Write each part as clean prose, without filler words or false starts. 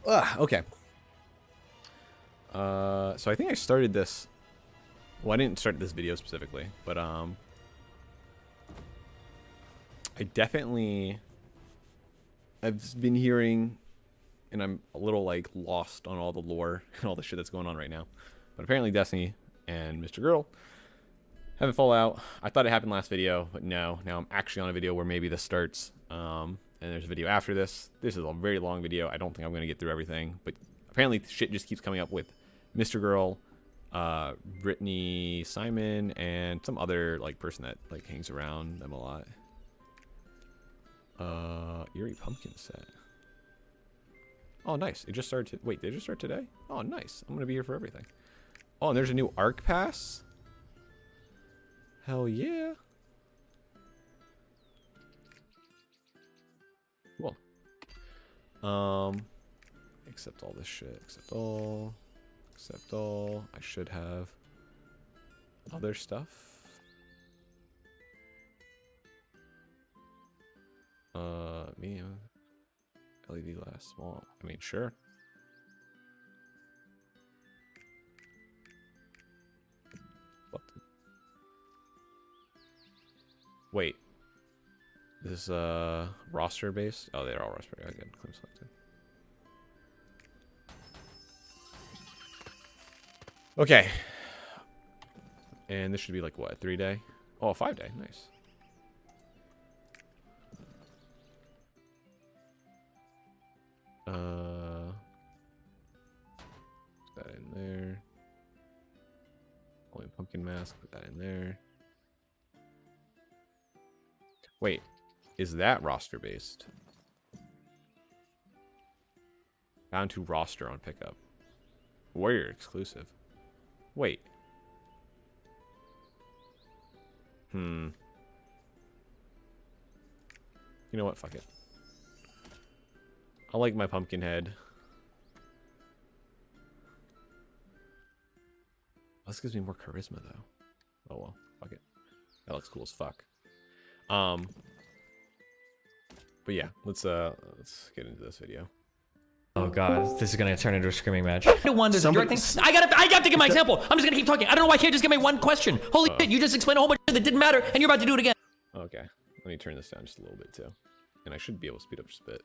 Okay. So I think I started this. Well, I didn't start this video specifically, but I definitely I've been hearing, and I'm a little like lost on all the lore and all the shit that's going on right now. But apparently Destiny and Mr. Girl haven't fallen out. I thought it happened last video, but no. Now I'm actually on a video where maybe this starts. And there's a video after this. This is a very long video. I don't think I'm going to get through everything. But apparently shit just keeps coming up with Mr. Girl, Brittany, Simon, and some other like person that like hangs around them a lot. Eerie Pumpkin set. Oh, nice. It just started. Wait, did it just start today? Oh, nice. I'm going to be here for everything. Oh, and there's a new Ark Pass. Hell yeah. Cool. Accept all this shit. Accept all. Accept all. I should have other stuff. Medium. LED glass, small. I mean, sure. What? Wait. This is roster based. Oh, they're all roster based. Again, claim selected. Okay. And this should be like what, a 3-day? Oh, a 5-day. Nice. Put that in there. Only pumpkin mask, put that in there. Wait, is that roster based? Bound to roster on pickup. Warrior exclusive. Wait. You know what? Fuck it. I like my pumpkin head. This gives me more charisma though. Oh well, fuck it. That looks cool as fuck. But yeah, let's get into this video. Oh god, this is gonna turn into a screaming match. I have to give my example. I'm just gonna keep talking. I don't know why I can't just give me one question. Holy shit, you just explained a whole bunch of shit that didn't matter, and you're about to do it again. Okay, let me turn this down just a little bit too, and I should be able to speed up just a bit.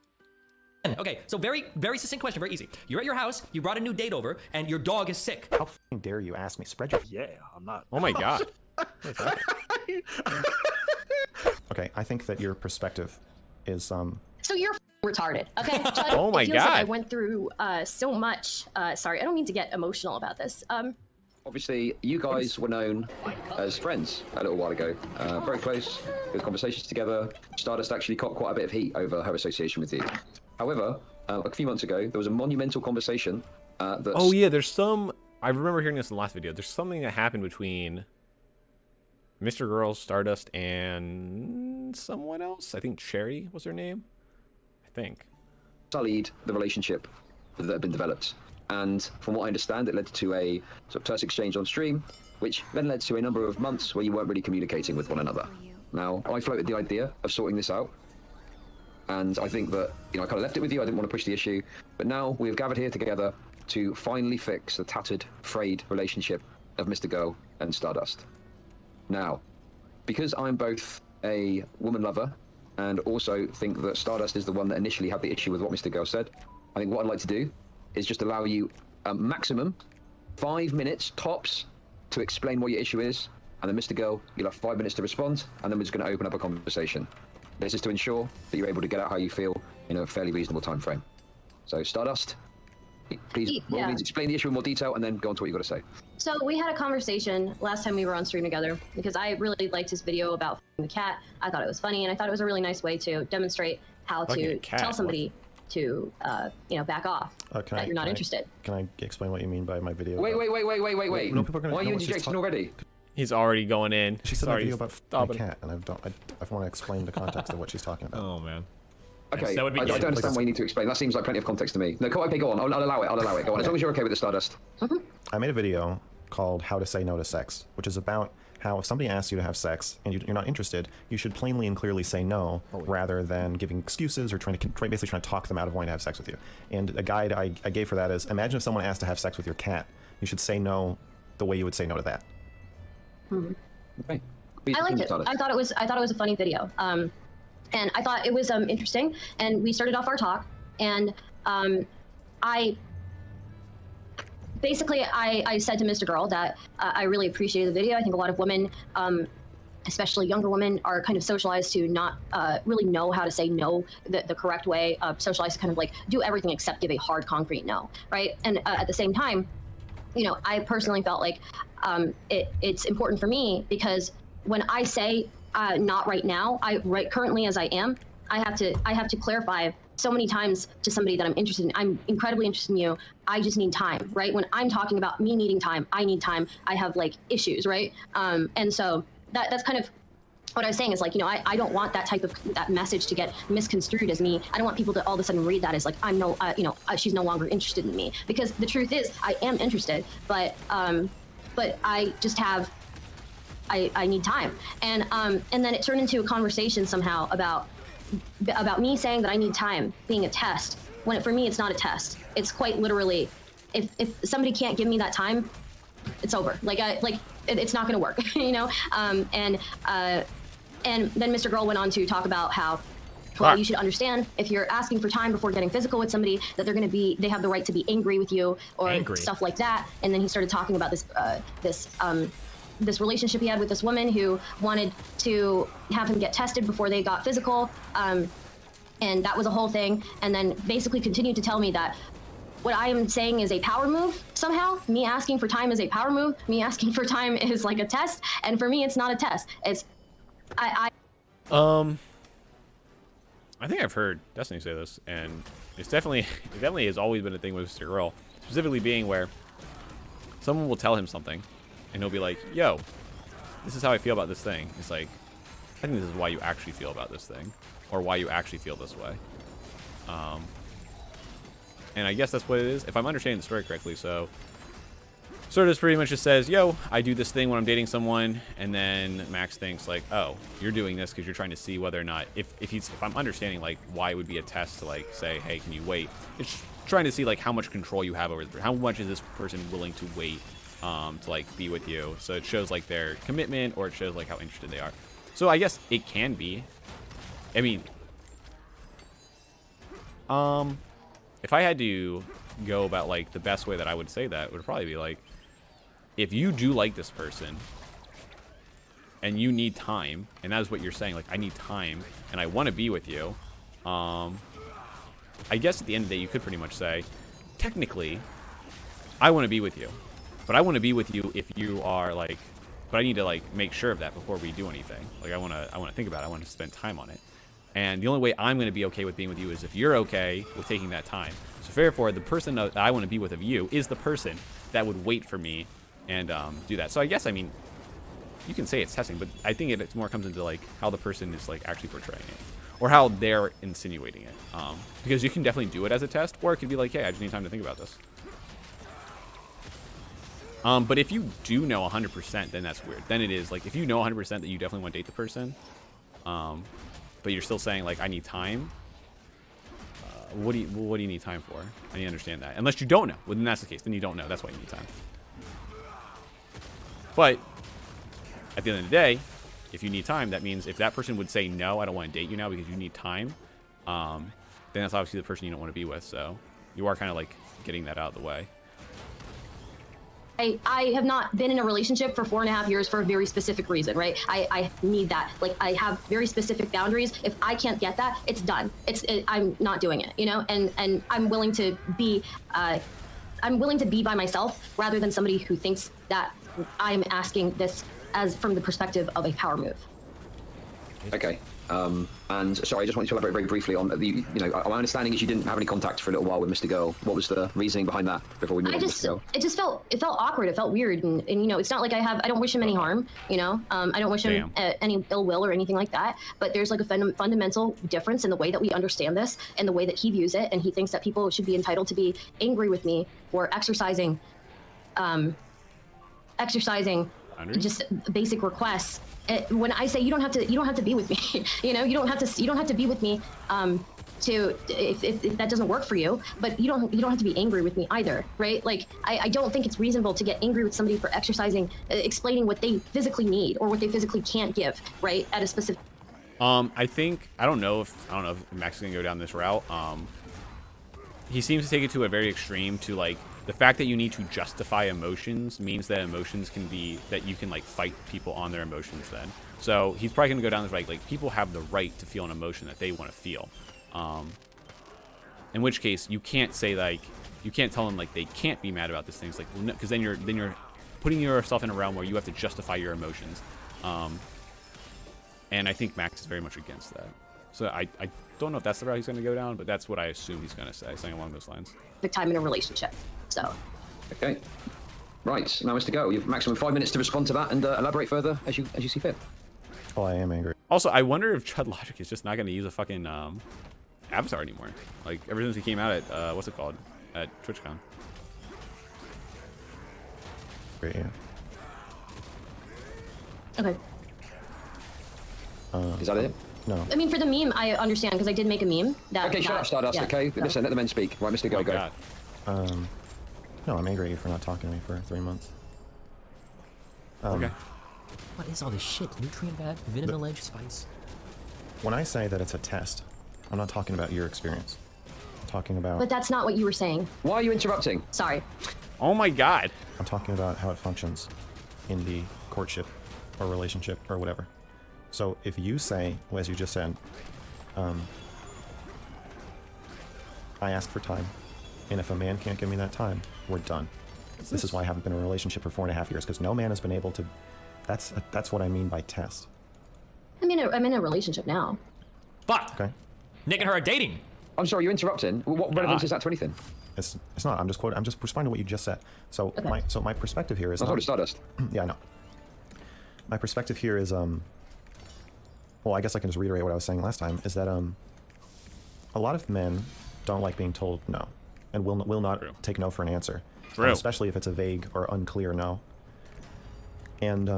Okay, so very succinct question, very easy. You're at your house, you brought a new date over, and your dog is sick. How f***ing dare you ask me? Spread your... Yeah, I'm not. Oh my god. Okay, I think that your perspective is, So you're retarded, okay? Oh my it feels like I god. went through so much. Sorry, I don't mean to get emotional about this. Obviously, you guys were known as friends a little while ago. Very close, good conversations together. Stardust actually caught quite a bit of heat over her association with you. However, a few months ago, there was a monumental conversation that... Oh yeah, there's some... I remember hearing this in the last video. There's something that happened between Mr. Girl, Stardust, and someone else. I think Cherry was her name. I think. Sullied the relationship that had been developed. And from what I understand, it led to a sort of terse exchange on stream, which then led to a number of months where you weren't really communicating with one another. Now, I floated the idea of sorting this out. And I think that, you know, I kind of left it with you. I didn't want to push the issue. But now we have gathered here together to finally fix the tattered, frayed relationship of Mr. Girl and Stardust. Now, because I'm both a woman lover and also think that Stardust is the one that initially had the issue with what Mr. Girl said, I think what I'd like to do is just allow you maximum 5 minutes tops to explain what your issue is. And then Mr. Girl, you'll have 5 minutes to respond. And then we're just going to open up a conversation. This is to ensure that you're able to get out how you feel in a fairly reasonable time frame. So, Stardust, please, please explain the issue in more detail and then go on to what you've got to say. So we had a conversation last time we were on stream together because I really liked his video about the cat. I thought it was funny, and I thought it was a really nice way to demonstrate how to tell somebody to, you know, back off. That you're not interested. Can I explain what you mean by my video? Wait. No, people are gonna Why are know you what she's interjecting already? He's already going in. She said a video about stop my it. cat, and I want to explain the context of what she's talking about. Oh man. Okay, That would be I don't understand why you need to explain. That seems like plenty of context to me. No, okay, go on. I'll allow it. Go on. As long as you're okay with the Stardust. I made a video called How to Say No to Sex, which is about how if somebody asks you to have sex and you're not interested, you should plainly and clearly say no, rather than giving excuses or basically trying to talk them out of wanting to have sex with you. And a guide I gave for that is, imagine if someone asked to have sex with your cat. You should say no the way you would say no to that. Okay. I liked it. I thought it was a funny video. And I thought it was interesting. And we started off our talk, and I said to Mr. Girl that I really appreciated the video. I think a lot of women, especially younger women, are kind of socialized to not really know how to say no the correct way, socialized to kind of like do everything except give a hard, concrete no, right? And at the same time, you know, I personally felt like it's important for me, because when I say not right now, currently as I am, I have to clarify so many times to somebody that I'm interested in. I'm incredibly interested in you. I just need time, right? When I'm talking about me needing time, I need time. I have like issues, right? And so that's kind of what I was saying is, like, you know, I don't want that message to get misconstrued as me. I don't want people to all of a sudden read that as like, she's no longer interested in me, because the truth is I am interested, but I just have, I need time. And then it turned into a conversation somehow about me saying that I need time being a test, when for me it's not a test. It's quite literally, if somebody can't give me that time, it's over. It's not going to work, you know. And then Mr. Girl went on to talk about how, well, you should understand, if you're asking for time before getting physical with somebody, that they have the right to be angry with you or stuff like that. And then he started talking about this relationship he had with this woman who wanted to have him get tested before they got physical. And that was a whole thing. And then basically continued to tell me that what I am saying is a power move somehow. Me asking for time is a power move. Me asking for time is like a test. And for me, it's not a test. It's, I think I've heard Destiny say this, and it definitely has always been a thing with Mr. Girl, specifically being where someone will tell him something, and he'll be like, yo, this is how I feel about this thing. It's like, I think this is why you actually feel about this thing, or why you actually feel this way. And I guess that's what it is, if I'm understanding the story correctly. So Sortis pretty much just says, yo, I do this thing when I'm dating someone, and then Max thinks like, oh, you're doing this because you're trying to see whether or not, if I'm understanding like why it would be a test to like say, hey, can you wait? It's trying to see like how much control you have over how much is this person willing to wait to like be with you. So it shows like their commitment, or it shows like how interested they are. So I guess it can be. I mean, if I had to go about like the best way that I would say that, would probably be like, if you do like this person and you need time, and that is what you're saying, like, I need time and I want to be with you, I guess at the end of the day you could pretty much say, technically, I want to be with you, but I want to be with you if you are like, but I need to like make sure of that before we do anything. Like I want to think about it. I want to spend time on it. And the only way I'm going to be okay with being with you is if you're okay with taking that time. So therefore, the person that I want to be with of you is the person that would wait for me and do that. So I guess, I mean, you can say it's testing, but I think it more comes into like how the person is like actually portraying it, or how they're insinuating it. Because you can definitely do it as a test, or it could be like, hey, I just need time to think about this. But if you do know 100%, then that's weird. Then it is like, if you know 100% that you definitely want to date the person, but you're still saying like, I need time. What do you need time for? I need to understand that. Unless you don't know. Well, then that's the case. Then you don't know. That's why you need time. But at the end of the day, if you need time, that means if that person would say, no, I don't want to date you now because you need time, then that's obviously the person you don't want to be with. So you are kind of like getting that out of the way. I have not been in a relationship for 4.5 years for a very specific reason, right? I need that. Like, I have very specific boundaries. If I can't get that, it's done. I'm not doing it, you know? And I'm willing to be, by myself rather than somebody who thinks that I'm asking this as from the perspective of a power move. Okay. And sorry, I just wanted to elaborate very briefly on the, you know, my understanding is you didn't have any contact for a little while with Mr. Girl. What was the reasoning behind that before we moved on to Mr. Girl? It felt awkward. It felt weird. And, you know, it's not like I don't wish him any harm, you know, I don't wish him any ill will or anything like that. But there's like a fundamental difference in the way that we understand this and the way that he views it. And he thinks that people should be entitled to be angry with me for exercising Boundaries? just basic requests. When I say you don't have to be with me, you know, you don't have to be with me if that doesn't work for you, but you don't have to be angry with me either, right? Like I don't think it's reasonable to get angry with somebody for explaining what they physically need or what they physically can't give, right, at a specific. I don't know if Max is gonna go down this route. He seems to take it to a very extreme, to like the fact that you need to justify emotions means that emotions can be that you can like fight people on their emotions then. So he's probably gonna go down this right, like people have the right to feel an emotion that they want to feel. In which case you can't say like, you can't tell them like they can't be mad about these things, like, because then you're putting yourself in a realm where you have to justify your emotions. And I think Max is very much against that. So I don't know if that's the route he's going to go down, but that's what I assume he's going to say, something along those lines. The time in a relationship. So. Okay. Right, now Mr. Go, you've maximum 5 minutes to respond to that and elaborate further as you see fit. Oh, I am angry. Also, I wonder if Chud Logic is just not going to use a fucking avatar anymore. Like, ever since he came out at, what's it called? At TwitchCon. Great, yeah. Okay. Is that it? No. I mean, for the meme, I understand because I did make a meme. Okay, shut up, Stardust. Yeah. Okay, listen, let the men speak. Right, Mr. Go, Oh, go. God. No, I'm angry at you for not talking to me for 3 months. Okay. What is all this shit? Nutrient vat, venom alleged spice. When I say that it's a test, I'm not talking about your experience. I'm talking about. But that's not what you were saying. Why are you interrupting? Sorry. Oh my God. I'm talking about how it functions in the courtship or relationship or whatever. So if you say, well, as you just said, I ask for time, and if a man can't give me that time, we're done. This is why I haven't been in a relationship for 4.5 years, because no man has been able to. That's what I mean by test. I'm in a relationship now. Fuck! Okay. Nick and her are dating! I'm sorry, you're interrupting. What relevance is that to anything? It's not. I'm just responding to what you just said. So Okay. my perspective here is. I thought it Stardust. Yeah, I know. My perspective here is well, I guess I can just reiterate what I was saying last time. Is that a lot of men don't like being told no, and will not True. take no for an answer, True. especially if it's a vague or unclear no. And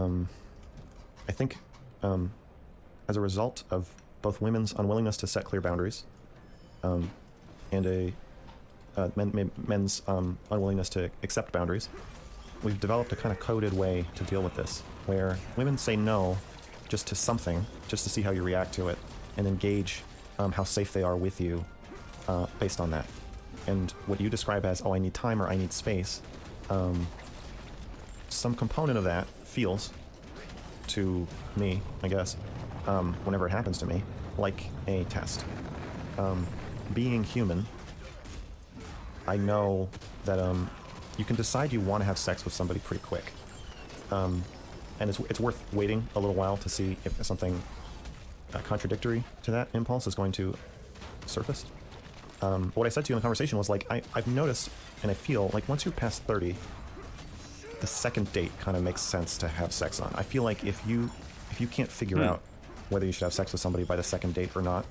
I think as a result of both women's unwillingness to set clear boundaries, and men's unwillingness to accept boundaries, we've developed a kind of coded way to deal with this, where women say no just to something, just to see how you react to it, and then gauge how safe they are with you based on that. And what you describe as, oh, I need time or I need space, some component of that feels to me, I guess, whenever it happens to me, like a test. Being human, I know that you can decide you want to have sex with somebody pretty quick. And it's worth waiting a little while to see if something contradictory to that impulse is going to surface. What I said to you in the conversation was like, I've noticed and I feel like once you're past 30, the second date kind of makes sense to have sex on. I feel like if you can't figure out whether you should have sex with somebody by the second date or not,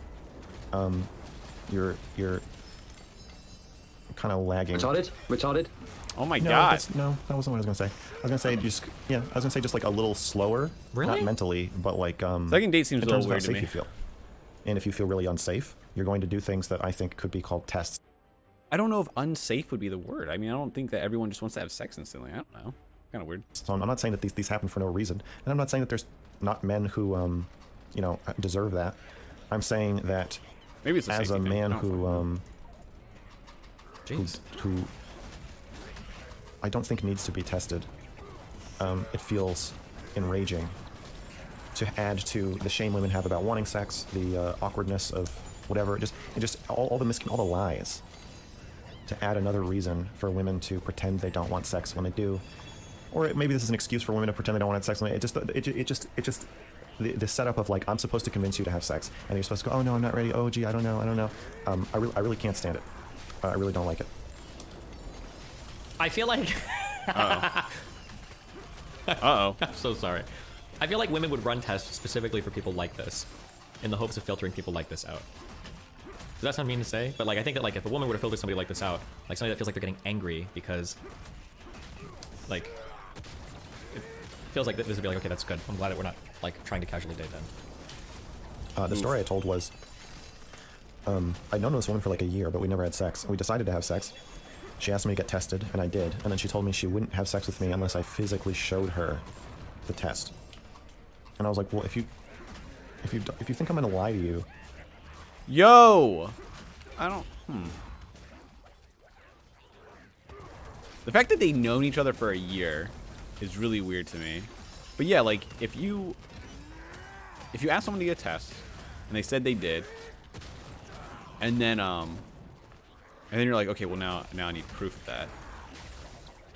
you're kind of lagging. Retarded? Oh my No, God. no, that wasn't what I was gonna say. I was gonna say just like a little slower, Really? not mentally, but like Second date seems in a terms little of how weird to safe me. you feel. And if you feel really unsafe, you're going to do things that I think could be called tests. I don't know if unsafe would be the word. I mean, I don't think that everyone just wants to have sex instantly. I don't know. Kind of weird. So I'm not saying that these happen for no reason, and I'm not saying that there's not men who deserve that. I'm saying that Maybe it's a as a safety thing. man I don't know. who I don't think needs to be tested, it feels enraging to add to the shame women have about wanting sex, the awkwardness of whatever, all the lies, to add another reason for women to pretend they don't want sex when they do, or maybe this is an excuse for women to pretend they don't want sex when the setup of like, I'm supposed to convince you to have sex, and you're supposed to go, oh no, I'm not ready, oh gee, I don't know. I really can't stand it. I really don't like it. I feel like... Uh-oh. I'm so sorry. I feel like women would run tests specifically for people like this, in the hopes of filtering people like this out. Does that sound mean to say? But like, I think that like, if a woman were to filter somebody like this out, like somebody that feels like they're getting angry because, like, feels like this would be like, okay, that's good. I'm glad that we're not like trying to casually date then. The story I told was, I'd known this woman for like a year, but we never had sex. We decided to have sex. She asked me to get tested, and I did. And then she told me she wouldn't have sex with me unless I physically showed her the test. And I was like, well, if you think I'm gonna lie to you, Yo, I don't. The fact that they've known each other for a year is really weird to me. But yeah, like if you ask someone to get a test and they said they did, and then you're like, okay, well now I need proof of that.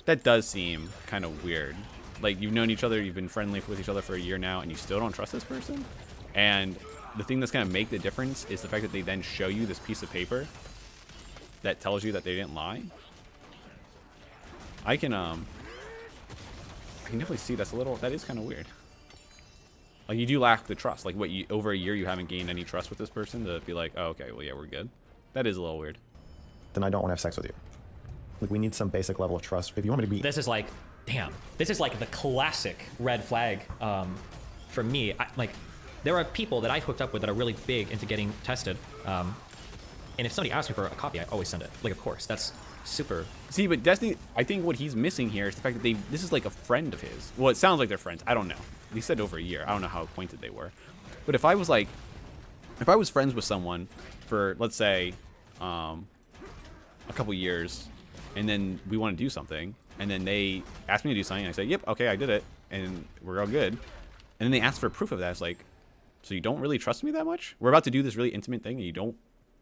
That does seem kind of weird. Like you've known each other, you've been friendly with each other for a year now, and you still don't trust this person. And the thing that's gonna make the difference is the fact that they then show you this piece of paper that tells you that they didn't lie. I can definitely see that is kind of weird. Like you do lack the trust. Like over a year you haven't gained any trust with this person to be like, oh, okay, well yeah, we're good. That is a little weird. then I don't want to have sex with you. Like, we need some basic level of trust. If you want me to be... This is like, damn. This is like the classic red flag for me. Like, there are people that I hooked up with that are really big into getting tested. And if somebody asks me for a copy, I always send it. Like, of course, that's super... See, but Destiny, I think what he's missing here is the fact that this is like a friend of his. Well, it sounds like they're friends. I don't know. He said over a year. I don't know how acquainted they were. But if I was friends with someone for, let's say, a couple years, and then we want to do something, and then they ask me to do something, and I say, yep, okay, I did it, and we're all good. And then they ask for proof of that. It's like, so you don't really trust me that much? We're about to do this really intimate thing, and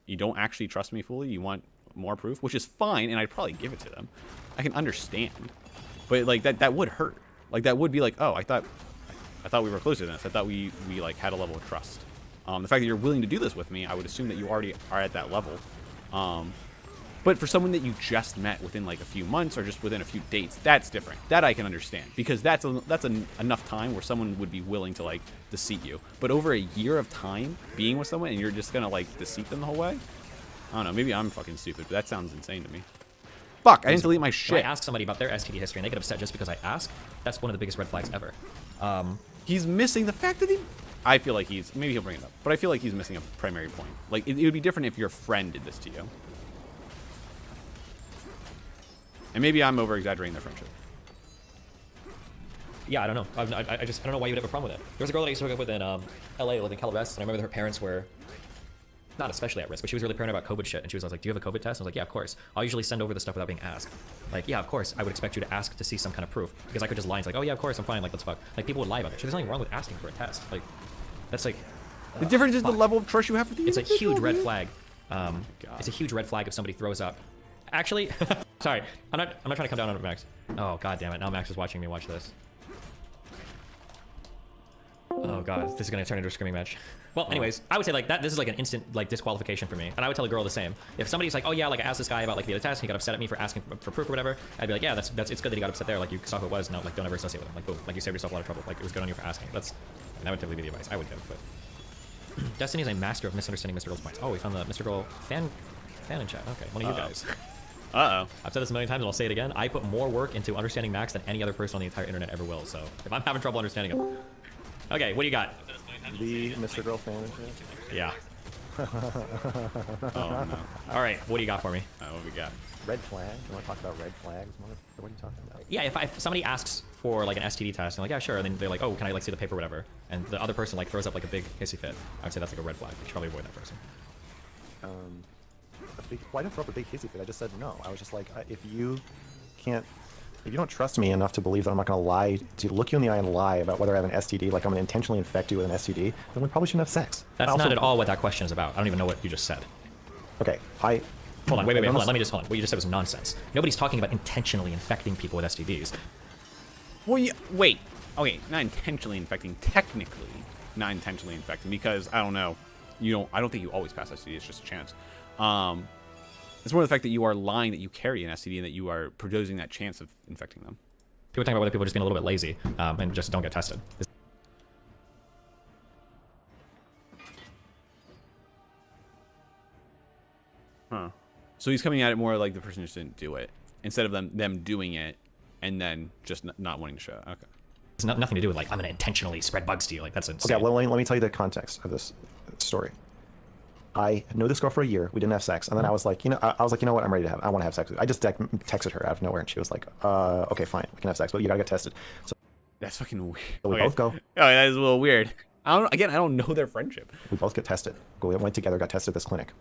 you don't actually trust me fully? You want more proof? Which is fine, and I'd probably give it to them. I can understand. But, like, that would hurt. Like, that would be like, oh, I thought we were closer than this. I thought we like, had a level of trust. The fact that you're willing to do this with me, I would assume that you already are at that level. But for someone that you just met within like a few months or just within a few dates, that's different. That I can understand, because that's enough time where someone would be willing to like deceive you. But over a year of time being with someone and you're just gonna like deceive them the whole way, I don't know. Maybe I'm fucking stupid, but that sounds insane to me. Fuck! I didn't delete my shit. When I ask somebody about their STD history and they get upset just because I ask, that's one of the biggest red flags ever. He's missing the fact that I feel like maybe he'll bring it up, but I feel like he's missing a primary point. Like, it would be different if your friend did this to you. And maybe I'm over-exaggerating their friendship. Yeah, I don't know. I don't know why you would have a problem with it. There was a girl that I used to hook up with in LA, lived in Calabasas, and I remember that her parents were not especially at risk, but she was really paranoid about COVID shit. And she was like, do you have a COVID test? I was like, yeah, of course. I'll usually send over the stuff without being asked. Like, yeah, of course. I would expect you to ask to see some kind of proof. Because I could just lie and say, like, oh yeah, of course, I'm fine. Like, let's fuck. Like, people would lie about it. There's nothing wrong with asking for a test. Like, that's like... The difference is the level of trust you have for the It's a huge red man. flag. It's a huge red flag if somebody throws up. Actually, sorry, I'm not trying to come down on Max. Oh, god damn it. Now Max is watching me watch this. Oh god, this is gonna turn into a screaming match. Well, anyways, I would say like that. This is like an instant like disqualification for me, and I would tell a girl the same. If somebody's like, oh yeah, like I asked this guy about like the other test, and he got upset at me for asking for proof or whatever, I'd be like, yeah, that's it's good that he got upset there. Like you saw who it was. No, like don't ever associate with him. Like boom, like you saved yourself a lot of trouble. Like it was good on you for asking. That would typically be the advice I would give. But Destiny is a master of misunderstanding Mr. Girl's points. Oh, we found the Mr. Girl fan in chat. Okay, one of you guys. Uh-oh. I've said this a million times and I'll say it again. I put more work into understanding Max than any other person on the entire internet ever will. So if I'm having trouble understanding him. Okay, what do you got? The Mr. Girl fan and shit? Yeah. Oh, no. All right, what do you got for me? What we got? Red flag? You want to talk about red flags? What are you talking about? Yeah, if somebody asks for like an STD test, and like, yeah, sure, and then they're like, oh, can I like see the paper or whatever, and the other person like throws up like a big hissy fit, I would say that's like a red flag. You should probably avoid that person. Why didn't throw up a big hissy fit? I just said no. I was just like, if you don't trust me enough to believe that I'm not going to lie, to look you in the eye and lie about whether I have an STD, like I'm going to intentionally infect you with an STD, then we probably shouldn't have sex. That's not at all what that question is about. I don't even know what you just said. Okay, Hold on, wait, hold on. Let me just hold on. What you just said was nonsense. Nobody's talking about intentionally infecting people with STDs. Well, yeah, wait. Okay, not intentionally infecting. Technically, not intentionally infecting, because I don't know. I don't think you always pass STD. It's just a chance. It's more the fact that you are lying that you carry an STD and that you are producing that chance of infecting them. People are talking about whether people are just being a little bit lazy and just don't get tested. Huh. So he's coming at it more like the person just didn't do it, instead of them doing it and then just not wanting to show it. Okay. It's nothing to do with like I'm gonna intentionally spread bugs to you. Like that's insane. Okay, well, let me tell you the context of this story. I knew this girl for a year. We didn't have sex, and then I was like, I was like, you know what? I'm ready to have. I want to have sex with you. I just texted her out of nowhere, and she was like, okay, fine, we can have sex, but you gotta get tested. So That's fucking weird. we both go. Oh, that is a little weird. I don't know their friendship. We both get tested. We went together, got tested at this clinic,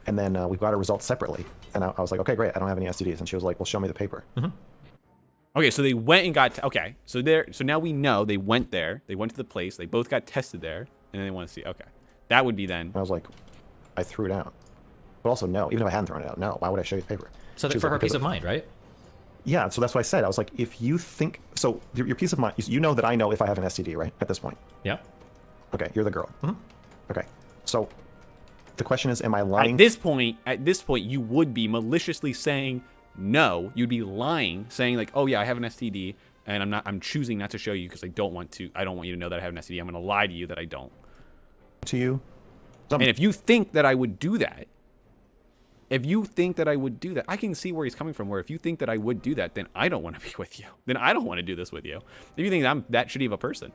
and then we got our results separately. And I was like, okay, great, I don't have any STDs. And she was like, well, show me the paper. Okay, so they went and got okay. So now we know they went there. They went to the place. They both got tested there, and then they want to see. Okay, that would be then. And I was like, I threw it out. But also, no. Even if I hadn't thrown it out, no. Why would I show you the paper? So that for her peace of mind, right? Yeah. So that's what I said. I was like, if you think so, your peace of mind. You know that I know if I have an STD, right? At this point. Yeah. Okay, you're the girl. Okay. So the question is, am I lying? At this point, you would be maliciously saying no. You'd be lying, saying like, oh yeah, I have an STD, and I'm choosing not to show you because I don't want you to know that I have an STD. I'm going to lie to you that I don't. To you. And if you think that I would do that, I can see where he's coming from. Where if you think that I would do that, then I don't want to be with you. Then I don't want to do this with you. If you think I'm that shitty of a person.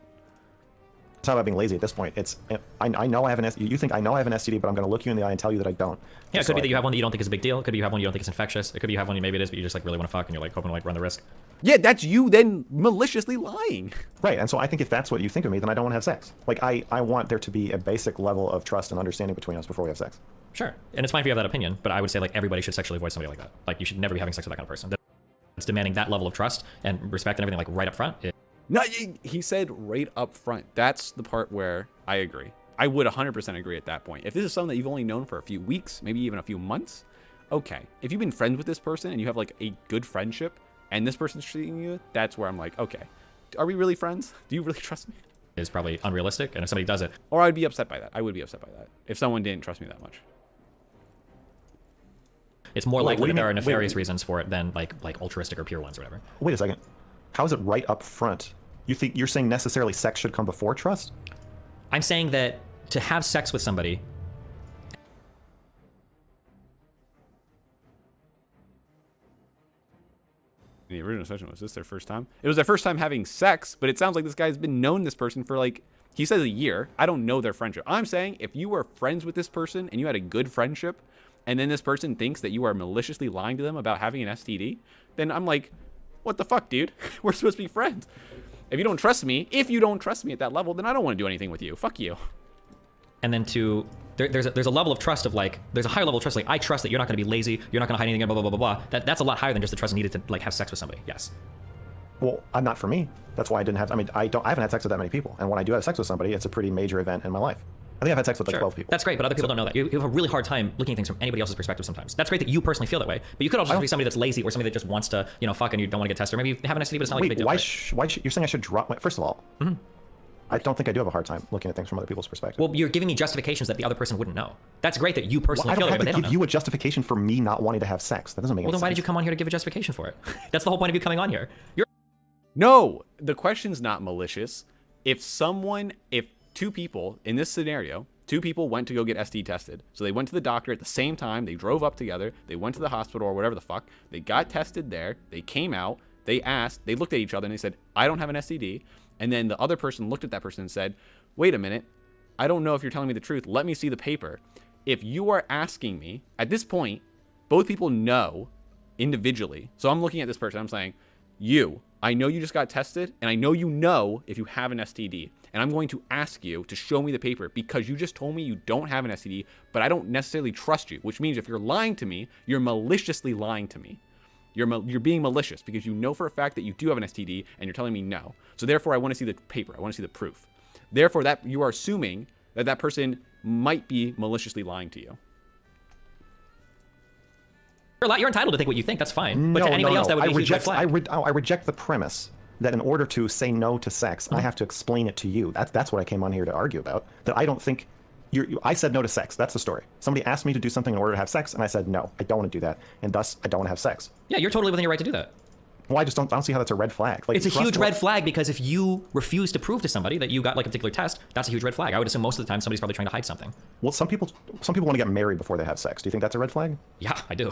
It's not about being lazy at this point. It's I know I have an STD. You think I know I have an STD, but I'm going to look you in the eye and tell you that I don't. Yeah, it could be that you have one that you don't think is a big deal. It could be you have one you don't think is infectious. It could be you have one maybe it is, but you just like really want to fuck and you're like hoping to like run the risk. Yeah, that's you then maliciously lying. Right, and so I think if that's what you think of me, then I don't want to have sex. Like I want there to be a basic level of trust and understanding between us before we have sex. Sure, and it's fine if you have that opinion, but I would say like everybody should sexually avoid somebody like that. Like you should never be having sex with that kind of person. It's demanding that level of trust and respect and everything like right up front. No, he said right up front. That's the part where I agree. I would 100% agree at that point. If this is something that you've only known for a few weeks, maybe even a few months, okay. If you've been friends with this person and you have like a good friendship and this person's treating you, that's where I'm like, okay, are we really friends? Do you really trust me? Is probably unrealistic, and if somebody does it, or I'd be upset by that. I would be upset by that if someone didn't trust me that much. It's more likely that there are nefarious reasons for it than like altruistic or pure ones or whatever. Wait a second. How is it right up front? You're saying necessarily sex should come before trust? I'm saying that to have sex with somebody. In the original session, was this their first time? It was their first time having sex, but it sounds like this guy's been known this person for like, he says a year. I don't know their friendship. I'm saying if you were friends with this person and you had a good friendship, and then this person thinks that you are maliciously lying to them about having an STD, then I'm like, what the fuck, dude? We're supposed to be friends. If you don't trust me at that level, then I don't want to do anything with you. Fuck you. And then there's a level of trust of like, there's a higher level of trust. Like I trust that you're not going to be lazy. You're not going to hide anything, blah, blah, blah, blah, blah. That's a lot higher than just the trust needed to like have sex with somebody. Yes. Well, not for me. That's why I didn't have, I haven't had sex with that many people. And when I do have sex with somebody, it's a pretty major event in my life. I think I've had sex with like 12 people. That's great, but other people don't know that. You have a really hard time looking at things from anybody else's perspective sometimes. That's great that you personally feel that way, but you could also be somebody that's lazy or somebody that just wants to, fuck and you don't want to get tested. Or maybe you have an STD, but it's not like a big deal. Why you're saying I should drop my, first of all, I don't think I do have a hard time looking at things from other people's perspective. Well, you're giving me justifications that the other person wouldn't know. That's great that you personally feel that way, I but don't have to give you a justification for me not wanting to have sex. That doesn't make any sense. Well, then why did you come on here to give a justification for it? That's the whole point of you coming on here. No, the question's not malicious. If two people in this scenario, two people went to go get STD tested. So they went to the doctor at the same time. They drove up together. They went to the hospital or whatever the fuck. They got tested there. They came out. They looked at each other and they said, I don't have an STD. And then the other person looked at that person and said, wait a minute. I don't know if you're telling me the truth. Let me see the paper. If you are asking me, at this point, both people know individually. So I'm looking at this person. I'm saying, I know you just got tested, and I know if you have an STD. And I'm going to ask you to show me the paper because you just told me you don't have an STD, but I don't necessarily trust you, which means if you're lying to me, you're maliciously lying to me. You're being malicious because you know for a fact that you do have an STD, and you're telling me no. So therefore, I want to see the paper. I want to see the proof. Therefore, that you are assuming that person might be maliciously lying to you. You're entitled to think what you think. That's fine. But to anybody else, that would be a huge red flag. I reject the premise that in order to say no to sex, I have to explain it to you. That's what I came on here to argue about. That I don't think I said no to sex. That's the story. Somebody asked me to do something in order to have sex, and I said no. I don't want to do that, and thus I don't want to have sex. Yeah, you're totally within your right to do that. Well, I don't see how that's a red flag. Like, it's a huge red flag because if you refuse to prove to somebody that you got like a particular test, that's a huge red flag. I would assume most of the time somebody's probably trying to hide something. Well, some people want to get married before they have sex. Do you think that's a red flag? Yeah, I do.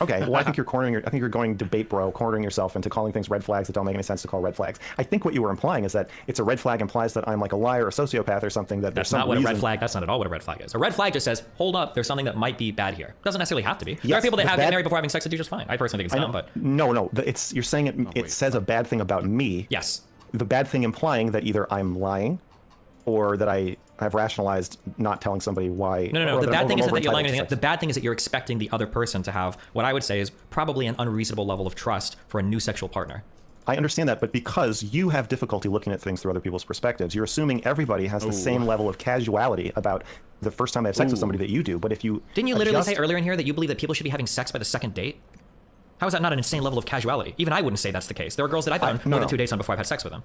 Okay, well, I think you're going debate bro, cornering yourself into calling things red flags that don't make any sense to call red flags. I think what you were implying is that it's a red flag implies that I'm like a liar, a sociopath, or something. That's not what a red flag. That's not at all what a red flag is. A red flag just says, hold up, there's something that might be bad here. It doesn't necessarily have to be. There are people that get married before having sex that do just fine. I personally think it's dumb, but no, you're saying it says a bad thing about me. Yes. The bad thing implying that either I'm lying, or that I have rationalized not telling somebody why. No. The bad thing isn't that you're lying. The bad thing is that you're expecting the other person to have what I would say is probably an unreasonable level of trust for a new sexual partner. I understand that, but because you have difficulty looking at things through other people's perspectives, you're assuming everybody has the same level of casuality about the first time they have sex with somebody that you do. But if you didn't you literally say earlier in here that you believe that people should be having sex by the second date? How is that not an insane level of casuality? Even I wouldn't say that's the case. There are girls that I've done more than 2 dates on before I've had sex with them.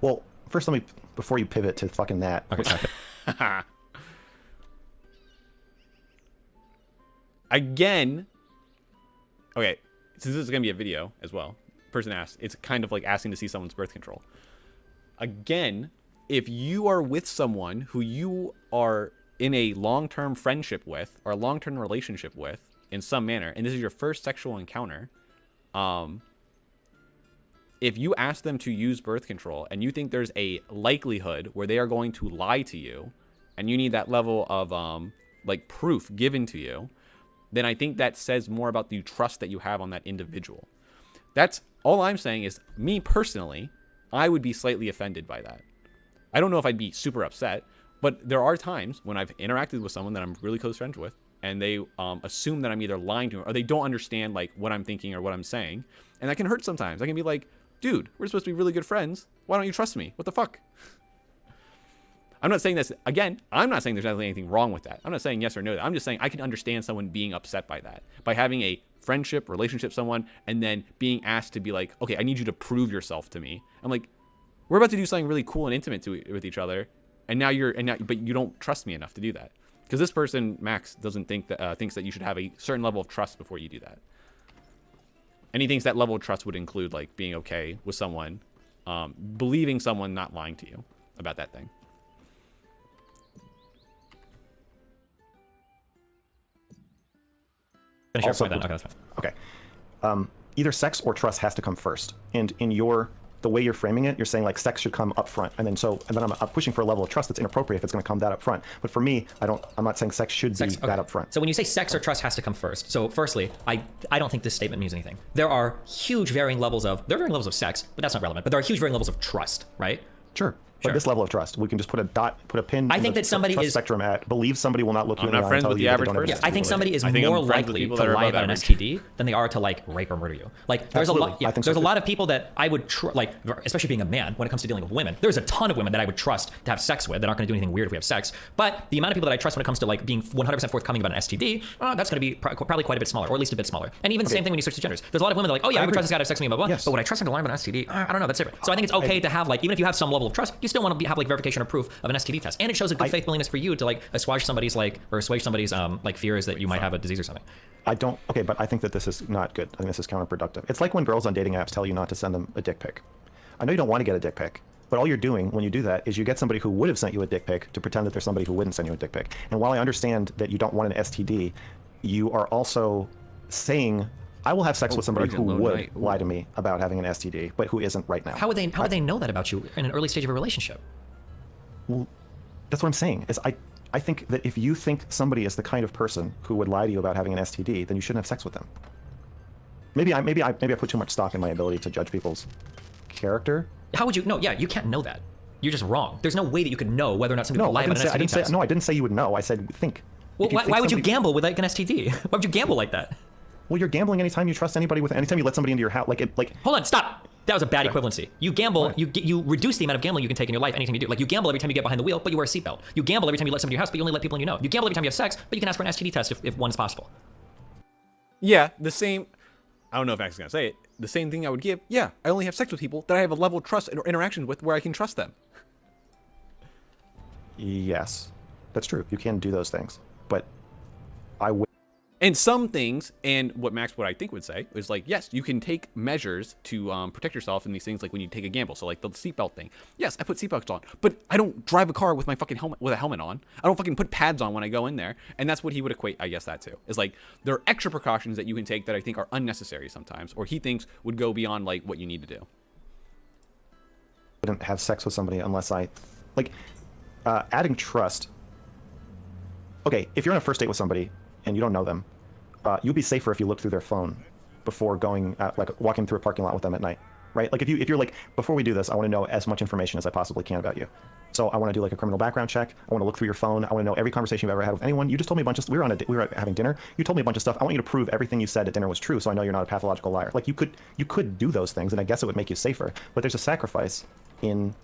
Well, first before you pivot to fucking that. Okay, sorry. Again, okay, since this is going to be a video as well, person asked, it's kind of like asking to see someone's birth control. Again, if you are with someone who you are in a long-term friendship with or a long-term relationship with in some manner, and this is your first sexual encounter, if you ask them to use birth control and you think there's a likelihood where they are going to lie to you and you need that level of like proof given to you, then I think that says more about the trust that you have on that individual. That's all I'm saying. Is me personally, I would be slightly offended by that. I don't know if I'd be super upset, but there are times when I've interacted with someone that I'm really close friends with and they assume that I'm either lying to them or they don't understand like what I'm thinking or what I'm saying. And that can hurt sometimes. I can be like, dude, we're supposed to be really good friends. Why don't you trust me? What the fuck? I'm not saying this, again, I'm not saying there's anything wrong with that. I'm not saying yes or no. I'm just saying I can understand someone being upset by that. By having a friendship, relationship, someone, and then being asked to be like, okay, I need you to prove yourself to me. I'm like, we're about to do something really cool and intimate with each other, but you don't trust me enough to do that. Because this person, Max, doesn't think that thinks that you should have a certain level of trust before you do that. And he thinks that level of trust would include like being okay with someone, believing someone not lying to you about that thing. Finish your point then. Okay, that's fine. Okay. Either sex or trust has to come first. And in the way you're framing it, you're saying like sex should come up front. And then I'm pushing for a level of trust that's inappropriate if it's going to come that up front. But for me, I'm not saying sex should be that up front. So when you say sex or trust has to come first. So firstly, I don't think this statement means anything. There are varying levels of sex, but that's not relevant. But there are huge varying levels of trust, right? Sure. But this level of trust, we can just put a pin. I think that somebody is spectrum at believe somebody will not look you in the eye. I'm not friends with the average person. Yeah, I think somebody is more likely to lie about an STD than they are to like rape or murder you. Like there's a lot. Yeah, there's a lot of people that I would like, especially being a man when it comes to dealing with women. There's a ton of women that I would trust to have sex with that aren't going to do anything weird if we have sex. But the amount of people that I trust when it comes to like being 100% forthcoming about an STD, that's going to be probably quite a bit smaller, or at least a bit smaller. And even the same thing when you switch to genders. There's a lot of women that are like, oh yeah, I would trust this guy to have sex with me, blah blah. Yes. But would I trust him to lie about an STD? I don't know. That's different. So I think it's okay to have like, even if you have some level of trust, you still want to have like verification or proof of an STD test, and it shows a good faith willingness for you to like assuage somebody's like fears that you might have a disease or something. But I think that this is not good. I think this is counterproductive. It's like when girls on dating apps tell you not to send them a dick pic. I know you don't want to get a dick pic, but all you're doing when you do that is you get somebody who would have sent you a dick pic to pretend that there's somebody who wouldn't send you a dick pic. And while I understand that you don't want an STD, you are also saying, I will have sex with somebody who would lie to me about having an STD, but who isn't right now. How would they know that about you in an early stage of a relationship? Well, that's what I'm saying. I think that if you think somebody is the kind of person who would lie to you about having an STD, then you shouldn't have sex with them. Maybe I put too much stock in my ability to judge people's character. How would you know? Yeah, you can't know that. You're just wrong. There's no way that you could know whether or not somebody would lie about an STD test. I didn't say you would know. I said think. Well, why would you gamble with like an STD? Why would you gamble like that? Well, you're gambling anytime you trust anybody anytime you let somebody into your house. Hold on, stop. That was a bad equivalency. You gamble, you reduce the amount of gambling you can take in your life anything you do. Like you gamble every time you get behind the wheel, but you wear a seatbelt. You gamble every time you let somebody in your house, but you only let people you know. You gamble every time you have sex, but you can ask for an STD test if one is possible. Yeah, the same. I don't know if Max is gonna say it. The same thing I would give. Yeah, I only have sex with people that I have a level of trust or interaction with where I can trust them. Yes, that's true. You can do those things, but I would. And some things, and what I think would say is like, yes, you can take measures to protect yourself in these things, like when you take a gamble. So like the seatbelt thing. Yes, I put seatbelts on, but I don't drive a car with my fucking helmet, with a helmet on. I don't fucking put pads on when I go in there. And that's what he would equate, I guess, that to. Is like, there are extra precautions that you can take that I think are unnecessary sometimes, or he thinks would go beyond like what you need to do. I wouldn't have sex with somebody unless adding trust. Okay, if you're on a first date with somebody and you don't know them, you'll be safer if you look through their phone before going, walking through a parking lot with them at night, right? Like if you're like, before we do this, I want to know as much information as I possibly can about you. So I want to do like a criminal background check. I want to look through your phone. I want to know every conversation you've ever had with anyone. You just told me a bunch of, we were having dinner. You told me a bunch of stuff. I want you to prove everything you said at dinner was true, so I know you're not a pathological liar. Like you could do those things, and I guess it would make you safer. But there's a sacrifice in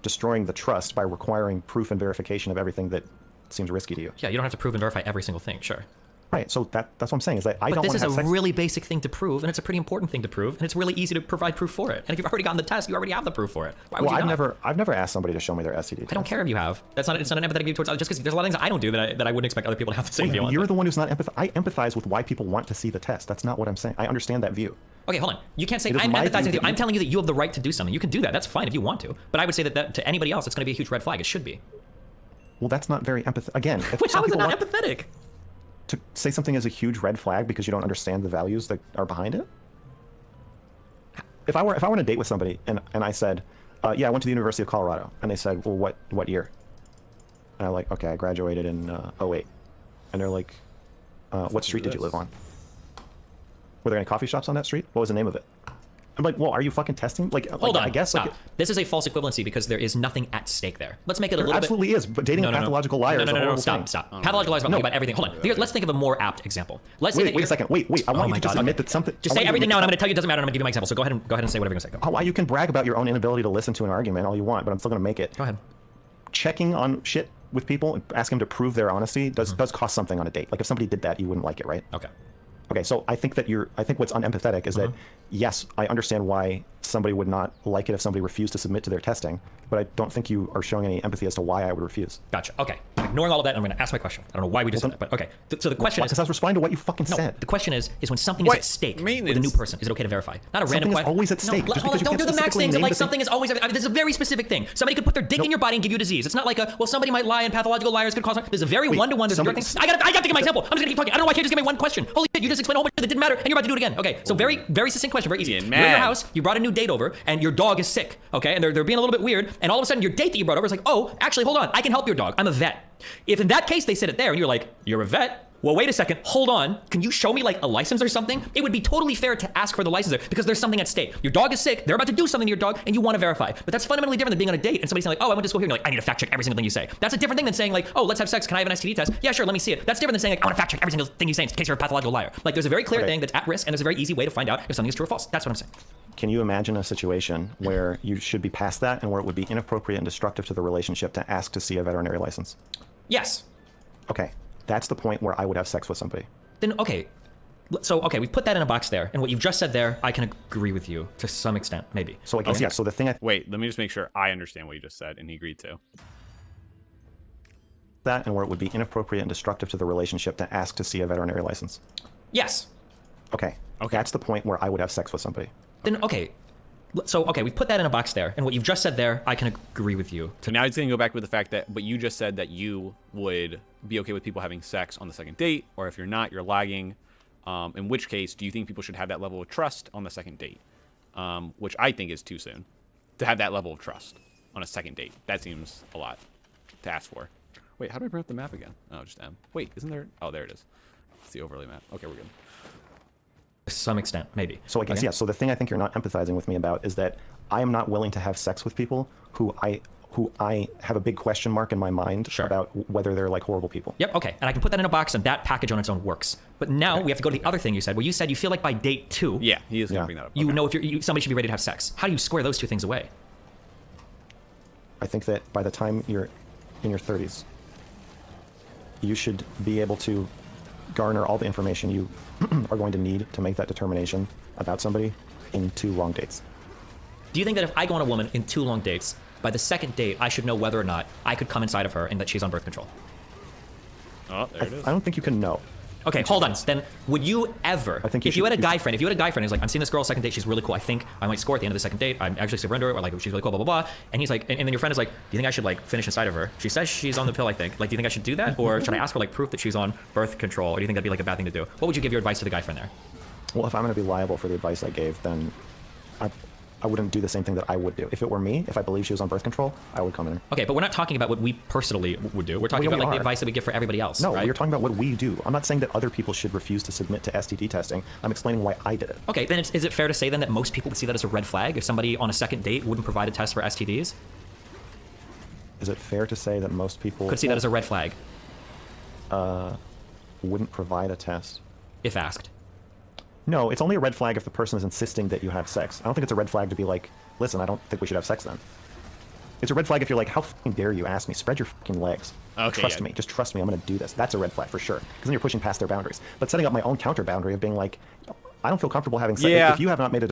destroying the trust by requiring proof and verification of everything that seems risky to you. Yeah, you don't have to prove and verify every single thing, sure. Right, so that's what I'm saying, is that I don't want to have sex. But this is a really basic thing to prove, and it's a pretty important thing to prove, and it's really easy to provide proof for it. And if you've already gotten the test, you already have the proof for it. Why would you not? I've never asked somebody to show me their STD test. I don't care if you have. It's not an empathetic view towards just because there's a lot of things I don't do that I wouldn't expect other people to have the same view on. You're the one who's not I empathize with why people want to see the test. That's not what I'm saying. I understand that view. Okay, hold on. You can't say I'm empathizing with you. I'm telling you that you have the right to do something. You can do that. That's fine if you want to. But I would say that to anybody else, it's going to be a huge red flag. It should be. Well, that's not very empathetic. Again, how is it not empathetic? To say something is a huge red flag because you don't understand the values that are behind it? If I were on a date with somebody and I said, yeah, I went to the University of Colorado, and they said, well, what year? And I'm like, okay, I graduated in 08. And they're like, what street did you live on? Were there any coffee shops on that street? What was the name of it? I'm like, well, are you fucking testing? Hold on. I guess stop. This is a false equivalency because there is nothing at stake there. Let's make it a little bit. There absolutely is, but dating a pathological liar is a horrible thing. Stop. Pathological liars about everything. Hold on. Let's think of a more apt example. Let's wait a second. Wait. I want you to just admit that something. Just say everything now, and I'm going to tell you it doesn't matter. And I'm going to give you my example. So go ahead and say whatever you're going to say. Go. You can brag about your own inability to listen to an argument all you want, but I'm still going to make it. Go ahead. Checking on shit with people and asking them to prove their honesty does cost something on a date. Like if somebody did that, you wouldn't like it, right? Okay, so I think what's unempathetic is that, yes, I understand why somebody would not like it if somebody refused to submit to their testing, but I don't think you are showing any empathy as to why I would refuse. Gotcha. Okay. Ignoring all of that, I'm going to ask my question. I don't know why we just said that, but okay. So the question is... Because I was responding to what you fucking said. The question is when something is at stake with a new person, is it okay to verify? Not a random question. Something is always at stake. No, don't do the max things of like something is always... this is a very specific thing. Somebody could put their dick in your body and give you a disease. It's not like somebody might lie and pathological liars could cause... There's a very one-to-one... I got to give my example. I'm just going to keep talking. I don't know why you can't just give me one question. Holy shit, you just explained a whole bunch that didn't matter, and you're about to do it again. Okay, so very, very succinct question, very easy. You're in your house, you brought a new date over, and your dog is sick, okay? And they're being a little bit weird, and all of a sudden your date that you brought over is like, oh, actually, hold on, I can help your dog. I'm a vet. If in that case they said it there, and you're like, you're a vet? Well, wait a second, hold on. Can you show me like a license or something? It would be totally fair to ask for the license there because there's something at stake. Your dog is sick, they're about to do something to your dog, and you want to verify. But that's fundamentally different than being on a date and somebody saying like, oh, I went to school here, and you're like, I need to fact check every single thing you say. That's a different thing than saying like, oh, let's have sex, can I have an STD test? Yeah, sure, let me see it. That's different than saying like, I want to fact check every single thing you say in case you're a pathological liar. Like there's a very clear thing that's at risk, and there's a very easy way to find out if something is true or false. That's what I'm saying. Can you imagine a situation where you should be past that and where it would be inappropriate and destructive to the relationship to ask to see a veterinary license? Yes. Okay, that's the point where I would have sex with somebody. Then, okay. So, okay, we've put that in a box there, and what you've just said there, I can agree with you to some extent, maybe. So, I guess, yeah, so the thing Wait, let me just make sure I understand what you just said, and he agreed to. That, and where it would be inappropriate and destructive to the relationship to ask to see a veterinary license. Yes. Okay, that's the point where I would have sex with somebody. Then, okay. So, okay, we've put that in a box there, and what you've just said there, I can agree with you. So now he's going to go back with the fact that, but you just said that you would be okay with people having sex on the second date, or if you're not, you're lagging. In which case, do you think people should have that level of trust on the second date? Which I think is too soon to have that level of trust on a second date. That seems a lot to ask for. Wait, how do I bring up the map again? Oh, just M. Wait, isn't there? Oh, there it is. It's the overlay map. Okay, we're good. To some extent, maybe. So I guess, yeah, so the thing I think you're not empathizing with me about is that I am not willing to have sex with people who I have a big question mark in my mind about whether they're like horrible people. Yep, okay. And I can put that in a box and that package on its own works. But now we have to go to the other thing you said, where you said you feel like by date 2... Yeah, he is going to bring that up. You know if somebody should be ready to have sex. How do you square those two things away? I think that by the time you're in your 30s, you should be able to garner all the information you are going to need to make that determination about somebody in 2 long dates. Do you think that if I go on a woman in 2 long dates, by the second date, I should know whether or not I could come inside of her and that she's on birth control? Oh, there it is. I don't think you can know. Okay, hold on. Then would you ever, I think if you had a guy friend who's like, I'm seeing this girl second date, she's really cool. I think I might score at the end of the second date. I'm actually super into her, or like she's really cool, blah blah blah. And he's like, and then your friend is like, do you think I should like finish inside of her? She says she's on the pill, I think. Like, do you think I should do that, or should I ask for like proof that she's on birth control, or do you think that'd be like a bad thing to do? What would you give your advice to the guy friend there? Well, if I'm going to be liable for the advice I gave, then I wouldn't do the same thing that I would do. If it were me, if I believed she was on birth control, I would come in. Okay, but we're not talking about what we personally would do. We're talking about like the advice that we give for everybody else. No, right? You're talking about what we do. I'm not saying that other people should refuse to submit to STD testing. I'm explaining why I did it. Okay, then is it fair to say then that most people would see that as a red flag if somebody on a second date wouldn't provide a test for STDs? Is it fair to say that most people Could see that as a red flag wouldn't provide a test? if asked. No, it's only a red flag if the person is insisting that you have sex. I don't think it's a red flag to be like, listen, I don't think we should have sex then. It's a red flag if you're like, how fucking dare you ask me? Spread your fucking legs. Okay, Trust yeah. me. Just trust me. I'm going to do this. That's a red flag for sure. Because then you're pushing past their boundaries. But setting up my own counter boundary of being like, I don't feel comfortable having sex. Yeah. If you have not made a...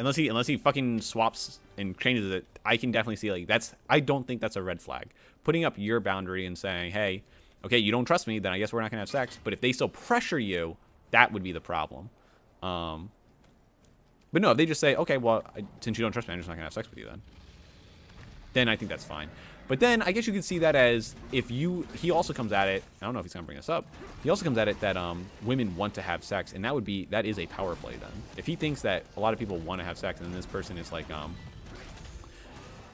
Unless he fucking swaps and changes it, I can definitely see like I don't think that's a red flag. Putting up your boundary and saying, hey, okay, you don't trust me, then I guess we're not gonna have sex. But if they still pressure you, that would be the problem. But no, if they just say, okay, well, since you don't trust me, I'm just not gonna have sex with you then I think that's fine. But then I guess you could see that as if he also comes at it, I don't know if he's gonna bring this up, he also comes at it that women want to have sex, and that is a power play then. If he thinks that a lot of people want to have sex, and then this person is like,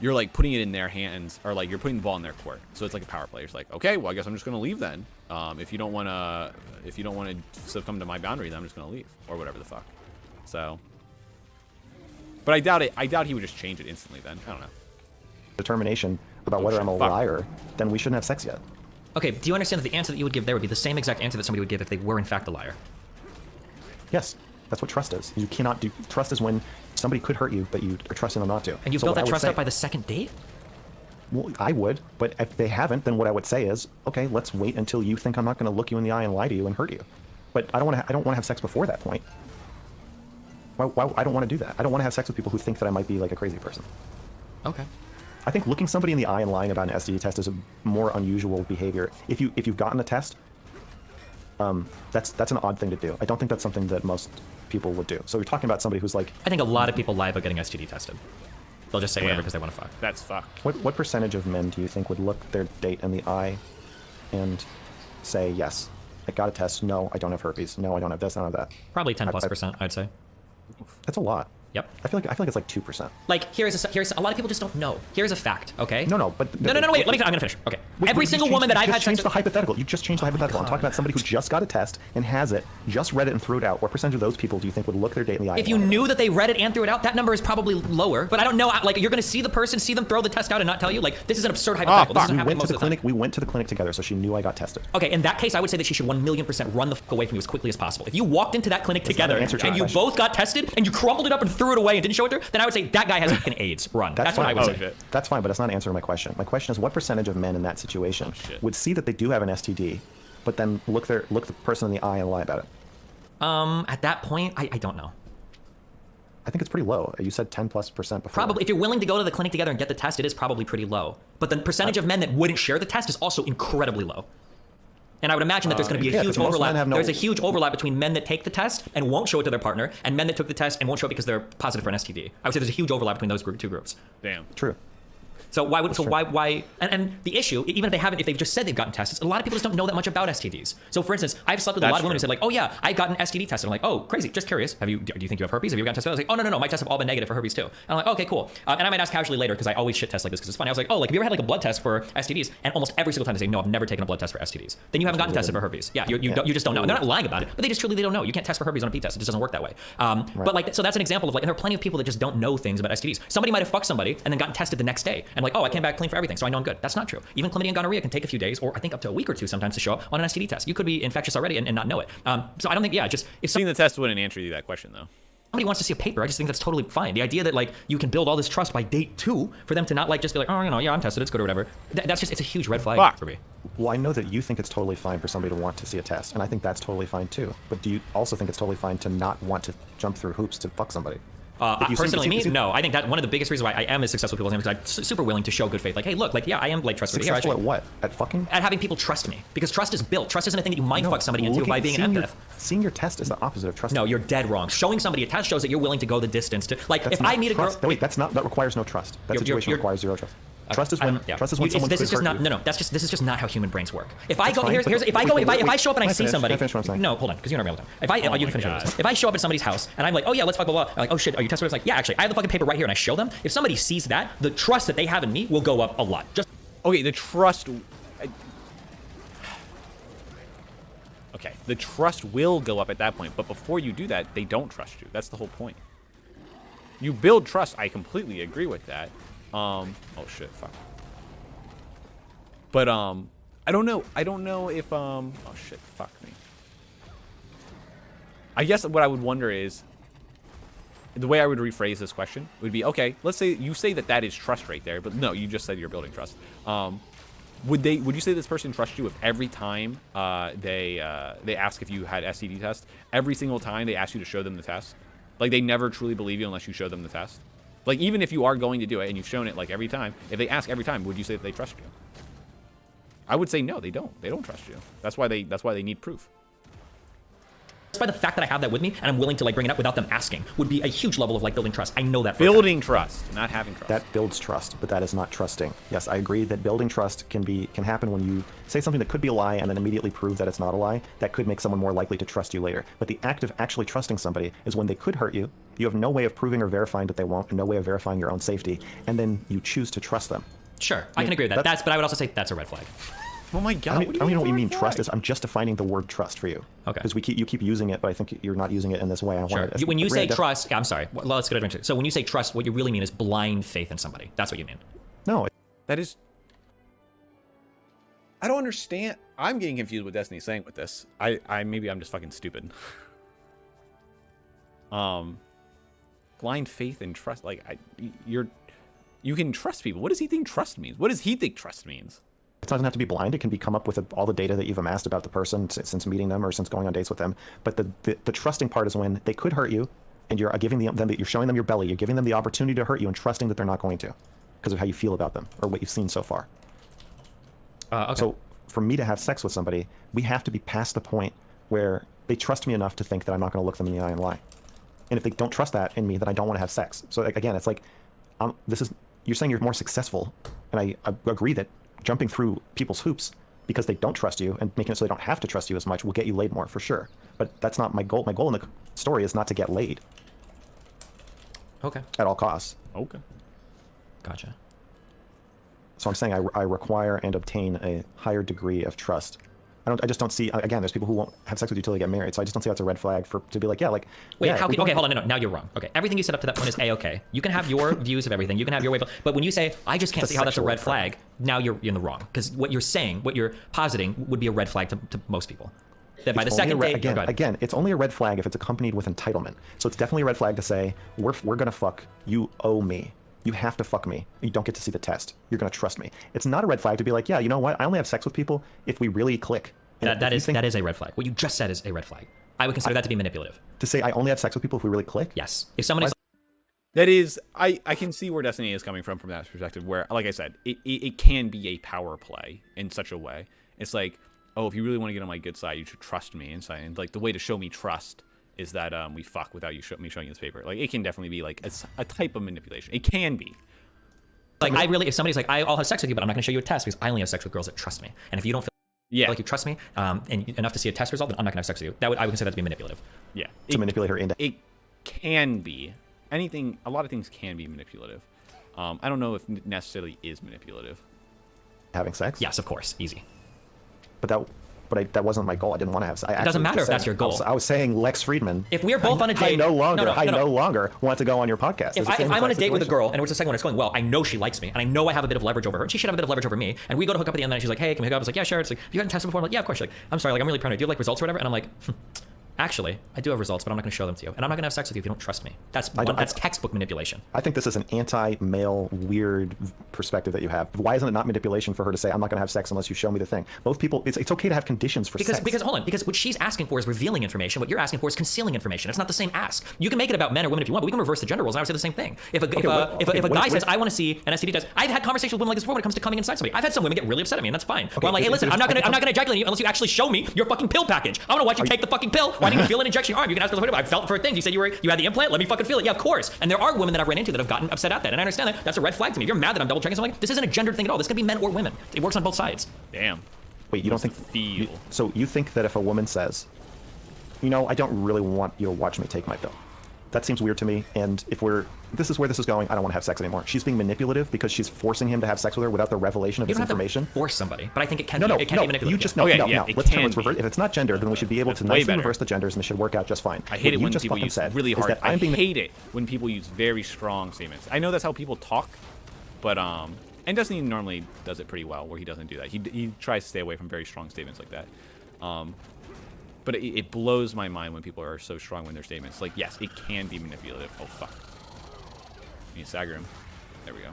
you're like putting it in their hands, or like you're putting the ball in their court, so it's like a power play. It's like, okay, well, I guess I'm just gonna leave then. If you don't wanna succumb to my boundary, then I'm just gonna leave, or whatever the fuck. So, but I doubt he would just change it instantly then. I don't know. determination about whether I'm a liar, then we shouldn't have sex yet. Okay, do you understand that the answer that you would give there would be the same exact answer that somebody would give if they were in fact a liar? Yes, that's what trust is. You cannot do... Trust is when somebody could hurt you, but you are trusting them not to. And you built that trust up by the second date? Well, I would, but if they haven't, then what I would say is, okay, let's wait until you think I'm not going to look you in the eye and lie to you and hurt you. But I don't want to have sex before that point. Why, I don't want to do that. I don't want to have sex with people who think that I might be like a crazy person. Okay. I think looking somebody in the eye and lying about an STD test is a more unusual behavior. If you've gotten a test, that's an odd thing to do. I don't think that's something that most people would do. So you're talking about somebody who's like... I think a lot of people lie about getting STD tested. They'll just say whatever because they want to fuck. That's fucked. What percentage of men do you think would look their date in the eye and say, yes, I got a test, no, I don't have herpes, no, I don't have this, I don't have that? Probably 10+%, I'd say. That's a lot. Yep. I feel like it's like 2%. Like, here's a lot of people just don't know. Here's a fact, okay? No, but... No, wait, I'm gonna finish. Okay. Every single woman that I've had sex with... with... the hypothetical. You just changed the hypothetical. I'm talking about somebody who just got a test and has it, just read it and threw it out. What percentage of those people do you think would look their date in the eye? If you knew that they read it and threw it out, that number is probably lower. But I don't know, like, you're gonna see the person, see them throw the test out and not tell you? Like, this is an absurd hypothetical. This doesn't happen most of the time. We went to the clinic together, so she knew I got tested. Okay, in that case, I would say that she should 1,000,000% run the fuck away from you as quickly as possible. If you walked into that clinic together and you both got tested and you crumbled it up and threw it away and didn't show it to her, then I would say that guy has fucking AIDS. Run. That's what I would say. That's fine, but that's not answering my question. My question is, what percentage of men in that situation would see that they do have an STD, but then look the person in the eye and lie about it? At that point, I don't know. I think it's pretty low. You said 10+% before. Probably, if you're willing to go to the clinic together and get the test, it is probably pretty low. But the percentage of men that wouldn't share the test is also incredibly low. And I would imagine that there's going to be a huge overlap. There's a huge overlap between men that take the test and won't show it to their partner, and men that took the test and won't show it because they're positive for an STD. I would say there's a huge overlap between those two groups. Damn. True. So why and the issue, even if they've just said they've gotten tested, a lot of people just don't know that much about STDs. So for instance, I've slept with a lot of women who said like, oh yeah, I got an STD test. And I'm like, oh, crazy, just curious. Do you think you have herpes? Have you gotten tested? I was like, oh no, my tests have all been negative for herpes too. And I'm like, okay, cool. And I might ask casually later because I always shit test like this because it's funny. I was like, oh, like have you ever had like a blood test for STDs? And almost every single time they say, no, I've never taken a blood test for STDs. Then you haven't gotten tested for herpes. Yeah, you just don't know. And they're not lying about it, but they just truly don't know. You can't test for herpes on a pee test. It just doesn't work that way. But like, so that's an example of like, and there are plenty of people that just don't know things about STDs. Somebody might have fucked somebody and then gotten tested the next day and like, oh, I came back clean for everything, so I know I'm good. That's not true. Even chlamydia and gonorrhea can take a few days, or I think up to a week or two sometimes to show up on an STD test. You could be infectious already and not know it. So I don't think, if seeing the test wouldn't answer you that question though. Somebody wants to see a paper, I just think that's totally fine. The idea that like you can build all this trust by date 2 for them to not like just be like, oh, yeah, I'm tested, it's good or whatever. That's just, it's a huge red flag for me. Well, I know that you think it's totally fine for somebody to want to see a test, and I think that's totally fine too. But do you also think it's totally fine to not want to jump through hoops to fuck somebody? Personally, no. I think that one of the biggest reasons why I am as successful with people is because I'm super willing to show good faith. Like, hey, look, like, yeah, I am like trustworthy. Successful at what? At fucking? At having people trust me, because trust is built. Trust isn't a thing that you mind fuck somebody into by being an empath. Seeing your test is the opposite of trust. No, you're dead wrong. Showing somebody a test shows that you're willing to go the distance to, like, if I meet a girl. No, wait, that requires no trust. That situation requires zero trust. Trust is when someone this is just not this is just not how human brains work. If I go if I show up and I see somebody, no, hold on, because you're not real time. You can finish. If I show up at somebody's house and I'm like, oh yeah, let's fuck blah blah, like, oh shit, are you testing? It's like, yeah, actually, I have the fucking paper right here, and I show them. If somebody sees that, the trust that they have in me will go up a lot. Just okay, the trust. Okay, the trust will go up at that point, but before you do that, they don't trust you. That's the whole point. You build trust. I completely agree with that. Oh shit, fuck. But I don't know if oh shit, fuck me. I guess what I would wonder is the way I would rephrase this question would be, okay, let's say you say that is trust right there, but no, you just said you're building trust. Would you say this person trusts you if every time they ask if you had STD test, every single time they ask you to show them the test? Like, they never truly believe you unless you show them the test? Like, even if you are going to do it and you've shown it, like, every time, if they ask every time, would you say that they trust you? I would say no, they don't. They don't trust you. That's why they need proof. Just by the fact that I have that with me and I'm willing to, like, bring it up without them asking would be a huge level of, like, building trust. I know that. Building trust, not having trust. That builds trust, but that is not trusting. Yes, I agree that building trust can happen when you say something that could be a lie and then immediately prove that it's not a lie. That could make someone more likely to trust you later. But the act of actually trusting somebody is when they could hurt you. You have no way of proving or verifying that they won't, and no way of verifying your own safety, and then you choose to trust them. Sure, I can agree with that. But I would also say that's a red flag. Oh my god! I don't even know what you mean trust is. I'm just defining the word trust for you. Okay. Because you keep using it, but I think you're not using it in this way. Sure. When you say trust, I'm sorry. Well, let's go to adventure. So when you say trust, what you really mean is blind faith in somebody. That's what you mean. No. That is. I don't understand. I'm getting confused what Destiny's saying with this. Maybe I'm just fucking stupid. Blind faith and trust. Like, you can trust people. What does he think trust means? What does he think trust means? It doesn't have to be blind. It can be come up with all the data that you've amassed about the person since meeting them or since going on dates with them. But the trusting part is when they could hurt you, and you're giving them you're showing them your belly. You're giving them the opportunity to hurt you and trusting that they're not going to, because of how you feel about them or what you've seen so far. Okay. So for me to have sex with somebody, we have to be past the point where they trust me enough to think that I'm not going to look them in the eye and lie. And if they don't trust that in me, then I don't want to have sex. So again, it's like, you're saying you're more successful, and I agree that jumping through people's hoops because they don't trust you and making it so they don't have to trust you as much will get you laid more for sure. But that's not my goal. My goal in the story is not to get laid. Okay. At all costs. Okay. Gotcha. So I'm saying I require and obtain a higher degree of trust. I just don't see, again, there's people who won't have sex with you till they get married, so I just don't see that's a red flag to be like, yeah, like... Wait, yeah, okay, hold on, no, now you're wrong. Okay, everything you said up to that point is A-okay. You can have your views of everything, you can have your way, but when you say, I just can't see how that's a red flag, now you're in the wrong. Because what you're saying, what you're positing, would be a red flag to most people. That by the second day... Again, it's only a red flag if it's accompanied with entitlement. So it's definitely a red flag to say, we're gonna fuck, you owe me. You have to fuck me. You don't get to see the test. You're gonna trust me. It's not a red flag to be like, yeah, you know what? I only have sex with people if we really click. That is a red flag. What you just said is a red flag. I would consider that to be manipulative. To say I only have sex with people if we really click? Yes. If somebody's... That is... I can see where Destiny is coming from that perspective, where, like I said, it can be a power play in such a way. It's like, oh, if you really want to get on my good side, you should trust me. And like, the way to show me trust is that we fuck without me showing you this paper. Like, it can definitely be like a type of manipulation. It can be. Like, if somebody's like, I'll have sex with you, but I'm not going to show you a test because I only have sex with girls that trust me. And if you don't feel like you trust me and enough to see a test result, then I'm not going to have sex with you. I would consider that to be manipulative. Yeah. To manipulate her into... It can be. A lot of things can be manipulative. I don't know if it necessarily is manipulative. Having sex? Yes, of course. Easy. But that wasn't my goal. I didn't want to have sex. It doesn't matter if that's your goal. I was saying Lex Friedman. If we're both on a date... I no longer want to go on your podcast. If I'm on a date with a girl, and it's the second one, it's going well, I know she likes me, and I know I have a bit of leverage over her, and she should have a bit of leverage over me, and we go to hook up at the end, and she's like, hey, can we hook up? I was like, yeah, sure. It's like, you haven't tested before? I'm like, yeah, of course. She's like, I'm sorry, like, I'm really paranoid. Do you have like results or whatever? And I'm like, Actually, I do have results, but I'm not going to show them to you. And I'm not going to have sex with you if you don't trust me. That's textbook manipulation. I think this is an anti-male, weird perspective that you have. Why isn't it not manipulation for her to say, I'm not going to have sex unless you show me the thing? Both people, it's okay to have conditions for sex. Because hold on, because what she's asking for is revealing information. What you're asking for is concealing information. It's not the same ask. You can make it about men or women if you want, but we can reverse the gender roles, and I would say the same thing. If a guy says, I want to see an STD test, I've had conversations with women like this before when it comes to coming inside somebody. I've had some women get really upset at me, and that's fine. Well, I'm like, hey, listen, I'm not going to ejaculate on you unless you actually show me your fucking pill package. I want to watch you take the fucking pill. Why didn't you feel an injection in your arm? You can ask me, I felt for things. You said you had the implant. Let me fucking feel it. Yeah, of course. And there are women that I've ran into that have gotten upset at that, and I understand that. That's a red flag to me. If you're mad that I'm double checking something, this isn't a gendered thing at all. This could be men or women. It works on both sides. Damn. Wait, you don't think? So you think that if a woman says, I don't really want you to watch me take my pill, that seems weird to me. And if this is where this is going, I don't want to have sex anymore. She's being manipulative because she's forcing him to have sex with her without the revelation of this information. You don't have to force somebody, but I think it can be manipulative. You just Let's reverse. If it's not gender, then we should be able to nicely reverse the genders, and it should work out just fine. I hate it when people use really hard. I hate it when people use very strong statements. I know that's how people talk, but and Destiny normally does it pretty well, where he doesn't do that. He tries to stay away from very strong statements like that. But it blows my mind when people are so strong when their statements. Like, yes, it can be manipulative. Oh, fuck. I need to stagger him. There we go.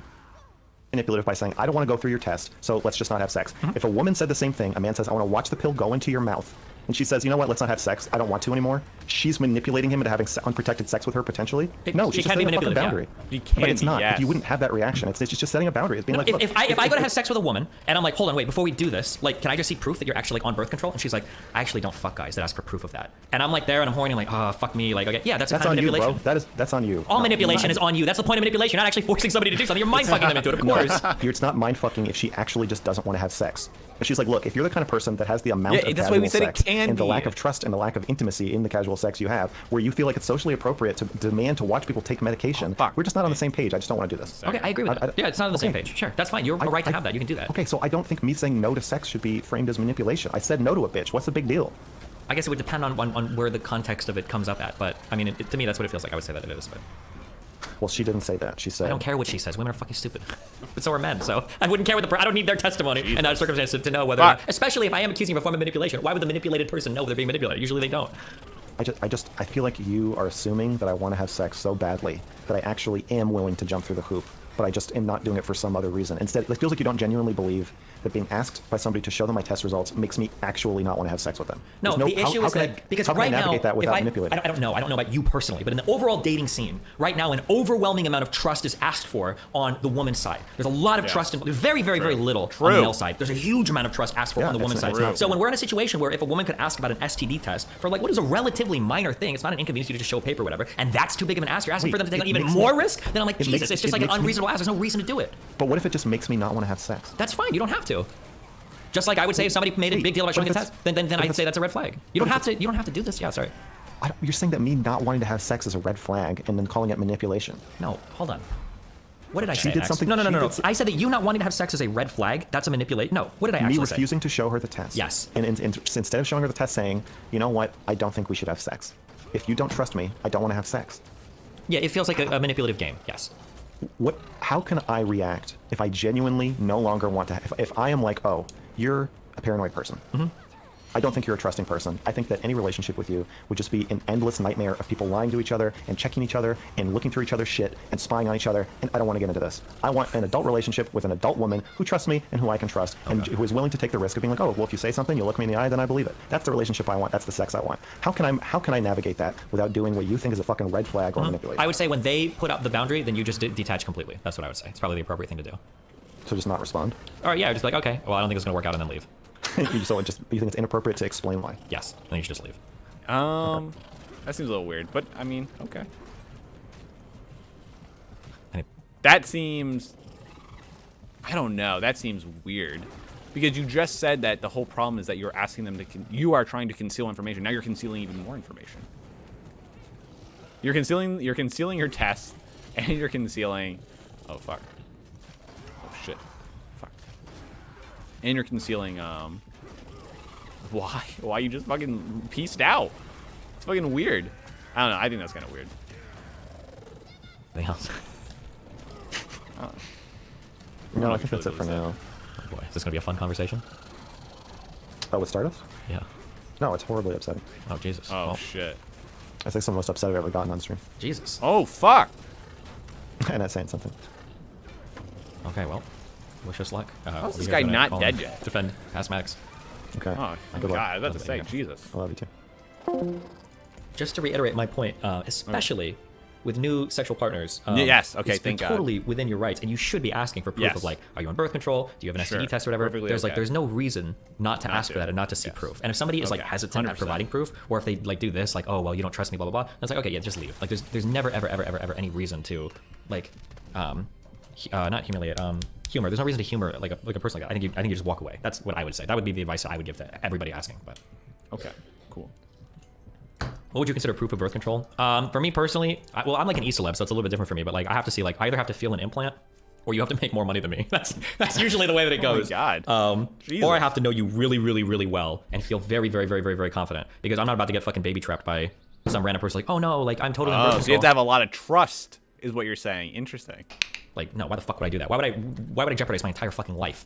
Manipulative by saying, I don't want to go through your test, so let's just not have sex. If a woman said the same thing, a man says, I want to watch the pill go into your mouth, and she says, you know what, let's not have sex, I don't want to anymore, she's manipulating him into having unprotected sex with her potentially? No, she's just setting a fucking boundary. Yeah. But it's not. Yes. If you wouldn't have that reaction. It's just setting a boundary. It's being if I go to have sex with a woman, and I'm like, hold on, wait, before we do this, like, can I just see proof that you're actually on birth control? And she's like, I actually don't fuck guys that ask for proof of that. And I'm like there, and I'm horny, and I'm like, oh, fuck me. Like, okay, yeah, that's kind of manipulation. You, bro. That's on you. All manipulation is on you. That's the point of manipulation. You're not actually forcing somebody to do something. You're mind fucking them into it, of course. It's not mind fucking if she actually just doesn't want to have sex. And she's like, look, if you're the kind of person that has the amount of casual sex and the lack of trust and the lack of intimacy in the casual sex you have, where you feel like it's socially appropriate to demand to watch people take medication, we're just not on the same page. I just don't want to do this. Okay, I agree with that. Yeah, it's not on the same page. Sure, that's fine. You're right to have that. You can do that. Okay, so I don't think me saying no to sex should be framed as manipulation. I said no to a bitch. What's the big deal? I guess it would depend on where the context of it comes up at. But, I mean, to me, that's what it feels like. I would say that it is. But. Well, she didn't say that. She said... I don't care what she says. Women are fucking stupid. But so are men, so I wouldn't care what I don't need their testimony in that circumstance to know whether... Especially if I am accusing of a form of manipulation. Why would the manipulated person know they're being manipulated? Usually they don't. I feel like you are assuming that I want to have sex so badly that I actually am willing to jump through the hoop, but I just am not doing it for some other reason. Instead, it feels like you don't genuinely believe that being asked by somebody to show them my test results makes me actually not want to have sex with them. No, the issue is that because right now, how can I navigate that without manipulating? I don't know about you personally, but in the overall dating scene, right now, an overwhelming amount of trust is asked for on the woman's side. There's a lot of trust, there's very, very, very little on the male side. There's a huge amount of trust asked for on the woman's side. So when we're in a situation where if a woman could ask about an STD test for like what is a relatively minor thing, it's not an inconvenience you to just show a paper or whatever, and that's too big of an ask, you're asking for them to take on even more risk, then I'm like, Jesus, it's just like an unreasonable ask. There's no reason to do it. But what if it just makes me not want to have sex? That's fine. You don't have to. Just like I would say if somebody made a big deal about showing a test, then I'd say that's a red flag. You don't have to do this. Yeah, sorry. You're saying that me not wanting to have sex is a red flag and then calling it manipulation. No, hold on. What did I say? She did something. No. I said that you not wanting to have sex is a red flag. That's a manipulation. No, what did I actually say? Me refusing to show her the test. Yes. And instead of showing her the test saying, you know what, I don't think we should have sex. If you don't trust me, I don't want to have sex. Yeah, it feels like a manipulative game. Yes. How can I react if I genuinely no longer want to if I am like, oh, you're a paranoid person. I don't think you're a trusting person. I think that any relationship with you would just be an endless nightmare of people lying to each other and checking each other and looking through each other's shit and spying on each other, and I don't want to get into this. I want an adult relationship with an adult woman who trusts me and who I can trust and who is willing to take the risk of being like, oh, well, if you say something, you look me in the eye, then I believe it. That's the relationship I want. That's the sex I want. How can I navigate that without doing what you think is a fucking red flag or manipulation? I would say when they put up the boundary, then you just detach completely. That's what I would say. It's probably the appropriate thing to do. So just not respond? Or yeah, just be like, okay, well, I don't think it's going to work out, and then leave. So you think it's inappropriate to explain why? Yes, then you should just leave. That seems a little weird, but I mean, okay. That seems, I don't know, that seems weird. Because you just said that the whole problem is that you're asking them to, you are trying to conceal information. Now you're concealing even more information. You're concealing your test, and you're concealing, oh fuck. Oh shit. And you're concealing, why you just fucking pieced out? It's fucking weird. I don't know, I think that's kind of weird. Anything else? No, I think that's it for now. Oh boy, is this gonna be a fun conversation? Oh, with Stardust? Yeah. No, it's horribly upsetting. Oh, Jesus. Oh, Well, shit. That's like some of the most upset I've ever gotten on stream. Jesus. Oh, fuck. And that's saying something. Okay, well, wish us luck. How's this you guy guys gonna not call dead him? yet? Defend. Pass Max. Okay. Oh, Good God. luck. I was about to say, Yeah. Jesus. I love you too. Just to reiterate my point, especially with new sexual partners. Yes, okay, it's thank God. totally within your rights, and you should be asking for proof Yes. of like, are you on birth control? Do you have an STD Sure. test or whatever? Perfectly There's okay. there's no reason not to ask to. for that and not to see Yes. proof. And if somebody is like Okay, hesitant at 100%. providing proof, or if they like do this, like, oh well, you don't trust me, blah blah blah. It's like, okay, yeah, just leave. Like there's never ever any reason to like not humiliate humor. There's no reason to humor like a person like that. I think you just walk away. That's what I would say. That would be the advice I would give to everybody asking. But Okay, cool. what would you consider proof of birth control? For me personally, well, I'm like an e-celeb, so it's a little bit different for me. But like, I have to see like I either have to feel an implant, or you have to make more money than me. That's usually the way that it goes. Oh my God. Jesus. Or I have to know you really well and feel very confident, because I'm not about to get fucking baby trapped by some random person like, oh no, like I'm totally on birth Oh, control. so you have to have a lot of trust, is what you're saying. Interesting. Like, no, why the fuck would I do that? Why would I jeopardize my entire fucking life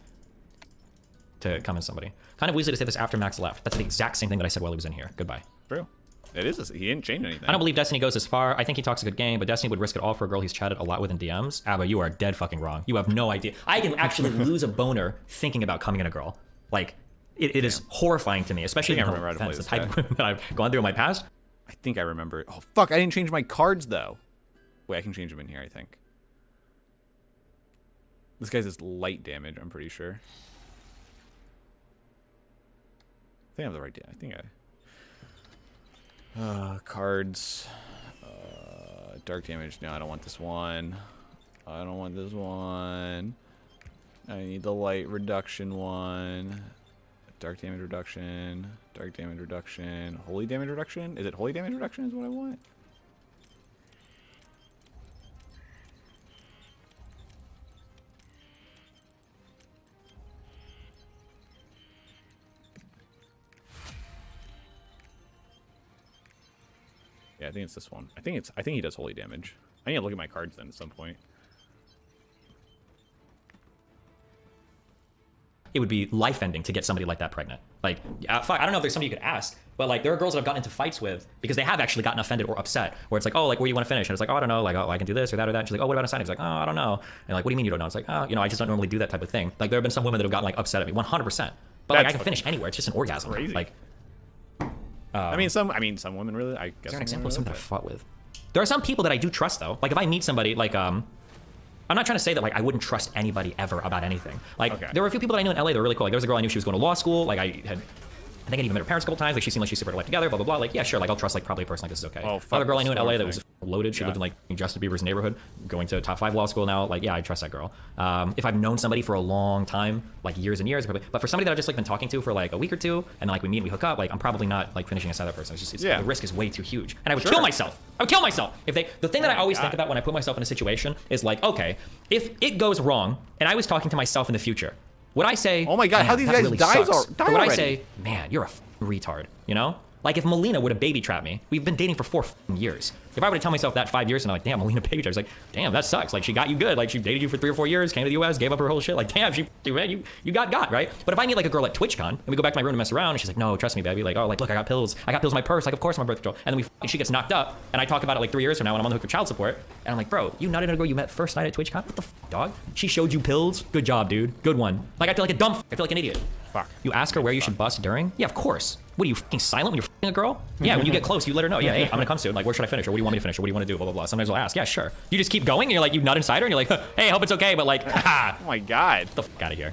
to come in somebody? Kind of weasely to say this after Max left. That's the exact same thing that I said while he was in here. Goodbye. True. It is. He didn't change anything. I don't believe Destiny goes as far. I think he talks a good game, but Destiny would risk it all for a girl he's chatted a lot with in DMs. Abba, you are dead fucking wrong. You have no idea. I can actually lose a boner thinking about coming in a girl. Like, it is horrifying to me, especially I in remember how to play the this type guy. of women that I've gone through in my past. I think I remember. Oh, fuck. I didn't change my cards, though. Wait, I can change them in here, I think. This guy's just light damage, I'm pretty sure. I think I have the right I think I... cards. Dark damage. No, I don't want this one. I don't want this one. I need the light reduction one. Dark damage reduction. Dark damage reduction. Holy damage reduction? Is it holy damage reduction is what I want? Yeah, I think it's this one. I think he does holy damage. I need to look at my cards then at some point. It would be life-ending to get somebody like that pregnant. Like, fuck, I don't know if there's somebody you could ask, but like there are girls that I've gotten into fights with because they have actually gotten offended or upset, where it's like, oh, like where do you want to finish? And it's like, oh, I don't know, like, oh, I can do this or that or that. And she's like, oh, what about a sign? He's like, oh, I don't know. And like, what do you mean you don't know? It's like, oh, you know, I just don't normally do that type of thing. Like there have been some women that have gotten like upset at me, 100%. But like I can finish anywhere. It's just an orgasm. Crazy. Like, I mean, some women really. I guess. is there an example of something that I fought with? There are some people that I do trust though. Like if I meet somebody, like I'm not trying to say that like I wouldn't trust anybody ever about anything. Like Okay. there were a few people that I knew in LA that were really cool. Like there was a girl I knew, she was going to law school. Like I think I even met her parents a couple times. Like she seemed like she's super life together, blah blah blah. Like yeah, sure. Like I'll trust like probably a person like this is okay. Oh, fuck, Another girl I knew in that's LA that the was thing. loaded. She Yeah. lived in like Justin Bieber's neighborhood, going to top 5 law school now. Like yeah, I trust that girl. If I've known somebody for a long time, like years and years, probably, but for somebody that I've just like been talking to for like a week or two, and then like we meet and we hook up, like I'm probably not like finishing aside that person. It's just Yeah. the risk is way too huge, and I would Sure. kill myself. I would kill myself if they. The thing that I always think God. about when I put myself in a situation is like, okay, if it goes wrong, and I was talking to myself in the future, would I say, Oh my God, "Man, how these that guys really die sucks," die or would I already? say, man, you're a retard, you know? Like if Melina would have baby trapped me, we've been dating for 4 years. If I were to tell myself that 5 years and I'm like, damn, Melina baby trapped, I was like, damn, that sucks. Like she got you good. Like she dated you for 3 or 4 years, came to the US, gave up her whole shit. Like damn, you got, right? But if I meet like a girl at TwitchCon and we go back to my room to mess around and she's like, no, trust me, baby. Like, oh, like look, I got pills in my purse. Like of course I'm on birth control. And then she gets knocked up and I talk about it like 3 years from now when I'm on the hook for child support. And I'm like, bro, you nutted a girl you met first night at TwitchCon? What the dog? She showed you pills? Good job, dude. Good one. Like I feel like a dumb I feel like an idiot. Fuck. You ask her where you should bust during? Yeah, of course. What are you fucking silent when you're fucking a girl? Yeah, when you get close, you let her know. Yeah, hey, I'm gonna come soon. Like, where should I finish? Or what do you want me to finish? Or what do you want to do? Blah blah blah. Sometimes I'll ask. Yeah, sure. You just keep going, and you're like, you nut inside her, and you're like, hey, I hope it's okay, but like, ha, Oh my God. the fuck out of here.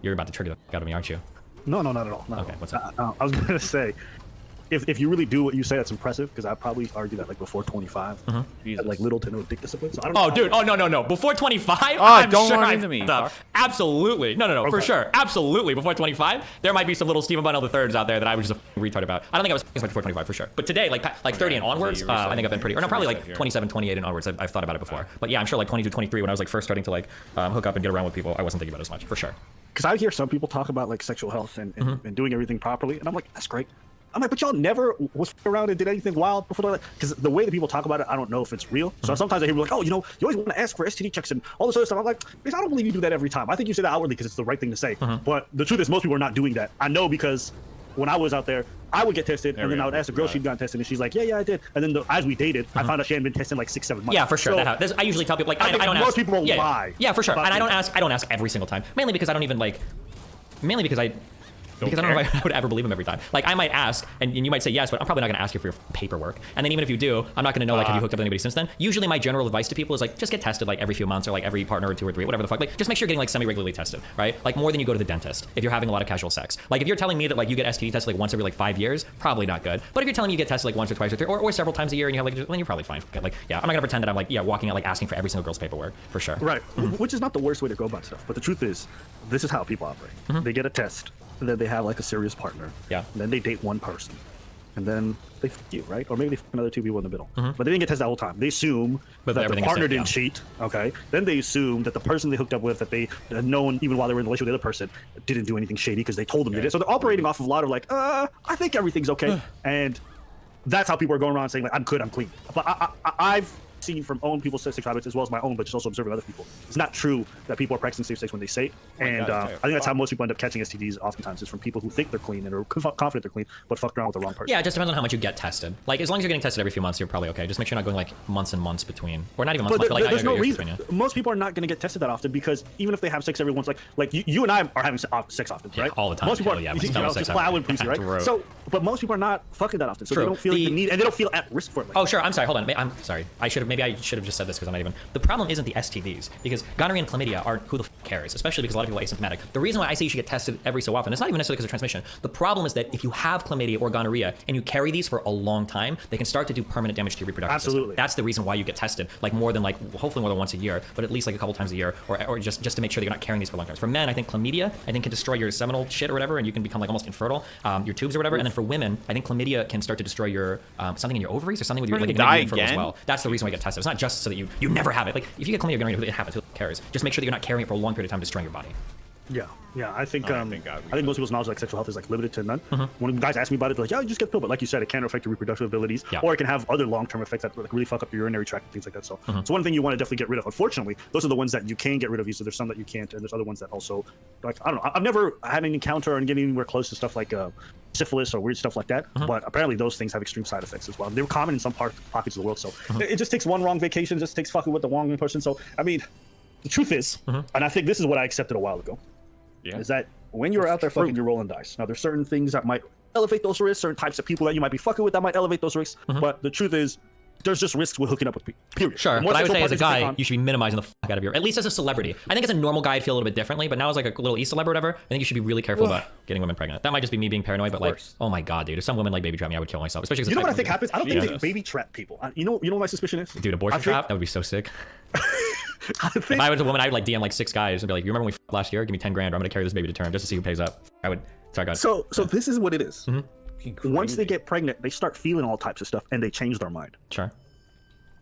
You're about to trigger the fuck out of me, aren't you? No, not at all. Okay, what's up? I was gonna say, if you really do what you say, that's impressive. Because I probably argue that like before 25, Jesus. had like little to no dick discipline. So I don't know. Oh, dude. Oh, no. Before 25? Oh, I'm don't sure run I into me, fucked up. fuck. Absolutely. No, for Okay. sure. Absolutely. Before 25, there might be some little Stephen Bundle III's out there that I was just a retard about. I don't think I was fucking before 25 for sure. But today, like 30 and onwards, you were I think I've been pretty, or no, probably like saying here. 27, 28 and onwards. I've thought about it before. But yeah, I'm sure like 22, 23 when I was like first starting to like hook up and get around with people, I wasn't thinking about it as much, for sure. Because I hear some people talk about like sexual health and doing everything properly, and I'm like, that's great. I'm like, but y'all never was around and did anything wild before that? Because the way that people talk about it, I don't know if it's real. So sometimes I hear like, oh, you know, you always want to ask for STD checks and all this other stuff. I'm like, bitch, I don't believe you do that every time. I think you say that outwardly because it's the right thing to say. But the truth is, most people are not doing that. I know because when I was out there, I would get tested, and then I would ask the girl she'd gotten tested, and she's like, yeah, I did. And then as we dated, I found out she hadn't been tested in like 6-7 months. Yeah, for sure. So, I usually tell people like I don't most ask. people will lie. Yeah, for sure. And I don't things. ask every single time. Mainly because I don't even like. Mainly because I don't know if I would ever believe him every time. Like, I might ask, and you might say yes, but I'm probably not going to ask you for your paperwork. And then even if you do, I'm not going to know, like, have you hooked up with anybody since then? Usually my general advice to people is, like, just get tested, like, every few months or, like, every partner or 2 or 3, whatever the fuck. Like, just make sure you're getting, like, semi-regularly tested, right? Like, more than you go to the dentist if you're having a lot of casual sex. Like, if you're telling me that, like, you get STD tested, like, once every, like, 5 years, probably not good. But if you're telling me you get tested, like, once or twice or 3, or several times a year and you have, like, then you're probably fine. Like, yeah, I'm not going to pretend that I'm, like, walking out, like, asking for every single girl's paperwork, for sure. Right, which is not the worst way to go about stuff. But the truth is, this is how people operate. They get a test, and then they have like a serious partner. Yeah. And then they date one person, and then they fuck you, right? Or maybe they fuck another 2 people in the middle. But they didn't get tested that whole time. They assume that the everything is partner safe, didn't cheat. Okay. Then they assume that the person they hooked up with, that they had known even while they were in a relationship with the other person, didn't do anything shady because they told them they did. So they're operating off of a lot of like, I think everything's okay, and that's how people are going around saying like, I'm good, I'm clean. But I've seen from own people's sexual habits as well as my own, but just also observing other people. It's not true that people are practicing safe sex when they say it. And I think that's how most people end up catching STDs oftentimes, is from people who think they're clean and are confident they're clean, but fucked around with the wrong person. Yeah, it just depends on how much you get tested. Like, as long as you're getting tested every few months, you're probably okay. Just make sure you're not going like months and months between, or not even months, but like there's no reason. between, yeah. Most people are not going to get tested that often, because even if they have sex every once, like you and I are having sex often, right? All the time. Most people are, yeah, just plowing pussy, right? So, but most people are not fucking that often, so they don't feel like the need, and they don't feel at risk for it. Oh, sure. I'm sorry. Hold on. I'm sorry. Maybe I should have just said this because I'm not even. The problem isn't the STDs, because gonorrhea and chlamydia are who the f cares, especially because a lot of people are asymptomatic. The reason why I say you should get tested every so often, it's not even necessarily because of transmission. The problem is that if you have chlamydia or gonorrhea and you carry these for a long time, they can start to do permanent damage to your reproductive system. That's the reason why you get tested, like more than hopefully more than once a year, but at least like a couple times a year, or just to make sure that you're not carrying these for long term. For men, I think chlamydia, can destroy your seminal shit or whatever, and you can become like almost infertile, your tubes or whatever. And then for women, I think chlamydia can start to destroy your something in your ovaries or something with your like infertile as well. That's the reason why you get tested. It's not just so that you never have it. Like if you get chlamydia or gonorrhea, it happens. Who cares? Just make sure that you're not carrying it for a long period of time, destroying your body. Yeah, I think most people's knowledge of like sexual health is like limited to none. When guys ask me about it, they're like, yeah, you just get the pill, but like you said, it can affect your reproductive abilities, or it can have other long-term effects that like really fuck up your urinary tract and things like that. So it's one thing you want to definitely get rid of. Unfortunately, those are the ones that you can get rid of. So there's some that you can't, and there's other ones that also, like, I don't know. I've never had an encounter and getting anywhere close to stuff like syphilis or weird stuff like that, but apparently those things have extreme side effects as well. They're common in some pockets of the world. So it just takes one wrong vacation, just takes fucking with the wrong person. So I mean, the truth is, and I think this is what I accepted a while ago, is that when you're out there fucking, you're rolling dice. Now, there's certain things that might elevate those risks, certain types of people that you might be fucking with that might elevate those risks, but the truth is, there's just risks with hooking up with people, period. Sure, but I would say as a guy, you should be minimizing the fuck out of your, at least as a celebrity. I think as a normal guy, I'd feel a little bit differently, but now as like a little E-celeb or whatever, I think you should be really careful about getting women pregnant. That might just be me being paranoid, but like, oh my god, dude, if some women like baby trap me, I would kill myself. Especially you know what I think happens? I don't think they baby trap people. You know what my suspicion is? Dude, abortion trap? That would be so sick. If I was a woman, I'd like DM like 6 guys and be like, you remember when we f***ed last year? Give me 10 grand or I'm gonna carry this baby to term just to see who pays up. I would, sorry, God. So this is what it is. Once they get pregnant, they start feeling all types of stuff and they change their mind. Sure.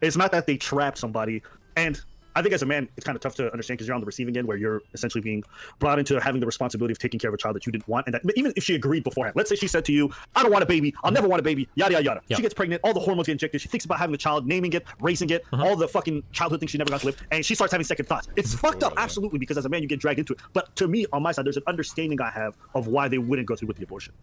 It's not that they trap somebody, and I think as a man, it's kind of tough to understand because you're on the receiving end where you're essentially being brought into having the responsibility of taking care of a child that you didn't want, and that even if she agreed beforehand, let's say she said to you, I don't want a baby, I'll never want a baby, yada yada yada. She gets pregnant, all the hormones get injected, she thinks about having a child, naming it, raising it, all the fucking childhood things she never got to live, and she starts having second thoughts. It's fucked up, absolutely, because as a man you get dragged into it. But to me, on my side, there's an understanding I have of why they wouldn't go through with the abortion.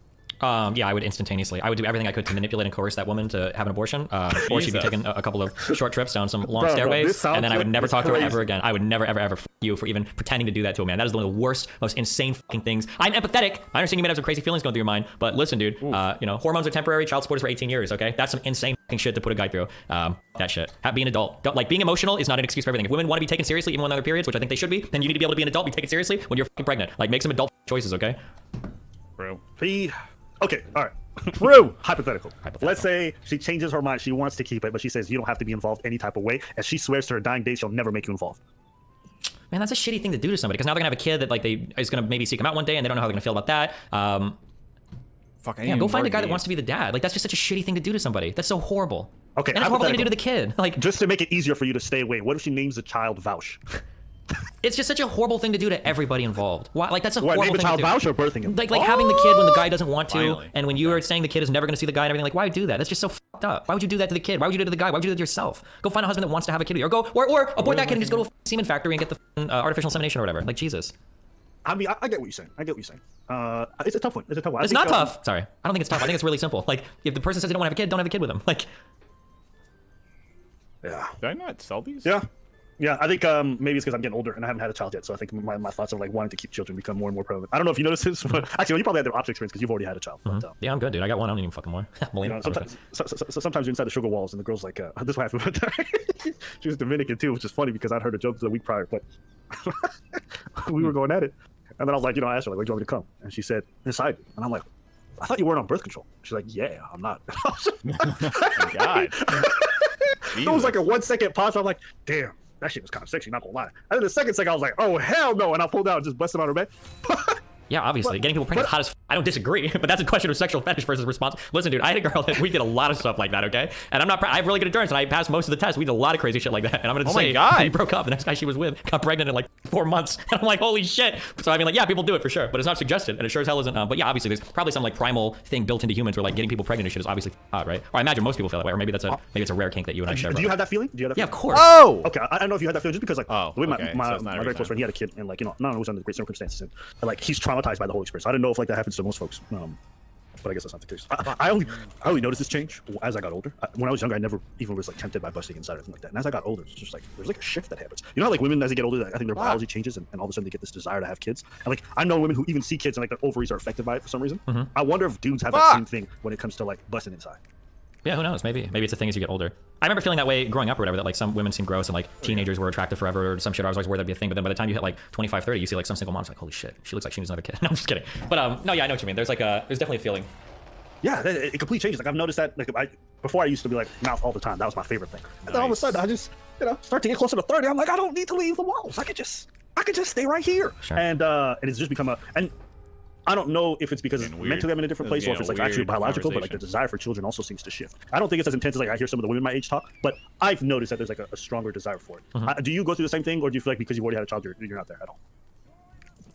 Yeah, I would instantaneously. I would do everything I could to manipulate and coerce that woman to have an abortion, or she'd be taking a couple of short trips down some long stairways, and then I would never talk to her ever again. I would never, ever, ever f you for even pretending to do that to a man. That is one of the worst, most insane fucking things. I'm empathetic. I understand you might have some crazy feelings going through your mind, but listen, dude, you know, hormones are temporary. Child support is for 18 years, okay? That's some insane fucking shit to put a guy through. That shit. Being an adult. Like, being emotional is not an excuse for everything. If women want to be taken seriously, even when they're periods, which I think they should be, then you need to be able to be an adult, be taken seriously when you're fucking pregnant. Like, make some adult choices, okay? Bro. Okay, all right. True. Hypothetical. Let's say she changes her mind. She wants to keep it, but she says you don't have to be involved any type of way. And she swears to her dying day she'll never make you involved. Man, that's a shitty thing to do to somebody, because now they're gonna have a kid that like is gonna maybe seek them out one day, and they don't know how they're gonna feel about that. Yeah, go find a guy that wants to be the dad. Like, that's just such a shitty thing to do to somebody. That's so horrible. Okay, and it's horrible thing to do to the kid. Like, just to make it easier for you to stay away. What if she names the child Vouch? It's just such a horrible thing to do to everybody involved. Why? Like, that's a horrible thing to do. Name a child Vouch or birthing him? Like having the kid when the guy doesn't want to, and when you are saying the kid is never going to see the guy and everything. Like, why do that? That's just so fucked up. Why would you do that to the kid? Why would you do it to the guy? Why would you do it to yourself? Go find a husband that wants to have a kid with you, or abort that kid and just go to a semen factory and get the artificial insemination or whatever. Like, Jesus. I mean, I get what you're saying. I get what you're saying. It's a tough one. It's a tough one. It's not tough. Sorry, I don't think it's tough. I think it's really simple. Like, if the person says they don't want to have a kid, don't have a kid with them. Like, yeah. Did I not sell these? Yeah. Yeah, I think maybe it's because I'm getting older and I haven't had a child yet, so I think my thoughts of like wanting to keep children become more and more prevalent. I don't know if you noticed this, but actually, well, you probably had the opposite experience because you've already had a child. But, yeah, I'm good, dude. I got one. I don't need fucking more. you know, sometimes you're inside the sugar walls and the girl's like, this is what happened with her. She was Dominican too, which is funny because I'd heard a joke the week prior, but we were going at it. And then I was like, you know, I asked her, like, where do you want me to come? And she said, inside. And I'm like, I thought you weren't on birth control. She's like, yeah, I'm not. Oh my God. It was like a 1 second pause. I'm like, damn. That shit was kind of sexy, not gonna lie. And then the second I was like, oh, hell no. And I pulled out and just busted on her bed. Yeah, obviously. Getting people pregnant hot as I don't disagree, but that's a question of sexual fetish versus response. Listen, dude, I had a girl that we did a lot of stuff like that, okay? And I'm not I have really good endurance, and I passed most of the tests. We did a lot of crazy shit like that. And I'm gonna say, we broke up. The next guy she was with got pregnant in like 4 months. And I'm like, holy shit. So I mean, like, yeah, people do it for sure, but it's not suggested, and it sure as hell isn't. But yeah, obviously, there's probably some like primal thing built into humans where like getting people pregnant and shit is obviously hot, right? Or I imagine most people feel that way, or maybe it's a rare kink that you and I share. Do you have that feeling? Do you have that yeah, feeling? of course. Oh! Okay, I don't know if you had that feeling just because like the way my So very close friend, he had a kid, and like, you know, not always under great circumstances, and like he's traumatized by the whole experience. I don't know if like that happens to most folks, but I guess that's not the case. I only noticed this change as I got older. When I was younger, I never even was like tempted by busting inside or anything like that. And as I got older, it's just like there's like a shift that happens. You know how like women as they get older, I think their biology changes, and all of a sudden they get this desire to have kids. And like I know women who even see kids and like their ovaries are affected by it for some reason. I wonder if dudes have that same thing when it comes to like busting inside. Yeah, who knows? Maybe it's a thing as you get older. I remember feeling that way growing up or whatever, that like some women seem gross and like teenagers were attractive forever or some shit. I was always worried that'd be a thing. But then by the time you hit like 25, 30, you see like some single mom's like, holy shit, she looks like she needs another kid. No, I'm just kidding. But no, yeah, I know what you mean. There's like there's definitely a feeling. Yeah, it completely changes. Like I've noticed that. Like before, I used to be like mouth all the time. That was my favorite thing. And then all of a sudden, I just start to get closer to 30. I'm like, I don't need to leave the walls. I could just stay right here. Sure. And it's just become and I don't know if it's because mentally I'm in a different place or if it's like actually biological, but like the desire for children also seems to shift. I don't think it's as intense as like I hear some of the women my age talk, but I've noticed that there's like a stronger desire for it. Do you go through the same thing, or do you feel like because you've already had a child, you're not there at all?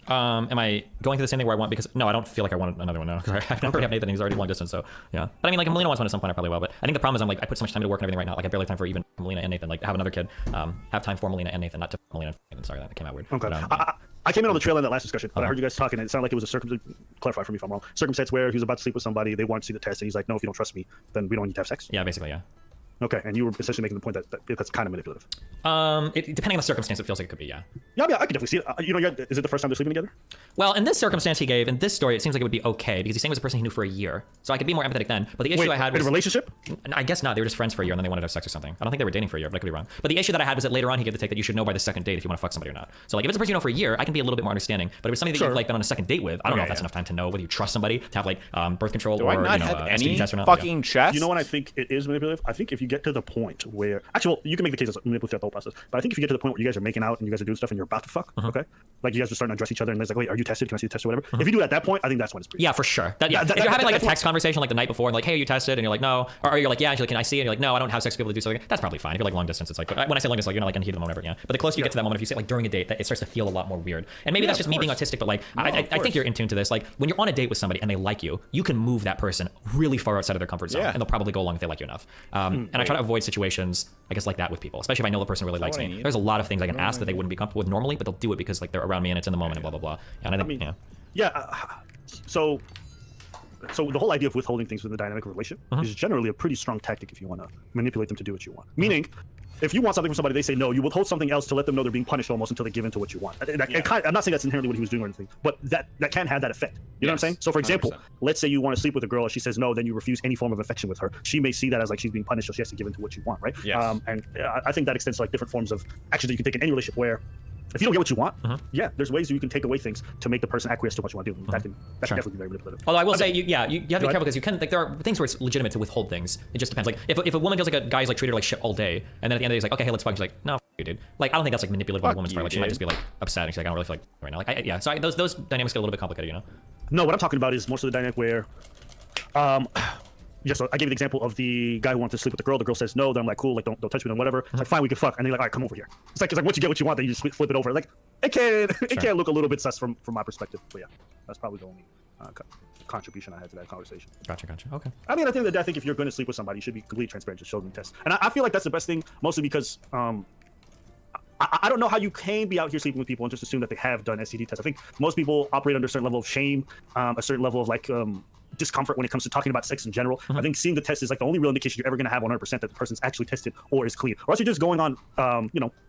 Am I going through the same thing where I want, because no, I don't feel like I want another one now because I already have Nathan. He's already long distance, so yeah. But I mean, like Melina wants one at some point, I probably will. But I think the problem is I put so much time to work and everything right now. Like I barely have time for even Melina and Nathan. Like have another kid, have time for Melina and Nathan, not to Melina and Nathan. Sorry, that came out weird. Okay. But, I came in on the trail end of that last discussion, but I heard you guys talking, and it sounded like it was a clarify for me if I'm wrong, circumstance where he was about to sleep with somebody, they wanted to see the test, and he's like, no, if you don't trust me, then we don't need to have sex. Yeah, basically, yeah. Okay, and you were essentially making the point that that's kind of manipulative. Depending on the circumstance, it feels like it could be, yeah. Yeah, I could definitely see it. You know, is it the first time they're sleeping together? Well, in this circumstance he gave, in this story, it seems like it would be okay because he's saying it was a person he knew for a year, so I could be more empathetic then. But the issue I had was in a relationship. I guess not. They were just friends for a year and then they wanted to have sex or something. I don't think they were dating for a year, but I could be wrong. But the issue that I had was that later on he gave the take that you should know by the second date if you want to fuck somebody or not. So like if it's a person you know for a year, I can be a little bit more understanding. But if it's somebody that you've like been on a second date with, I don't know if that's enough time to know whether you trust somebody to have like birth control Do or I not you know, have any test or not. fucking chest? You know what I think it is manipulative? I think if you get to the point where actually, well, you can make the case as manipulative throughout the whole process. But I think if you get to the point where you guys are making out and you guys are doing stuff and you're about to fuck, okay, like you guys are starting to address each other and it's like, wait, are you tested? Can I see the test or whatever? If you do it at that point, I think that's when it's pretty. Yeah, for sure. If you're having like a text conversation like the night before and like, hey, are you tested? And you're like, no. Or you're like, yeah. And you're like, can I see? And you're like, no, I don't have sex with people to do something. That's probably fine. If you're like long distance, it's like, when I say long distance, like you're not like in the heat of the moment, whatever, yeah. But the closer you get to that moment, if you say like during a date, that it starts to feel a lot more weird. And maybe that's just me being autistic, but like I think you're in tune to this. Like when you're on a date with somebody and they like you, you can move that person really far outside of their comfort zone, and they'll probably go along if they like you enough. And I try to avoid situations, I guess, like that with people, especially if I know the person really likes me. There's a lot of things I can ask that they wouldn't be comfortable with normally, but they'll do it because like they're around me and it's in the moment and blah blah blah. And I think, So the whole idea of withholding things within the dynamic relationship is generally a pretty strong tactic if you want to manipulate them to do what you want. Meaning, if you want something from somebody, they say no, you withhold something else to let them know they're being punished almost until they give in to what you want. I'm not saying that's inherently what he was doing or anything, but that can have that effect. You know what I'm saying? So for example, 100%. Let's say you want to sleep with a girl and she says no, then you refuse any form of affection with her. She may see that as like she's being punished, so she has to give in to what you want, right? Yes. And I think that extends to like different forms of actions that you can take in any relationship where if you don't get what you want, there's ways you can take away things to make the person acquiesce to what you want to do. That can definitely be very manipulative. Although I will say, you have to be careful because you can, like, there are things where it's legitimate to withhold things. It just depends. Like, if a woman feels like a guy's like treated her like shit all day, and then at the end of the day he's like, okay, hey, let's fuck. She's like, no, f you, dude. Like, I don't think that's like manipulative on a woman's part. Like, she might just be like upset and she's like, I don't really feel like right now. Like, so those dynamics get a little bit complicated, you know? No, what I'm talking about is most of the dynamic where, so I gave you the example of the guy who wanted to sleep with the girl. The girl says no. Then I'm like, cool, like don't touch me, then whatever. It's like fine, we can fuck. And they're like, all right, come over here. It's like once you get what you want, then you just flip it over. Like it can look a little bit sus from my perspective. But yeah, that's probably the only contribution I had to that conversation. Gotcha. Okay. I mean, at the end of the day, I think if you're going to sleep with somebody, you should be completely transparent. Just show them the test. And I feel like that's the best thing, mostly because I don't know how you can be out here sleeping with people and just assume that they have done STD tests. I think most people operate under a certain level of shame, a certain level of like discomfort when it comes to talking about sex in general. I think seeing the test is like the only real indication you're ever going to have 100% that the person's actually tested or is clean. Or else you're just going on,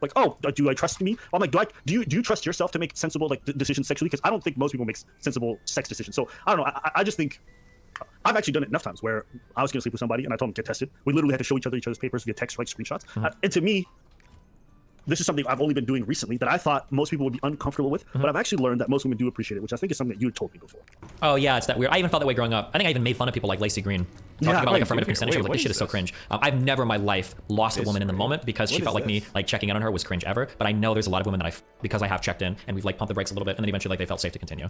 like, oh, do I trust me? I'm like, do you trust yourself to make sensible like decisions sexually? Because I don't think most people make sensible sex decisions. So I don't know. I just think I've actually done it enough times where I was going to sleep with somebody and I told them to get tested. We literally had to show each other's papers via text, like screenshots. And to me, this is something I've only been doing recently that I thought most people would be uncomfortable with, but I've actually learned that most women do appreciate it, which I think is something that you had told me before. Oh yeah, it's that weird. I even felt that way growing up. I think I even made fun of people like Lacey Green talking about like affirmative consent. She was like, this shit is so cringe. I've never in my life lost a woman in the moment because she felt like me like checking in on her was cringe ever. But I know there's a lot of women that because I have checked in and we've like pumped the brakes a little bit and then eventually like they felt safe to continue.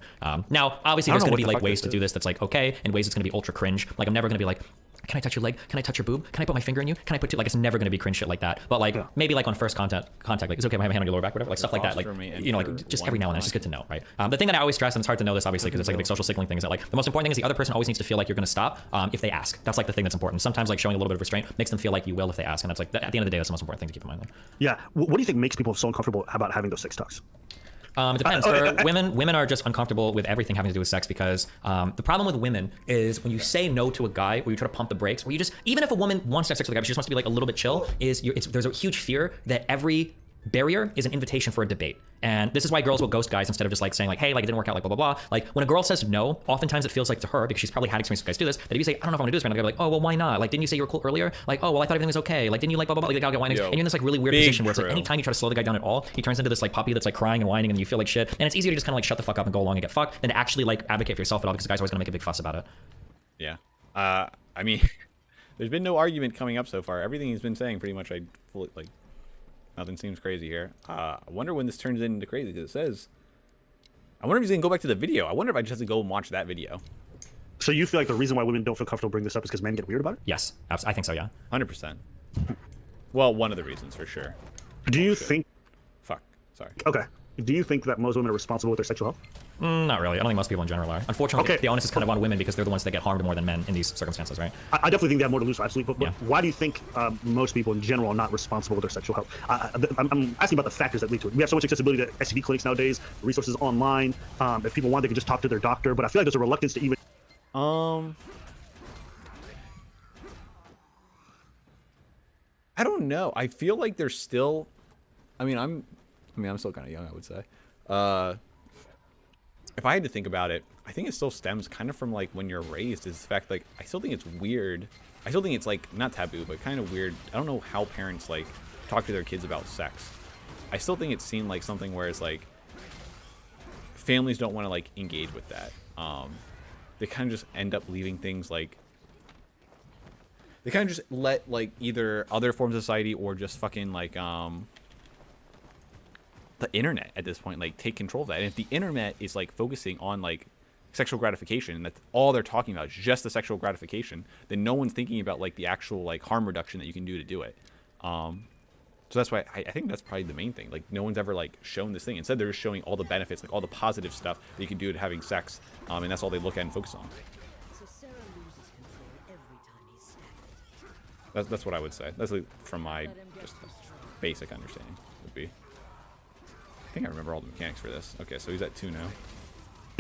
Now obviously there's gonna be like ways to do this that's like okay, and ways it's gonna be ultra cringe. Like I'm never gonna be like, can I touch your leg? Can I touch your boob? Can I put my finger in you? Can I put like it's never gonna be cringe shit like that. But like maybe like on first contact like it's okay if I have my hand on your lower back, whatever, like stuff like that. Like like just every now and then it's just good to know, right? The thing that I always stress, and it's hard to know this obviously because it's like a big social signaling thing, is that like the most important thing is the other person always needs to feel like you're gonna stop if they ask. That's like the thing that's important. Sometimes like showing a little bit of restraint makes them feel like you will if they ask, and that's like at the end of the day that's the most important thing to keep in mind. Yeah. What do you think makes people so uncomfortable about having those sex talks? It depends. For women are just uncomfortable with everything having to do with sex because the problem with women is when you say no to a guy or you try to pump the brakes, or you just, even if a woman wants to have sex with a guy but she just wants to be like a little bit chill, there's a huge fear that every barrier is an invitation for a debate. And this is why girls will ghost guys instead of just like saying like, hey, like it didn't work out, like blah, blah, blah. Like when a girl says no, oftentimes it feels like to her, because she's probably had experience with guys do this, that if you say, I don't know if I want to do this right now, they're like, oh, well, why not? Like, didn't you say you were cool earlier? Like, oh, well, I thought everything was okay. Like, didn't you like blah, blah, blah, like, I'll get whining. And you're in this like really weird position where it's like anytime you try to slow the guy down at all, he turns into this like puppy that's like crying and whining and you feel like shit. And it's easier to just kind of like shut the fuck up and go along and get fucked than to actually like advocate for yourself at all, because the guy's always gonna make a big fuss about it. Yeah. I mean, there's been no argument coming up so far. Everything he's been saying pretty much I fully like. Nothing seems crazy here. I wonder when this turns into crazy, because it says... I wonder if he's going to go back to the video. I wonder if I just have to go and watch that video. So you feel like the reason why women don't feel comfortable bringing this up is because men get weird about it? Yes, I think so, yeah. 100%. Well, one of the reasons, for sure. Do you think... Fuck. Sorry. Okay. Do you think that most women are responsible with their sexual health? Not really. I don't think most people in general are. Unfortunately, the onus is kind of on women because they're the ones that get harmed more than men in these circumstances, right? I definitely think they have more to lose, absolutely. But why do you think most people in general are not responsible with their sexual health? I'm asking about the factors that lead to it. We have so much accessibility to STD clinics nowadays, resources online. If people want, they can just talk to their doctor. But I feel like there's a reluctance to even... I don't know. I feel like there's still... I'm still kind of young, I would say. If I had to think about it, I think it still stems kind of from like when you're raised, is the fact like I still think it's weird. I still think it's like not taboo, but kind of weird. I don't know how parents like talk to their kids about sex. I still think it's seen like something where it's like families don't want to like engage with that. They kind of just end up leaving things like they kind of just let like either other forms of society or just fucking like the internet at this point like take control of that. And if the internet is like focusing on like sexual gratification and that's all they're talking about is just the sexual gratification, then no one's thinking about like the actual like harm reduction that you can do to do it. So that's why I think that's probably the main thing. Like no one's ever like shown this thing. Instead they're just showing all the benefits, like all the positive stuff that you can do to having sex, and that's all they look at and focus on. That's what I would say. That's like from my just basic understanding would be. I think I remember all the mechanics for this. Okay, so he's at 2 now.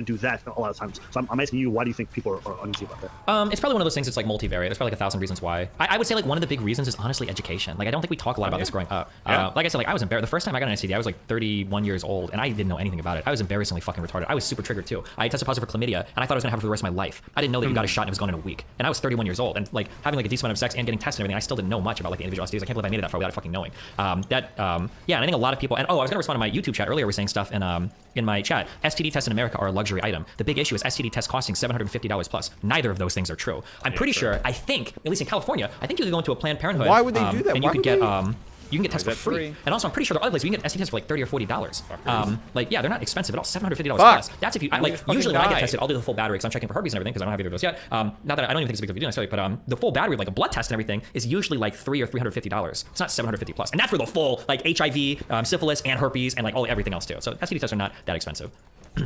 Do that a lot of times. So I'm asking you, why do you think people are uneasy about that? It's probably one of those things that's like multivariate. There's probably like 1,000 reasons why. I would say like one of the big reasons is honestly education. Like I don't think we talk a lot about this growing up. Like I said, like I was embarrassed. The first time I got an STD, I was like 31 years old and I didn't know anything about it. I was embarrassingly fucking retarded. I was super triggered too. I tested positive for chlamydia and I thought I was gonna have it for the rest of my life. I didn't know that you got a shot and it was gone in a week. And I was 31 years old and like having like a decent amount of sex and getting tested and everything, I still didn't know much about like the individual STDs. I can't believe I made it that far without fucking knowing. And I think a lot of people, and I was gonna respond to my YouTube chat earlier, we're saying stuff in my chat. STD tests in America are a luxury item. The big issue is STD tests costing $750 plus. Neither of those things are true. I'm pretty sure, I think, at least in California, I think you could go into a Planned Parenthood. Why would they do that? And you can get tests for free. And also, I'm pretty sure there are other places you can get STD tests for like $30 or $40. Like, yeah, they're not expensive at all. $750 plus. That's if you like. Usually when I get tested, I'll do the full battery because I'm checking for herpes and everything because I don't have either of those yet. Not that I don't even think it's a big deal necessarily, but the full battery, like a blood test and everything, is usually like $300 or $350. It's not $750 plus, and that's for the full like HIV, syphilis, and herpes, and like everything else too. So STD tests are not that expensive.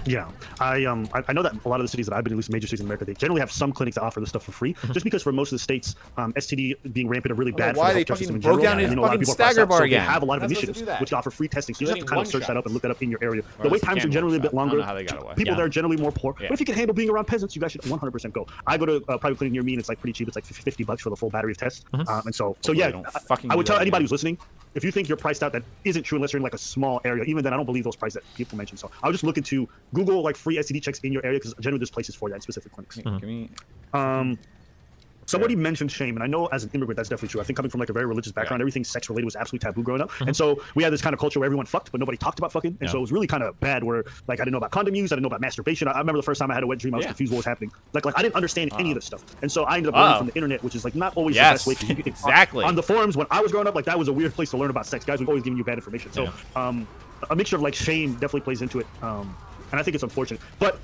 Yeah, I know that a lot of the cities that I've been in, at least major cities in America, they generally have some clinics that offer this stuff for free, just because for most of the states, STD being rampant are really bad why for the they healthcare system fucking in broke general. down his And, a lot of fucking people are stagger crossed out, bar so again. they have a lot of Not supposed to initiatives do that. which offer free testing. So you just have to Letting kind of one search that shot. up and look that up in your area. Or The wait it's a times are canned generally a one bit shot. I don't longer. know how they got away. People Yeah. there are generally more poor. Yeah. But if you can handle being around peasants, you guys should 100% go. I go to a private clinic near me, and it's like pretty cheap. It's like $50 for the full battery of tests. And so Hopefully yeah, they don't fucking I would do tell that anybody again. who's listening, if you think you're priced out, that isn't true unless you're in like a small area. Even then, I don't believe those prices that people mention. So I would just look into Google like free STD checks in your area, because generally there's places for that in specific clinics. Give me. Somebody mentioned shame, and I know as an immigrant that's definitely true. I think coming from like a very religious background, everything sex related was absolutely taboo growing up, and so we had this kind of culture where everyone fucked, but nobody talked about fucking, and so it was really kind of bad. Where like I didn't know about condom use, I didn't know about masturbation. I remember the first time I had a wet dream, I was confused what was happening. Like I didn't understand any of this stuff, and so I ended up learning from the internet, which is like not always the best way. You can, exactly. On the forums when I was growing up, like that was a weird place to learn about sex. Guys were always giving you bad information. So a mixture of like shame definitely plays into it, and I think it's unfortunate, but.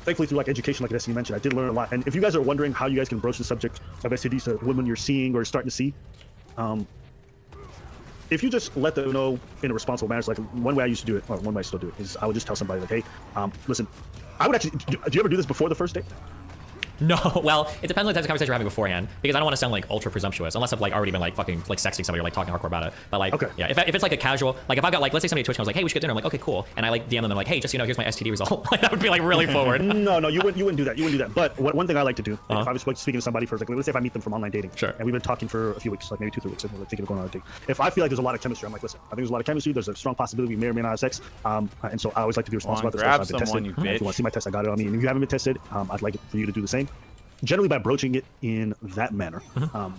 Thankfully, through like education, like you mentioned, I did learn a lot. And if you guys are wondering how you guys can broach the subject of STDs to women you're seeing or starting to see, if you just let them know in a responsible manner, like one way I used to do it, or one way I still do it, is I would just tell somebody like, hey, listen, I would actually, do you ever do this before the first date? No, well, it depends on the types of conversation we're having beforehand, because I don't want to sound like ultra presumptuous, unless I've like already been like fucking like sexting somebody or like talking hardcore about it. But like, yeah, if it's like a casual, like if I got like, let's say somebody at Twitch was like, hey, we should get dinner. I'm like, okay, cool, and I like DM them, like, hey, just here's my STD result. Like that would be like really forward. No, you wouldn't do that. You wouldn't do that. But one thing I like to do, if I was speaking to somebody for like, let's say if I meet them from online dating, and we've been talking for a few weeks, like maybe 2-3 weeks, and we're thinking of going on a date. If I feel like there's a lot of chemistry, I'm like, listen, I think there's a lot of chemistry. There's a strong possibility we may or may not have sex. And so I always like to be responsible about this. Grab I've been tested. someone, you bitch. If you want to see my test, I got it on me. And if you haven't been tested, I'd like for you to do the same. Generally, by broaching it in that manner,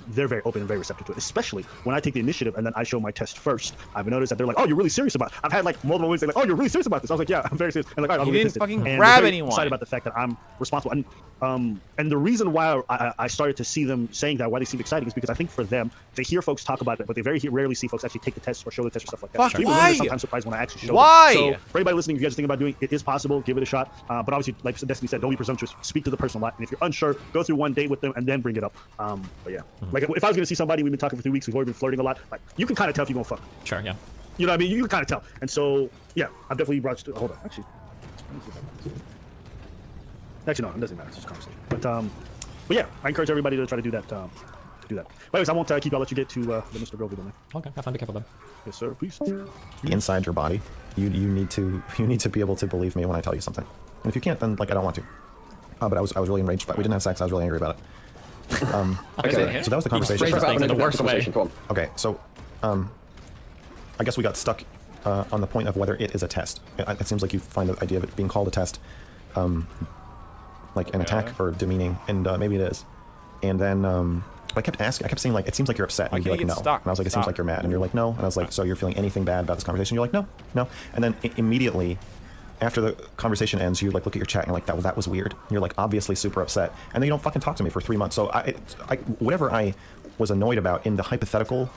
they're very open and very receptive to it, especially when I take the initiative and then I show my test first. I've noticed that they're like, oh, you're really serious about it. I've had like multiple women say like, oh, you're really serious about this. I was like, yeah, I'm very serious. And like, all right, I'll You get didn't tested. fucking And grab they're very anyone. excited about the fact that I'm responsible. And the reason why I started to see them saying that, why they seem exciting, is because I think for them, they hear folks talk about it, but they very rarely see folks actually take the test or show the test or stuff like that. Fuck, So even why? women are sometimes surprised when I actually show Why? them. So for anybody listening, if you guys are thinking about doing it, it is possible. Give it a shot. But obviously, like Destiny said, don't be presumptuous. Speak to the person a lot. And if you're unsure, go through one date with them and then bring it up. But yeah, like if I was going to see somebody, we've been talking for 3 weeks, we've already been flirting a lot. Like you can kind of tell if you're going to fuck. Sure, yeah. You know what I mean? You can kind of tell. And so, yeah, I've definitely brought you to, hold on, actually no, it doesn't matter. It's just a conversation. But yeah, I encourage everybody to try to do that. But anyways, I won't keep. I'll let you get to the Mr. Girl video, man. Okay, have fun. Be careful, then. Yes, sir. Peace. Inside your body, you need to be able to believe me when I tell you something. And if you can't, then like I don't want to. But I was really enraged. But we didn't have sex. I was really angry about it. Okay. So that was the conversation. phrased things in the worst way. Come on. Okay, so I guess we got stuck on the point of whether it is a test. It seems like you find the idea of it being called a test like an attack or demeaning, and maybe it is. And then I kept asking, I kept saying like, it seems like you're upset. And you'd be like, no. And I was like, it seems like you're mad. And you're like, no. And I was like, so you're feeling anything bad about this conversation? You're like, no. And then immediately after the conversation ends, you like look at your chat and you're like, that was weird. And you're like obviously super upset. And then you don't fucking talk to me for 3 months. So whatever I was annoyed about in the hypothetical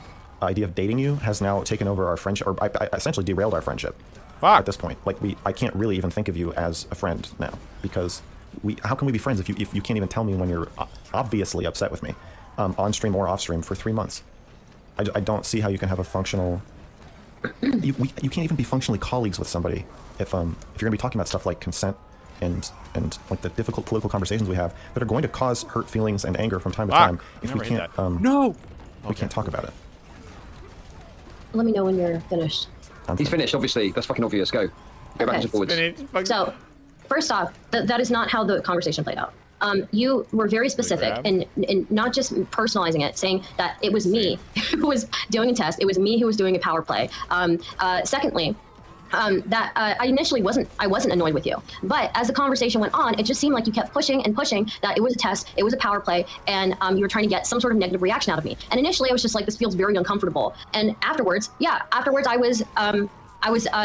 idea of dating you has now taken over our friendship, or I essentially derailed our friendship. Fuck. At this point. Like I can't really even think of you as a friend now, because how can we be friends if you can't even tell me when you're obviously upset with me, on stream or off stream for 3 months? I don't see how you can have a functional. You can't even be functionally colleagues with somebody if you're gonna be talking about stuff like consent and like the difficult political conversations we have that are going to cause hurt feelings and anger from time to time. If we can't we can't talk about it. Let me know when you're finished. He's finished, obviously. That's fucking obvious. Go backwards and forwards. So, first off, that is not how the conversation played out. You were very specific and not just personalizing it, saying that it was me who was doing a test. It was me who was doing a power play. Secondly, that I initially wasn't annoyed with you, but as the conversation went on, it just seemed like you kept pushing and pushing that it was a test, it was a power play, and you were trying to get some sort of negative reaction out of me. And initially, I was just like, this feels very uncomfortable. And afterwards, I was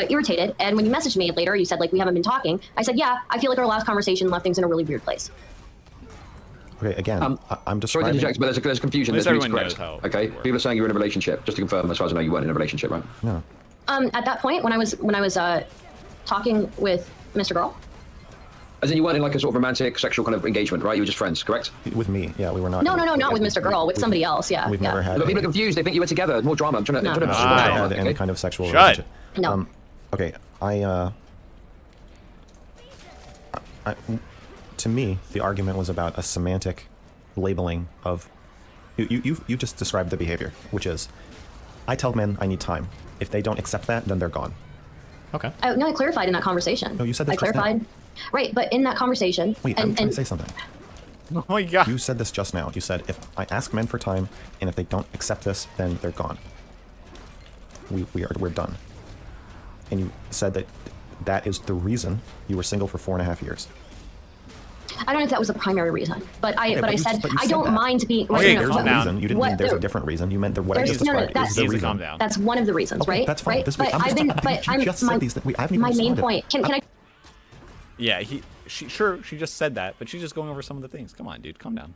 irritated. And when you messaged me later, you said like, we haven't been talking. I said, yeah, I feel like our last conversation left things in a really weird place. Okay, again, I'm just sorry to interject, but there's confusion. There's everyone correct. knows how Okay, people are saying you're in a relationship. Just to confirm, as far as I know, you weren't in a relationship, right? No. At that point, when I was talking with Mr. Girl. As in, you weren't in like a sort of romantic, sexual kind of engagement, right? You were just friends, correct? With me, yeah, we were not. No, not with Mr. Girl, with somebody else, yeah. We've never had. But people are confused. They think you were together. More drama. I'm trying to. had any kind of sexual relationship. No. Okay, To me, the argument was about a semantic labeling of. You just described the behavior, which is, I tell men I need time. If they don't accept that, then they're gone. Okay. No, I clarified in that conversation. No, you said this I just now. clarified. Right, but in that conversation. Wait, I'm trying to say something. Oh my god. You said this just now. You said if I ask men for time, and if they don't accept this, then they're gone. We're done. And you said that is the reason you were single for 4.5 years. I don't know if that was the primary reason, but I Okay, said but you I said don't that. mind being. Okay, There's calm a down. reason. You didn't mean there's a different reason. You meant that what I just described is the Easy, reason. calm down. That's one of the reasons, Okay, right? that's fine. Right. This- But I'm I've just- been. I think But you I'm just said these that we haven't even my main responded. point. Can I? Yeah, she just said that, but she's just going over some of the things. Come on, dude, calm down.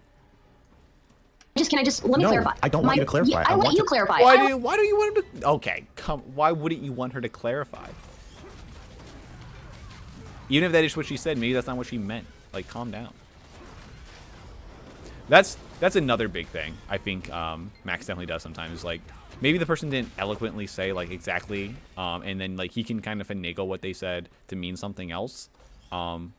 Can I just let me No, clarify? I don't want you to clarify. Yeah, I I let want you to- clarify. Why do you want her to? Okay, why wouldn't you want her to clarify? Even if that is what she said, maybe that's not what she meant. Like, calm down. That's another big thing I think Max definitely does sometimes. Like, maybe the person didn't eloquently say like exactly, and then like he can kind of finagle what they said to mean something else. And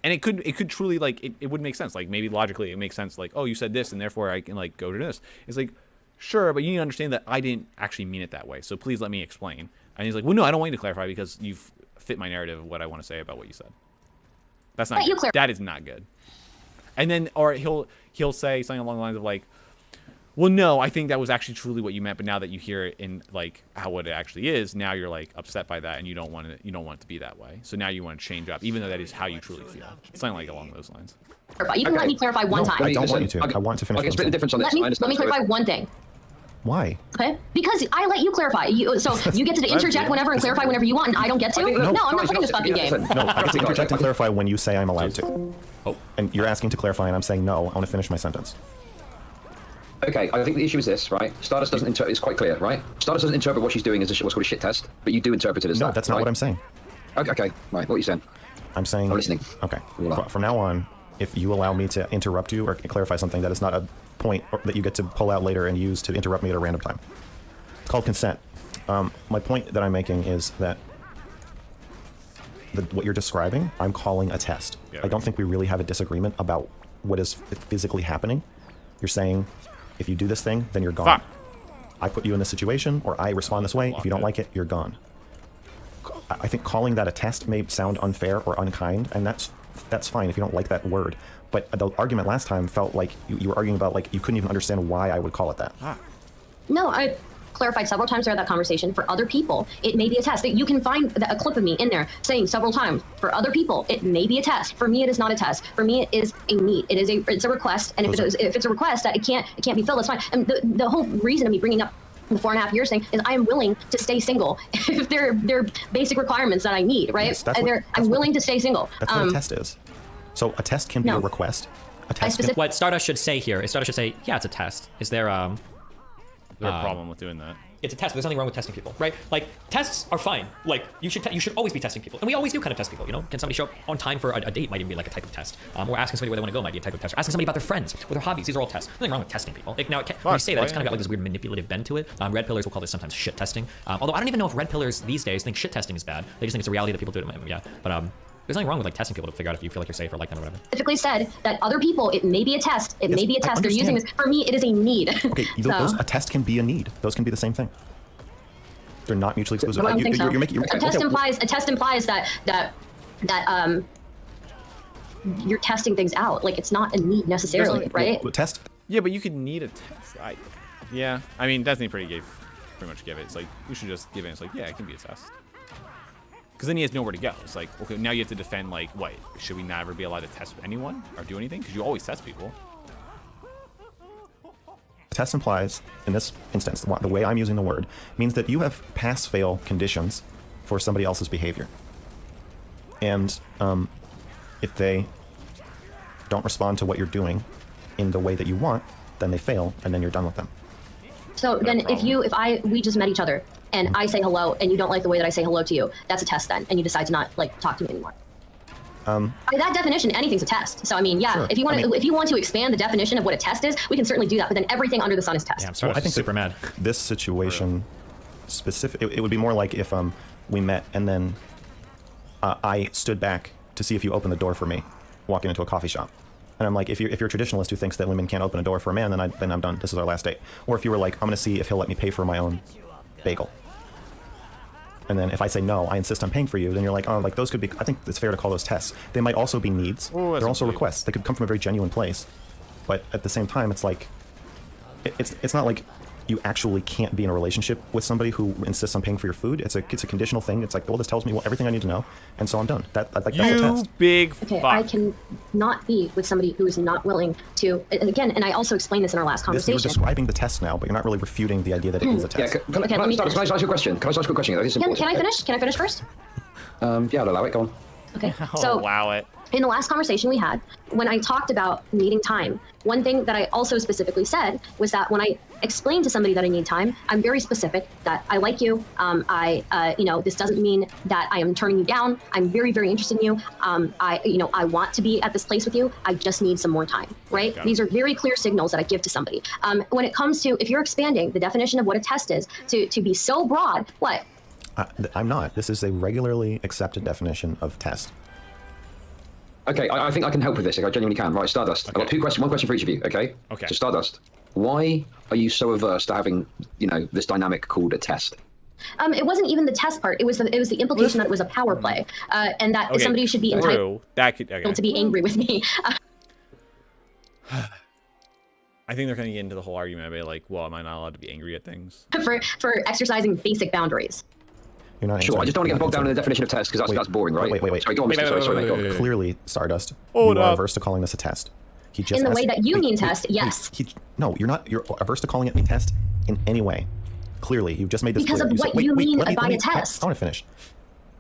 it could truly, like, it would make sense. Like, maybe logically it makes sense. Like, oh, you said this, and therefore I can like go to this. It's like, sure, but you need to understand that I didn't actually mean it that way. So please let me explain. And he's like, well, no, I don't want you to clarify because you've fit my narrative of what I want to say about what you said. That's not good. That is not good. And then, or he'll say something along the lines of like, well, no, I think that was actually truly what you meant, but now that you hear it in like how what it actually is, now you're like upset by that, and you don't want it to be that way. So now you want to change up, even though that is how you truly feel. Something like along those lines. You can let me clarify one time. I don't want you to. I want to finish. I can split the difference on this. Let me clarify one thing. Why? Okay? Because I let you clarify. So you get to interject whenever and clarify whenever you want, and I don't get to? No, I'm not playing this fucking game. No, I get to interject and clarify when you say I'm allowed to. Oh. And you're asking to clarify, and I'm saying no. I want to finish my sentence. Okay, I think the issue is this, right? Stardust doesn't interpret. It's quite clear, right? Stardust doesn't interpret what she's doing as what's called a shit test, but you do interpret it as No, that. that's not right? what I'm saying. Okay, right. What are you saying? I'm saying. I'm listening. Okay. Voila. From now on, if you allow me to interrupt you or clarify something that is not a point that you get to pull out later and use to interrupt me at a random time, it's called consent. My point that I'm making is that what you're describing, I'm calling a test. Yeah, I don't think we really have a disagreement about what is physically happening. You're saying, if you do this thing, then you're gone. Fuck. I put you in this situation, or I respond this way. If you don't like it, you're gone. I think calling that a test may sound unfair or unkind, and that's fine if you don't like that word. But the argument last time felt like you were arguing about like you couldn't even understand why I would call it that. No, I clarified several times throughout that conversation. For other people, it may be a test. You can find a clip of me in there saying several times, for other people, it may be a test. For me, it is not a test. For me, it is a need. It's a request. And if it's a request that it can't be filled, that's fine. And the whole reason of me bringing up the 4.5 years thing is I am willing to stay single if they're basic requirements that I need, right? Yes, I'm willing to stay single. That's what a test is. So a test can be a request. A test can, What Stardust should say here is Stardust should say, yeah, it's a test. Is there Is there a problem with doing that? it's a test. There's nothing wrong with testing people, right? Like tests are fine. Like you should always be testing people, and we always do kind of test people. You know, can somebody show up on time for a date? Might even be like a type of test. Or asking somebody where they want to go might be a type of test. Or asking somebody about their friends or their hobbies. These are all tests. Nothing wrong with testing people. Like, now, when you say that, it's kind of got like this weird manipulative bend to it. Red pillars will call this sometimes shit testing. Although I don't even know if red pillars these days think shit testing is bad. They just think it's a reality that people do it. Yeah, but there's nothing wrong with like testing people to figure out if you feel like you're safe or like them or whatever. Specifically said that other people, it may be a test. It may be a I test. They're using this. For me, it is a need. Okay, a test can be a need. Those can be the same thing. They're not mutually exclusive. I don't think so. A test implies that you're testing things out. Like it's not a need necessarily, right? Test. Yeah, but you could need a test. I mean, Destiny pretty much gave it. It's like you should just give it. It's like, yeah, it can be a test. Because then he has nowhere to go. It's like, okay, now you have to defend, like, what? Should we never be allowed to test anyone or do anything? Because you always test people. Test implies, in this instance, the way I'm using the word, means that you have pass-fail conditions for somebody else's behavior. And if they don't respond to what you're doing in the way that you want, then they fail, and then you're done with them. So then we just met each other and I say hello and you don't like the way that I say hello to you, that's a test then, and you decide to not like talk to me anymore. By that definition, anything's a test. So I mean, yeah, Sure. if you want to expand the definition of what a test is, we can certainly do that. But then everything under the sun is test. Yeah, I'm sorry. I think super mad. This situation, specific, it would be more like if we met and then I stood back to see if you open the door for me walking into a coffee shop. And I'm like, if you're a traditionalist who thinks that women can't open a door for a man, then I'm done. This is our last date. Or if you were like, I'm going to see if he'll let me pay for my own bagel. And then if I say no, I insist on paying for you, then you're like, oh, like those could be, I think it's fair to call those tests. They might also be needs. Ooh, they're also requests. They could come from a very genuine place. But at the same time, it's like, it's not like you actually can't be in a relationship with somebody who insists on paying for your food. It's a conditional thing. It's like, well, this tells me everything I need to know, and so I'm done. That's a test. Big Okay, fuck. I can not be with somebody who is not willing to. And again, and I also explained this in our last You're conversation. describing the test now, but you're not really refuting the idea that it is a Yeah, test. can Okay, I let me just ask finish. you a question? Can I just ask you a question? This is Can important. I finish? Can I finish first? Yeah, I'll allow it. Go on. Okay. Oh, So allow it. in the last conversation we had, when I talked about needing time, one thing that I also specifically said was that when I explain to somebody that I need time, I'm very specific that I like you. This doesn't mean that I am turning you down. I'm very, very interested in you. I want to be at this place with you. I just need some more time, right? These are very clear signals that I give to somebody. When it comes to, if you're expanding the definition of what a test is to be so broad, what? I'm not. This is a regularly accepted definition of test. Okay, I think I can help with this. I genuinely can. Right, Stardust. I've got two questions. One question for each of you. Okay. Okay. So Stardust, why are you so averse to having, this dynamic called a test? It wasn't even the test part. It was the implication that it was a power play, and that Okay, somebody should be entitled that could, okay. to be angry with me. I think they're going to get into the whole argument about like, well, am I not allowed to be angry at things? for exercising basic boundaries. You're not Sure, I answering- just don't want to you're get not bogged down in the answering. definition of test because that's boring, right? Wait. Sorry, go on, Mr. Sorry, go on. Clearly, Stardust, Hold you are up. averse to calling this a test. He just In the asked- way that you wait, mean wait, test, wait, yes. No, you're not. You're averse to calling it a test in any way. Clearly, you just made this Because clear. of what said, you mean let me- by let me- a test. I want to finish.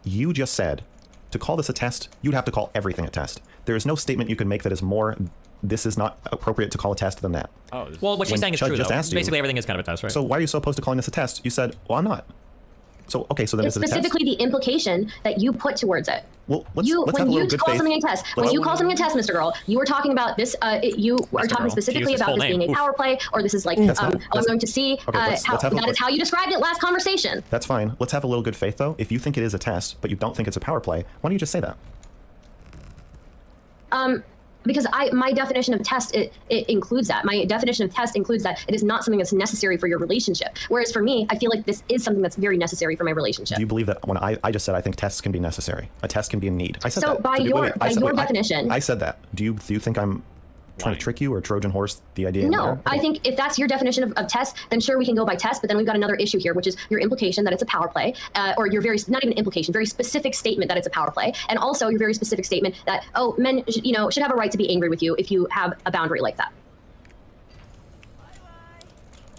You just said to call this a test, you'd have to call everything a test. There is no statement you can make that is more. This is not appropriate to call a test than that. Oh, Well, what she's When saying is Chud true, just though. asked you- Basically, everything is kind of a test, right? So why are you so opposed to calling this a test? You said, well, I'm not. So okay, so then It's is it a test? specifically the implication that you put towards it. Well, let's You have a when little you good call faith. something a test, when Let's- you call something a test, Mr. Girl, you are talking about this. You are talking Girl. specifically He used his about full this being name. a power play, or this is like, That's I'm fine. going to see let's how have a- that is how you described it last conversation. That's fine. Let's have a little good faith, though. If you think it is a test, but you don't think it's a power play, why don't you just say that? Because my definition of test it includes that. My definition of test includes that it is not something that's necessary for your relationship. Whereas for me, I feel like this is something that's very necessary for my relationship. Do you believe that when I just said I think tests can be necessary? A test can be a need. I said So that. by Wait, your- wait, by I said- your wait, definition- I said that. Do you think I'm trying to trick you or Trojan horse the idea? in No, there? I think if that's your definition of test, then sure we can go by test. But then we've got another issue here, which is your implication that it's a power play, or your very not even implication, very specific statement that it's a power play, and also your very specific statement that men should have a right to be angry with you if you have a boundary like that.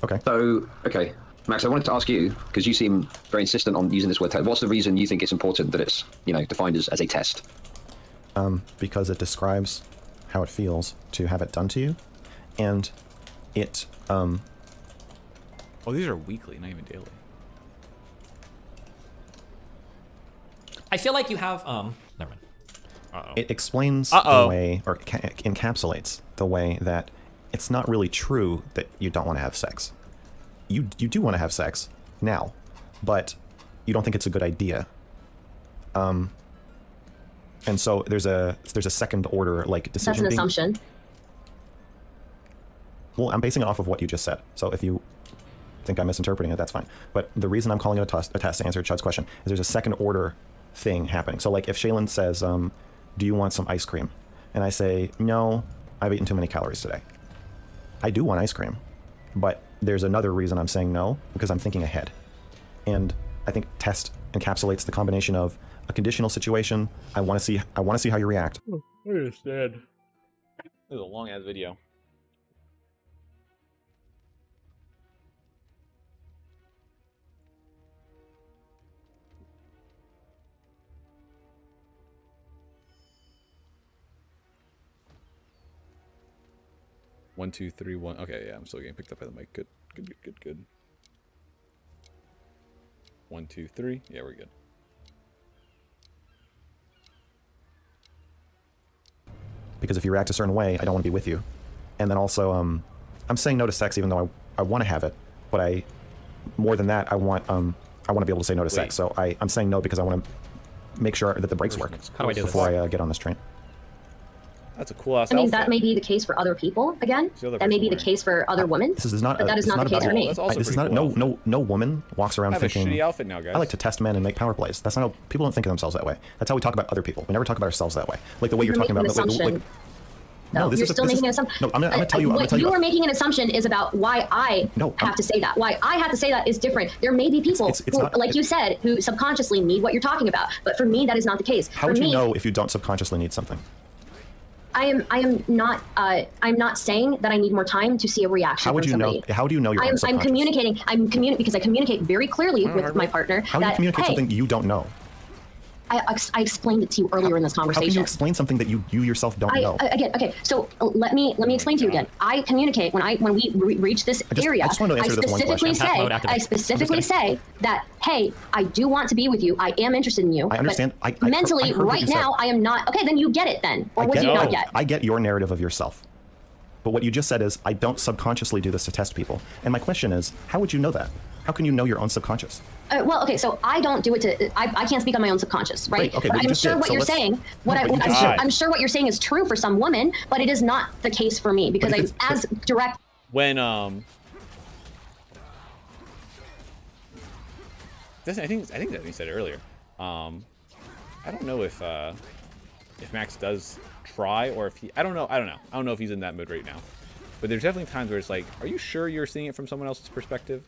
Okay. So, okay, Max, I wanted to ask you, because you seem very insistent on using this word test. What's the reason you think it's important that it's, defined as a test? Because it describes how it feels to have it done to you, and it Oh, these are weekly, not even daily. I feel like you have, never mind. Uh-oh. it explains Uh-oh. the way, or encapsulates the way that it's not really true that you don't want to have sex. You do want to have sex now, but you don't think it's a good idea. And so there's a second order like decision. That's an being- assumption. Well, I'm basing it off of what you just said. So if you think I'm misinterpreting it, that's fine. But the reason I'm calling it a test to answer Chud's question is there's a second order thing happening. So like if Shaylin says, do you want some ice cream? And I say, no, I've eaten too many calories today. I do want ice cream, but there's another reason I'm saying no, because I'm thinking ahead. And I think test encapsulates the combination of a conditional situation. I want to see how you react. I understand. This is a long ass video. One, two, three, one. Okay, yeah, I'm still getting picked up by the mic. Good. 1, 2, 3. Yeah, we're good. Because if you react a certain way, I don't want to be with you. And then also, I'm saying no to sex even though I want to have it, but more than that, I want to be able to say no to sex. So I'm saying no because I want to make sure that the brakes work How do I do this? before I get on this train. That's a cool ass I mean, outfit. that may be the case for other people. Again, the other that may person be the wearing. case for other women. This is not. But that is not the case for me. That's also This is pretty not. cool. No woman walks around I have a thinking. shitty outfit now, guys. I like to test men and make power plays. That's not how people don't think of themselves that way. That's how we talk about other people. We never talk about ourselves that way. Like the way you're talking making about. an assumption. No, this you're is still making an assumption. No, I'm gonna tell you. I'm gonna What tell you you. are making an assumption is about why I No, have to say that. Why I have to say that is different. There may be people it's who, not- like you said, who subconsciously need what you're talking about. But for me, that is not the case. How for would you me, know if you don't subconsciously need something? I'm not saying that I need more time to see a reaction How would from you somebody. know? How do you know you're I'm unsubconscious? communicating. Because I communicate very clearly with my partner. How do you that, communicate hey, something you don't know? I explained it to you earlier in this How conversation. can you explain something that you yourself don't know? Again, okay. So let me explain to you again. I communicate when we reach this area. I just want to answer this one question. Half mode activate. I specifically say that, hey, I do want to be with you. I am interested in you. I understand. But I mentally, heard what right you said. now, I am not. Okay, then you get it then, or what do you not get? I get your narrative of yourself. But what you just said is, I don't subconsciously do this to test people. And my question is, how would you know that? How can you know your own subconscious? Well, okay, so I don't do it to. I can't speak on my own subconscious, right? Right, okay, but but you I'm just sure did, what so you're let's- saying. I'm sure what you're saying is true for some women, but it is not the case for me because But I'm if it's- as direct. When I think that he said it earlier. I don't know if Max does try or if he. I don't know. I don't know if he's in that mood right now. But there's definitely times where it's like, are you sure you're seeing it from someone else's perspective?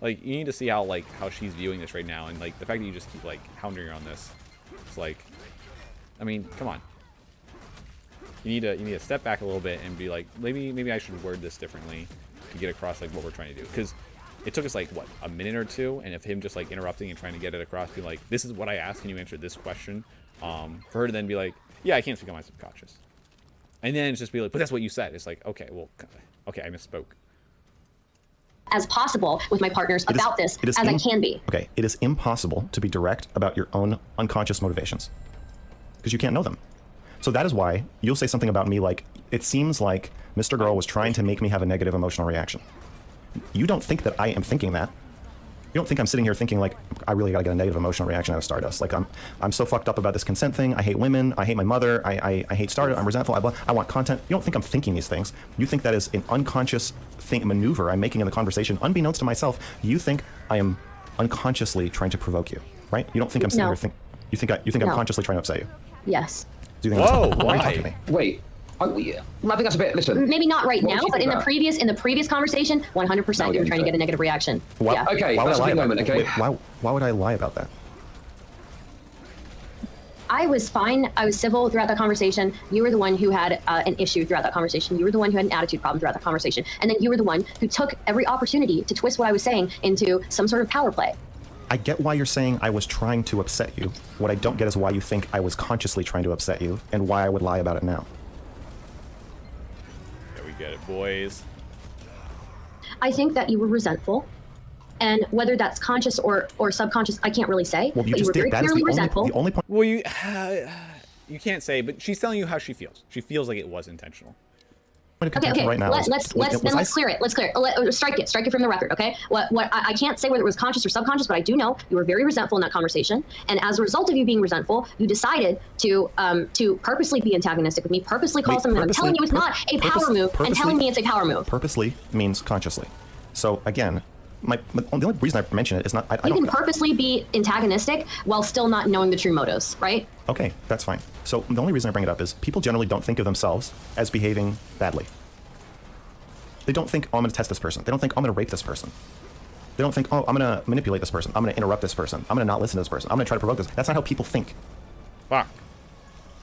Like, you need to see how she's viewing this right now, and like the fact that you just keep like hounding her on this. It's like, I mean, come on. You need to step back a little bit and be like, maybe I should word this differently to get across like what we're trying to do. Because it took us like what, a minute or two, and if him just like interrupting and trying to get it across, be like, this is what I asked, can you answer this question? For her to then be like, yeah, I can't speak on my subconscious. And then it's just be like, but that's what you said. It's like, okay, well, okay, I misspoke. As possible with my partners about this as I can be. Okay, it is impossible to be direct about your own unconscious motivations because you can't know them. So that is why you'll say something about me like, it seems like Mr. Girl was trying to make me have a negative emotional reaction. You don't think that I am thinking that. You don't think I'm sitting here thinking like, I really gotta get a negative emotional reaction out of Stardust. Like I'm so fucked up about this consent thing. I hate women. I hate my mother. I hate Stardust. I'm resentful. I want content. You don't think I'm thinking these things. You think that is an unconscious maneuver I'm making in the conversation, unbeknownst to myself. You think I am unconsciously trying to provoke you, right? You don't think I'm sitting here you think I'm consciously trying to upset you. Yes. Do you think Whoa, that's, why are you why? talking to me? Wait. I think that's a bit. Listen. Maybe not right What now, would you but think in the previous conversation, 100% you were trying to get a negative reaction. Why, Yeah. Okay, why would I that's a lie big about moment, that? okay? Wait, why would I lie about that? I was fine. I was civil throughout that conversation. You were the one who had an issue throughout that conversation. You were the one who had an attitude problem throughout that conversation. And then you were the one who took every opportunity to twist what I was saying into some sort of power play. I get why you're saying I was trying to upset you. What I don't get is why you think I was consciously trying to upset you and why I would lie about it now. Yeah, we get it, boys. I think that you were resentful. And whether that's conscious or subconscious, I can't really say. Well, you but you just were very did. That is clearly the resentful. only point. Well, you can't say, but she's telling you how she feels. She feels like it was intentional. Okay. Right now Let's clear it. Let's clear it. Strike it from the record. Okay. What I can't say whether it was conscious or subconscious, but I do know you were very resentful in that conversation. And as a result of you being resentful, you decided to purposely be antaontic with me, purposely call something that I'm telling you is not a power move, and telling me it's a power move. Purposely means consciously. So again, the only reason I mention it is not. You can purposely be antagonistic while still not knowing the true motives, right? Okay, that's fine. So the only reason I bring it up is people generally don't think of themselves as behaving badly. They don't think, oh, I'm going to test this person. They don't think, oh, I'm going to rape this person. They don't think, oh, I'm going to manipulate this person. I'm going to interrupt this person. I'm going to not listen to this person. I'm going to try to provoke this. That's not how people think. Fuck.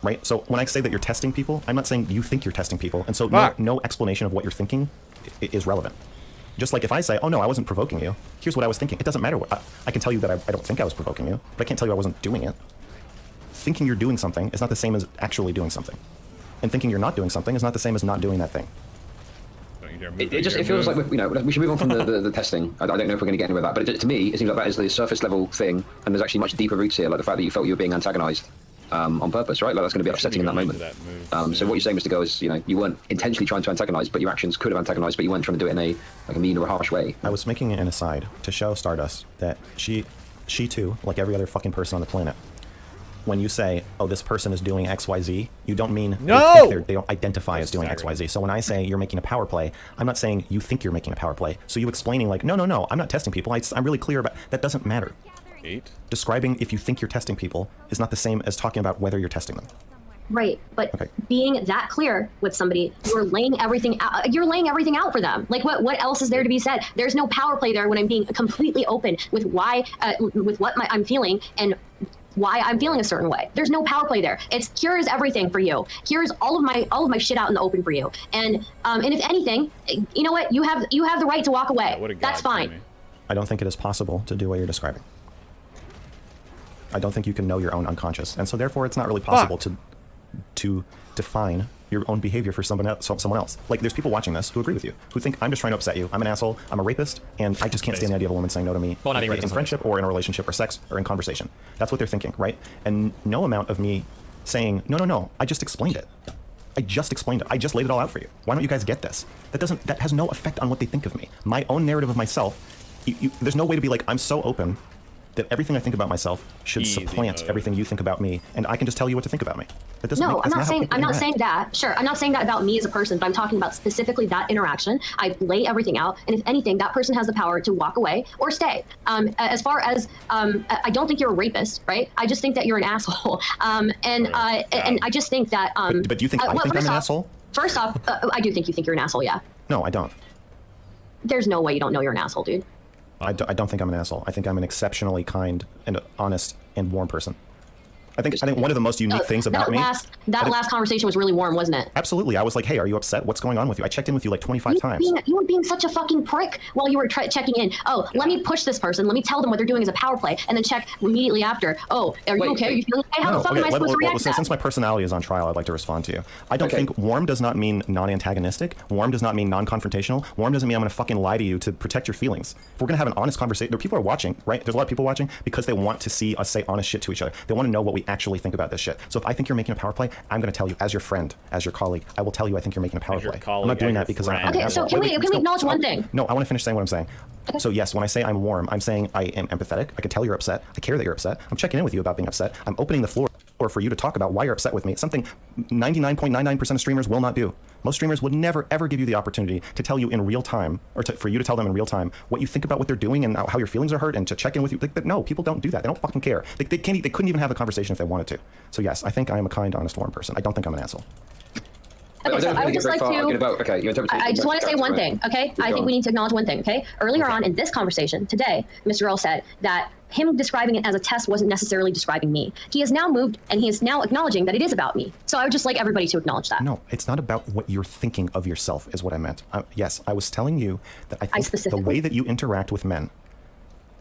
Right? So when I say that you're testing people, I'm not saying you think you're testing people. And so no explanation of what you're thinking is relevant. Just like if I say, oh, no, I wasn't provoking you. Here's what I was thinking. It doesn't matter. I can tell you that I don't think I was provoking you, but I can't tell you I wasn't doing it. Thinking you're doing something is not the same as actually doing something. And thinking you're not doing something is not the same as not doing that thing. It feels like we should move on from the testing. I don't know if we're going to get anywhere with that, but to me, it seems like that is the surface level thing, and there's actually much deeper roots here, like the fact that you felt you were being antagonized on purpose, right? Like that's going to be upsetting in that moment. So what you're saying, Mr. Go, is you weren't intentionally trying to antagonize, but your actions could have antagonized, but you weren't trying to do it in a mean or a harsh way. I was making an aside to show Stardust that she too, like every other fucking person on the planet, when you say, oh, this person is doing XYZ, you don't mean No! they don't identify as doing XYZ. So when I say you're making a power play, I'm not saying you think you're making a power play. So you explaining like, no, I'm not testing people. I'm really clear about that. Doesn't matter. 8. Describing if you think you're testing people is not the same as talking about whether you're testing them. Right, but Okay. being that clear with somebody, you're laying everything out. You're laying everything out for them. Like, what else is there to be said? There's no power play there when I'm being completely open with why, with what I'm feeling and why I'm feeling a certain way. There's no power play there. It's here's everything for you. Here's all of my shit out in the open for you. And if anything, you know what? You have the right to walk away. That's fine. I don't think it is possible to do what you're describing. I don't think you can know your own unconscious, and so therefore it's not really possible to define your own behavior for someone else. Like, there's people watching this who agree with you, who think I'm just trying to upset you. I'm an asshole. I'm a rapist, and I just can't stand the idea of a woman saying no to me in friendship or in a relationship or sex or in conversation. That's what they're thinking, right? And no amount of me saying no, I just explained it. I just explained it. I just laid it all out for you. Why don't you guys get this? That has no effect on what they think of me. My own narrative of myself. There's no way to be like, I'm so open that everything I think about myself should supplant everything you think about me, and I can just tell you what to think about me. That doesn't No, make, I'm not not saying that. Sure, I'm not saying that about me as a person, but I'm talking about specifically that interaction. I lay everything out, and if anything, that person has the power to walk away or stay. As far as I don't think you're a rapist, right? I just think that you're an asshole. And I just think that. But do you think I think I'm an asshole? First off, I do think you think you're an asshole. Yeah. No, I don't. There's no way you don't know you're an asshole, dude. I don't think I'm an asshole. I think I'm an exceptionally kind and honest and warm person. I think one of the most unique things about me. That last conversation was really warm, wasn't it? Absolutely. I was like, hey, are you upset? What's going on with you? I checked in with you like 25 times. You were being such a fucking prick while you were checking in. Oh, let me push this person. Let me tell them what they're doing is a power play, and then check immediately after. Oh, are you okay? Are you feeling okay? How the fuck am I supposed to react to that? Since my personality is on trial, I'd like to respond to you. I don't think warm does not mean non-antagonistic. Warm does not mean non-confrontational. Warm doesn't mean I'm going to fucking lie to you to protect your feelings. If we're going to have an honest conversation, there are people are watching, right? There's a lot of people watching because they want to see us say honest shit to each other. They want to know what we actually think about this shit. So if I think you're making a power play, I'm going to tell you as your friend, as your colleague, I will tell you I think you're making a power play. I'm not doing that because I'm okay. So can we acknowledge one thing? No, I want to finish saying what I'm saying. Okay. So yes, when I say I'm warm, I'm saying I am empathetic. I can tell you're upset. I care that you're upset. I'm checking in with you about being upset. I'm opening the floor for you to talk about why you're upset with me. It's something 99.99% of streamers will not do. Most streamers would never ever give you the opportunity to tell you in real time, or for you to tell them in real time what you think about what they're doing and how your feelings are hurt, and to check in with you. No, people don't do that. They don't fucking care. They couldn't even have a conversation if they wanted to. So yes, I think I am a kind, honest, warm person. I don't think I'm an asshole. Okay, so I would just like to. I just want to say one thing, okay? I think we need to acknowledge one thing, okay? Earlier on in this conversation today, Mr. Earl said that him describing it as a test wasn't necessarily describing me. He has now moved, and he is now acknowledging that it is about me. So I would just like everybody to acknowledge that. No, it's not about what you're thinking of yourself, is what I meant. Yes, I was telling you that I think the way that you interact with men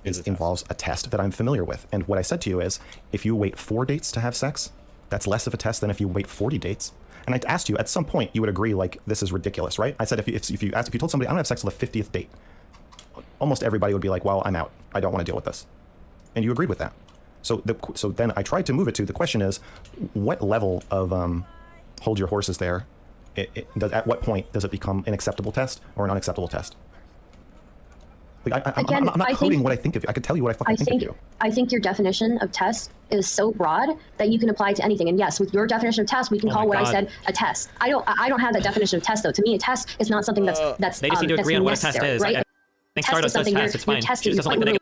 involves a test that I'm familiar with. And what I said to you is, if you wait 4 dates to have sex, that's less of a test than if you wait 40 dates. And I asked you, at some point, you would agree, like, this is ridiculous, right? I said, if you told somebody, I'm gonna have sex on the 50th date, almost everybody would be like, well, I'm out. I don't want to deal with this. And you agreed with that. So then I tried to move it to, the question is, what level of hold your horses there, at what point does it become an acceptable test or an unacceptable test? Like, I'm not coding what I think of you. I could tell you what I fucking think of you. I think your definition of test is so broad that you can apply to anything. And yes, with your definition of test, we can call what I said a test. I don't have that definition of test though. To me, a test is not something that's they just need to agree on what a test is. Right? I think Stardust does test. It's fine. She doesn't like the negative.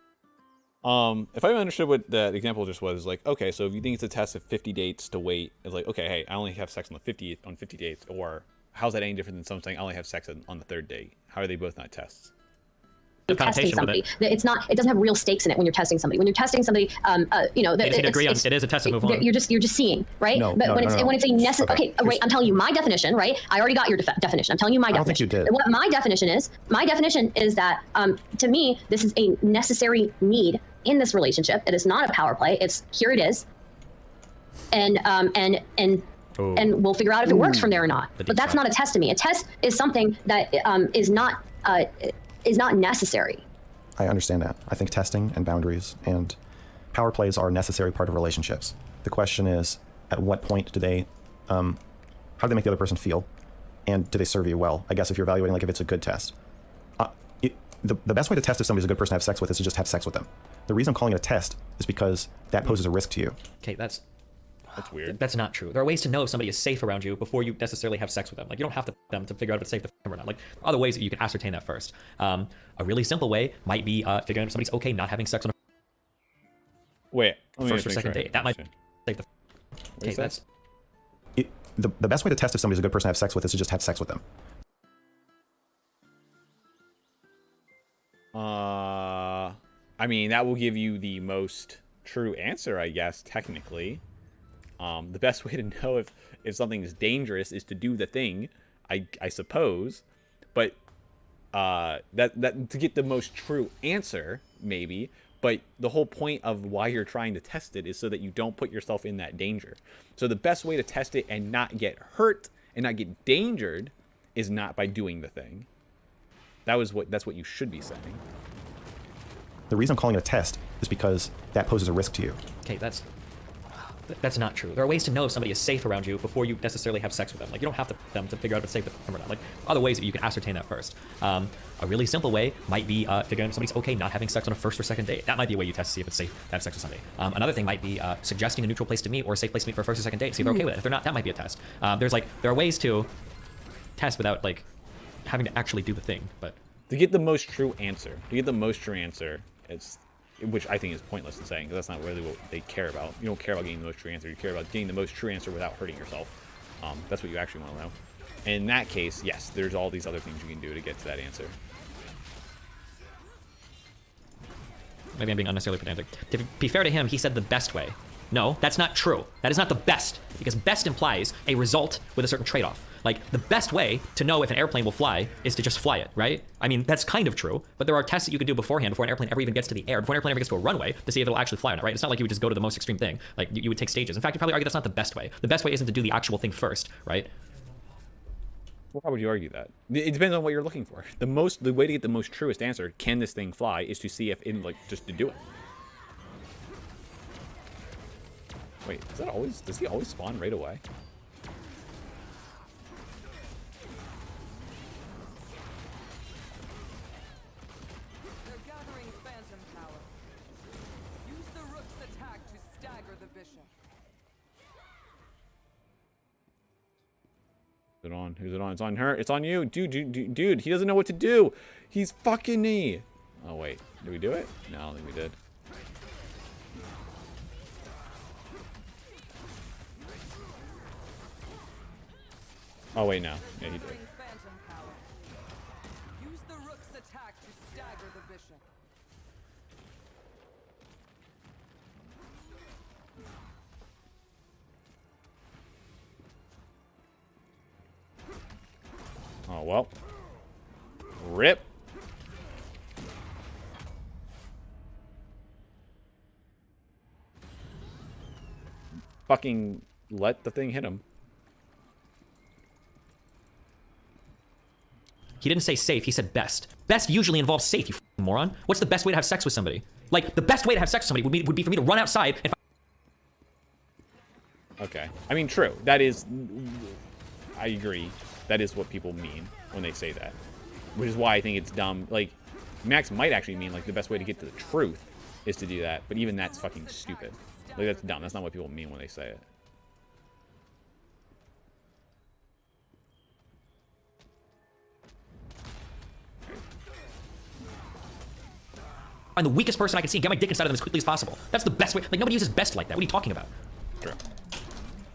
If I understood what that example just was, like, okay, so if you think it's a test of 50 dates to wait, it's like, okay, hey, I only have sex on the 50 dates, or how's that any different than someone saying I only have sex on the 3rd date? How are they both not tests? Testing somebody. It doesn't have real stakes in it when you're testing somebody. When you're testing somebody, they just need to agree on it is a test to move on. You're just seeing, right? No, but when it's a necessary, okay, right, I'm telling you my definition, right? I already got your definition. I'm telling you my definition. I don't think you did. What my definition is that to me, this is a necessary need in this relationship. It is not a power play. It's here it is. And we'll figure out if it works from there or not. But that's not a test to me. A test is something that is not necessary. I understand that. I think testing and boundaries and power plays are a necessary part of relationships. The question is, at what point do they, how do they make the other person feel? And do they serve you well? I guess if you're evaluating, like, if it's a good test. The best way to test if somebody's a good person to have sex with is to just have sex with them. The reason I'm calling it a test is because that poses a risk to you. Okay, that's That's weird. That's not true. There are ways to know if somebody is safe around you before you necessarily have sex with them. Like, you don't have to them to figure out if it's safe to them or not. Like, other ways that you can ascertain that first. A really simple way might be figuring out if somebody's okay not having sex on a Wait, first or second date. That might save the. Okay, that's. The best way to test if somebody's a good person to have sex with is to just have sex with them. I mean, that will give you the most true answer, I guess, technically. The best way to know if something is dangerous is to do the thing, I suppose. But that to get the most true answer, maybe. But the whole point of why you're trying to test it is so that you don't put yourself in that danger. So the best way to test it and not get hurt and not get endangered is not by doing the thing. That's what you should be saying. The reason I'm calling it a test is because that poses a risk to you. Okay, that's not true. There are ways to know if somebody is safe around you before you necessarily have sex with them. Like, you don't have to them to figure out if it's safe to them or not. Like, other ways that you can ascertain that first. A really simple way might be figuring out if somebody's okay not having sex on a first or second date. That might be a way you test to see if it's safe to have sex with somebody. Another thing might be suggesting a neutral place to meet or a safe place to meet for a first or second date. See if they're okay with it. If they're not, that might be a test. There are ways to test without like having to actually do the thing. But to get the most true answer, which I think is pointless in saying, because that's not really what they care about. You don't care about getting the most true answer. You care about getting the most true answer without hurting yourself. That's what you actually want to know. In that case, yes, there's all these other things you can do to get to that answer. Maybe I'm being unnecessarily pedantic. To be fair to him, he said the best way. No, that's not true. That is not the best, because best implies a result with a certain trade-off. Like, the best way to know if an airplane will fly is to just fly it, right? I mean, that's kind of true, but there are tests that you can do beforehand before an airplane ever even gets to the air, before an airplane ever gets to a runway, to see if it'll actually fly or not, right? It's not like you would just go to the most extreme thing. Like, you would take stages. In fact, you'd probably argue that's not the best way. The best way isn't to do the actual thing first, right? Well, how would you argue that? It depends on what you're looking for. The way to get the most truest answer, can this thing fly, is to see if just to do it. Wait, does he always spawn right away? Is it on? Who's it on? It's on her. It's on you. Dude, he doesn't know what to do. He's fucking me. Oh, wait. Did we do it? No, I don't think we did. Oh, wait, no. Yeah, he did. Oh, well. Rip. Fucking let the thing hit him. He didn't say safe, he said best. Best usually involves safe, you f***ing moron. What's the best way to have sex with somebody? Like, the best way to have sex with somebody would be for me to run outside and... Okay. I mean, true. That is... I agree. That is what people mean when they say that. Which is why I think it's dumb. Like, Max might actually mean, like, the best way to get to the truth is to do that. But even that's fucking stupid. Like, that's dumb. That's not what people mean when they say it. I'm the weakest person I can see and get my dick inside of them as quickly as possible. That's the best way. Like, nobody uses best like that. What are you talking about? True.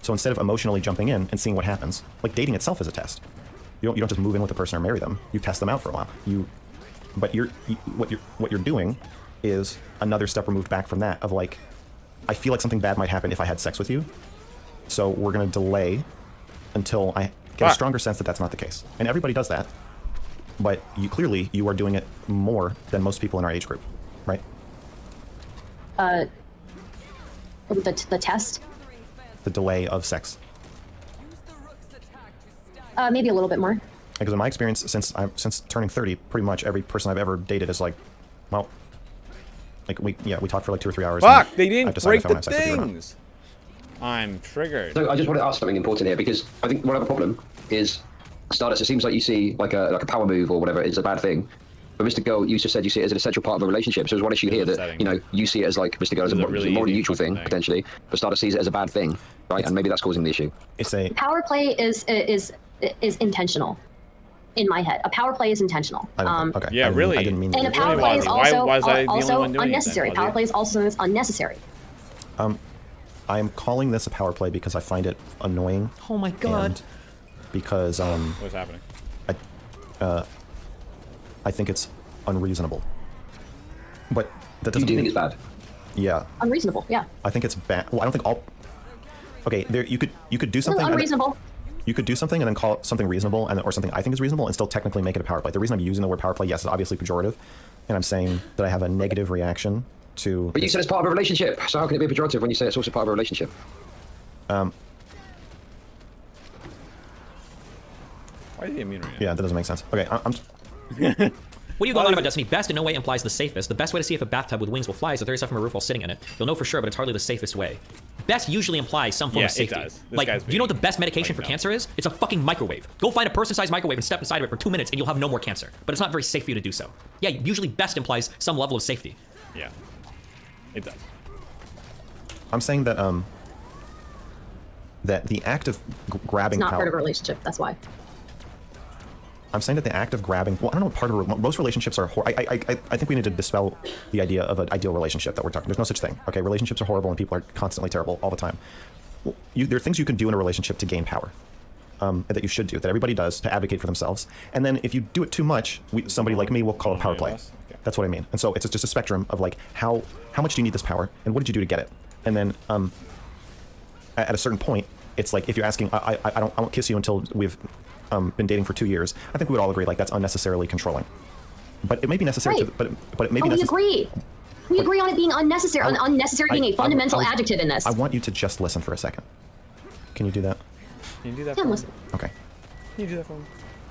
So instead of emotionally jumping in and seeing what happens, like dating itself is a test. You don't just move in with a person or marry them. You test them out for a while. What you're doing is another step removed back from that of like, I feel like something bad might happen if I had sex with you. So we're going to delay until I get a stronger sense that that's not the case. And everybody does that. But you are doing it more than most people in our age group, right? The test? The delay of sex. Maybe a little bit more. Because in my experience, since turning 30, pretty much every person I've ever dated is like, well, like we talked for like 2 or 3 hours. Fuck! They didn't break the things. I'm triggered. So I just want to ask something important here, because I think one other problem is Stardust. It seems like you see like a power move or whatever is a bad thing, But Mr. Girl, you just said you see it as an essential part of a relationship. So there's one issue here that, you know, you see it as like Mr. Girl as a morally neutral thing, potentially, but Stardust sees it as a bad thing, right? And maybe that's causing the issue. Power play is intentional. In my head, a power play is intentional. Okay. Yeah, really. I didn't mean and a power play is also unnecessary. Power play is also unnecessary. I am calling this a power play because I find it annoying. Oh my god. And because what's happening? I think it's unreasonable. But that doesn't You do mean think it's bad? Yeah. Unreasonable. Yeah. I think it's bad. Well, I don't think all. Okay, there you could do something. Unreasonable. You could do something and then call it something reasonable or something I think is reasonable and still technically make it a power play. The reason I'm using the word power play, yes, is obviously pejorative, and I'm saying that I have a negative reaction to. But you said it's part of a relationship, so how can it be pejorative when you say it's also part of a relationship? Why is he immune right now? Yeah, that doesn't make sense. Okay, What are you going on about, Destiny? Best in no way implies the safest. The best way to see if a bathtub with wings will fly is to throw yourself from a roof while sitting in it. You'll know for sure, but it's hardly the safest way. Best usually implies some form of safety. It does. Like, do you know what the best medication for cancer is? It's a fucking microwave. Go find a person-sized microwave and step inside of it for 2 minutes and you'll have no more cancer. But it's not very safe for you to do so. Yeah, usually best implies some level of safety. Yeah, it does. I'm saying that that the act of grabbing It's not power. part of a relationship. That's why. I'm saying that the act of grabbing. Well, I don't know what part of most relationships are. I think we need to dispel the idea of an ideal relationship that we're talking. There's no such thing. Okay, relationships are horrible and people are constantly terrible all the time. Well, there are things you can do in a relationship to gain power. That you should do, that everybody does to advocate for themselves. And then if you do it too much, somebody like me will call it power play. That's what I mean. And so it's just a spectrum of like how much do you need this power and what did you do to get it? And then at a certain point, it's like if you're asking, I won't kiss you until we've been dating for 2 years. I think we would all agree like that's unnecessarily controlling. But it may be necessary. Right. But it may be necessary. We agree. We agree on it being unnecessary. Unnecessary being a fundamental adjective in this. I want you to just listen for a second. Can you do that? Can you do that? Yeah, For me? listen. Okay. Can you do that for me?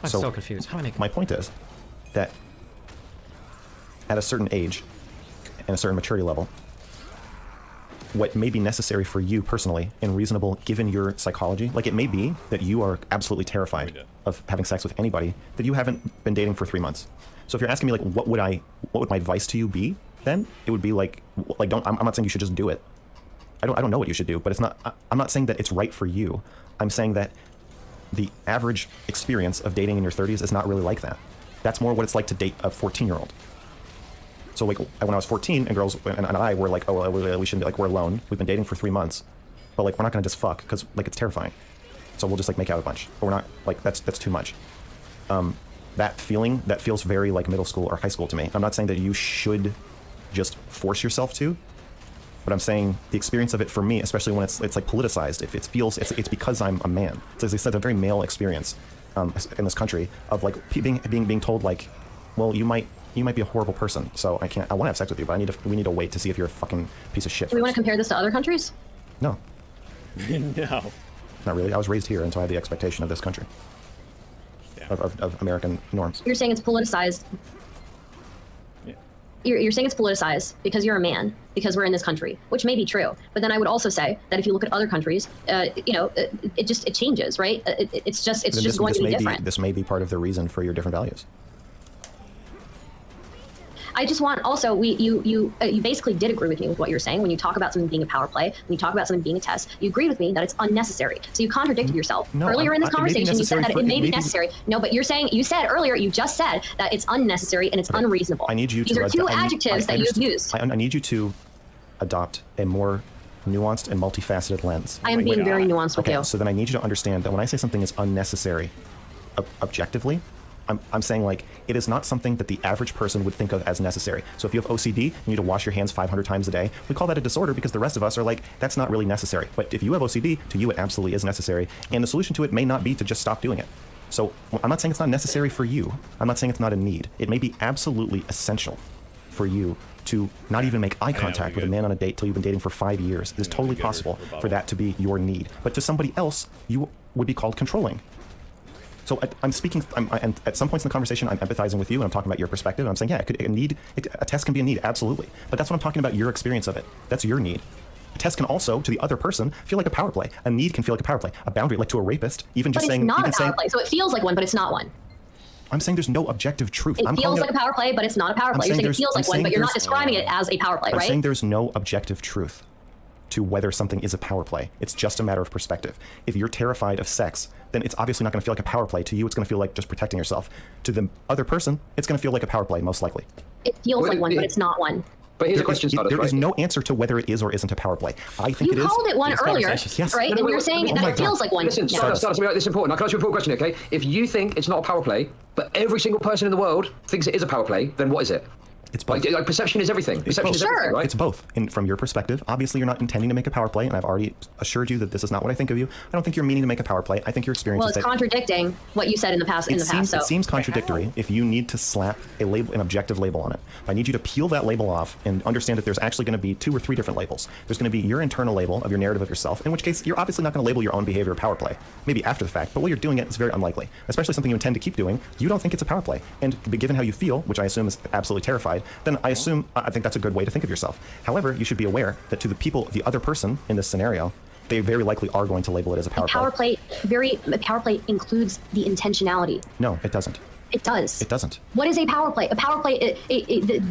I'm so confused. How do I make My point is that at a certain age and a certain maturity level, what may be necessary for you personally and reasonable given your psychology, like it may be that you are absolutely terrified of having sex with anybody that you haven't been dating for 3 months. So if you're asking me like what would my advice to you be, then it would be like don't. I'm not saying you should just do it. I don't know what you should do, but it's not. I'm not saying that it's right for you. I'm saying that the average experience of dating in your 30s is not really like that. That's more what it's like to date a 14-year-old. So like when I was 14 and girls and I were like, oh, we shouldn't be like, we're alone. We've been dating for 3 months, but like we're not gonna just fuck because like it's terrifying. So we'll just like make out a bunch, but we're not like that's too much. That feels very like middle school or high school to me. I'm not saying that you should just force yourself to, but I'm saying the experience of it for me, especially when it's like politicized, if it feels it's because I'm a man. It's as I said, a very male experience in this country of like being told like, well, you might be a horrible person, so I want to have sex with you, but we need to wait to see if you're a fucking piece of shit. Do we want to compare this to other countries? No. No. Not really. I was raised here, and so I have the expectation of this country. Yeah. Of American norms. You're saying it's politicized. Yeah. You're saying it's politicized because you're a man, because we're in this country, which may be true. But then I would also say that if you look at other countries, it changes, right? It's just going to be different. This may be part of the reason for your different values. I just want also you basically did agree with me with what you're saying when you talk about something being a power play, when you talk about something being a test. You agreed with me that it's unnecessary. So you contradicted yourself. No, earlier in this conversation, you said that it may be maybe necessary. No, but you said earlier, you just said that it's unnecessary and it's unreasonable. I need you These to. are two adjectives that you've used. I need you to adopt a more nuanced and multifaceted lens. I am being very nuanced with you. So then I need you to understand that when I say something is unnecessary, objectively, I'm saying like it is not something that the average person would think of as necessary. So if you have OCD, you need to wash your hands 500 times a day. We call that a disorder because the rest of us are like, that's not really necessary. But if you have OCD, to you it absolutely is necessary. And the solution to it may not be to just stop doing it. So I'm not saying it's not necessary for you. I'm not saying it's not a need. It may be absolutely essential for you to not even make eye contact with a man on a date till you've been dating for 5 years. It is totally possible for that to be your need. But to somebody else, you would be called controlling. So and at some points in the conversation, I'm empathizing with you, and I'm talking about your perspective. And I'm saying, yeah, a test can be a need, absolutely. But that's what I'm talking about, your experience of it. That's your need. A test can also, to the other person, feel like a power play. A need can feel like a power play. A boundary, like to a rapist, even just saying... But it's not a power play, so it feels like one, but it's not one. I'm saying there's no objective truth. It feels like a power play, but it's not a power play. You're saying it feels like one, but you're not describing it as a power play, right? I'm saying there's no objective truth to whether something is a power play. It's just a matter of perspective. If you're terrified of sex, then it's obviously not going to feel like a power play. To you, it's going to feel like just protecting yourself. To the other person, it's going to feel like a power play, most likely. It feels like one, but it's not one. But here's a question, There is no answer to whether it is or isn't a power play. I think it is. You called it one earlier, yes. right? And you're saying that it feels like one. Listen, Stardust, this is important. I can ask you a important question, okay? If you think it's not a power play, but every single person in the world thinks it is a power play, then what is it? It's both. Like perception is everything. Perception is everything, right? It's both. And from your perspective, obviously you're not intending to make a power play, and I've already assured you that this is not what I think of you. I don't think you're meaning to make a power play. I think your experience is that contradicting what you said in the past. It seems contradictory if you need to slap a label, an objective label on it. I need you to peel that label off and understand that there's actually going to be 2 or 3 different labels. There's going to be your internal label of your narrative of yourself, in which case you're obviously not going to label your own behavior a power play. Maybe after the fact, but while you're doing it, it's very unlikely. Especially something you intend to keep doing, you don't think it's a power play. And given how you feel, which I assume is absolutely terrified, then I think that's a good way to think of yourself. However, you should be aware that to the people, the other person in this scenario, they very likely are going to label it as a power play. A power play includes the intentionality. No, it doesn't. It does. It doesn't. What is a power play? A power play,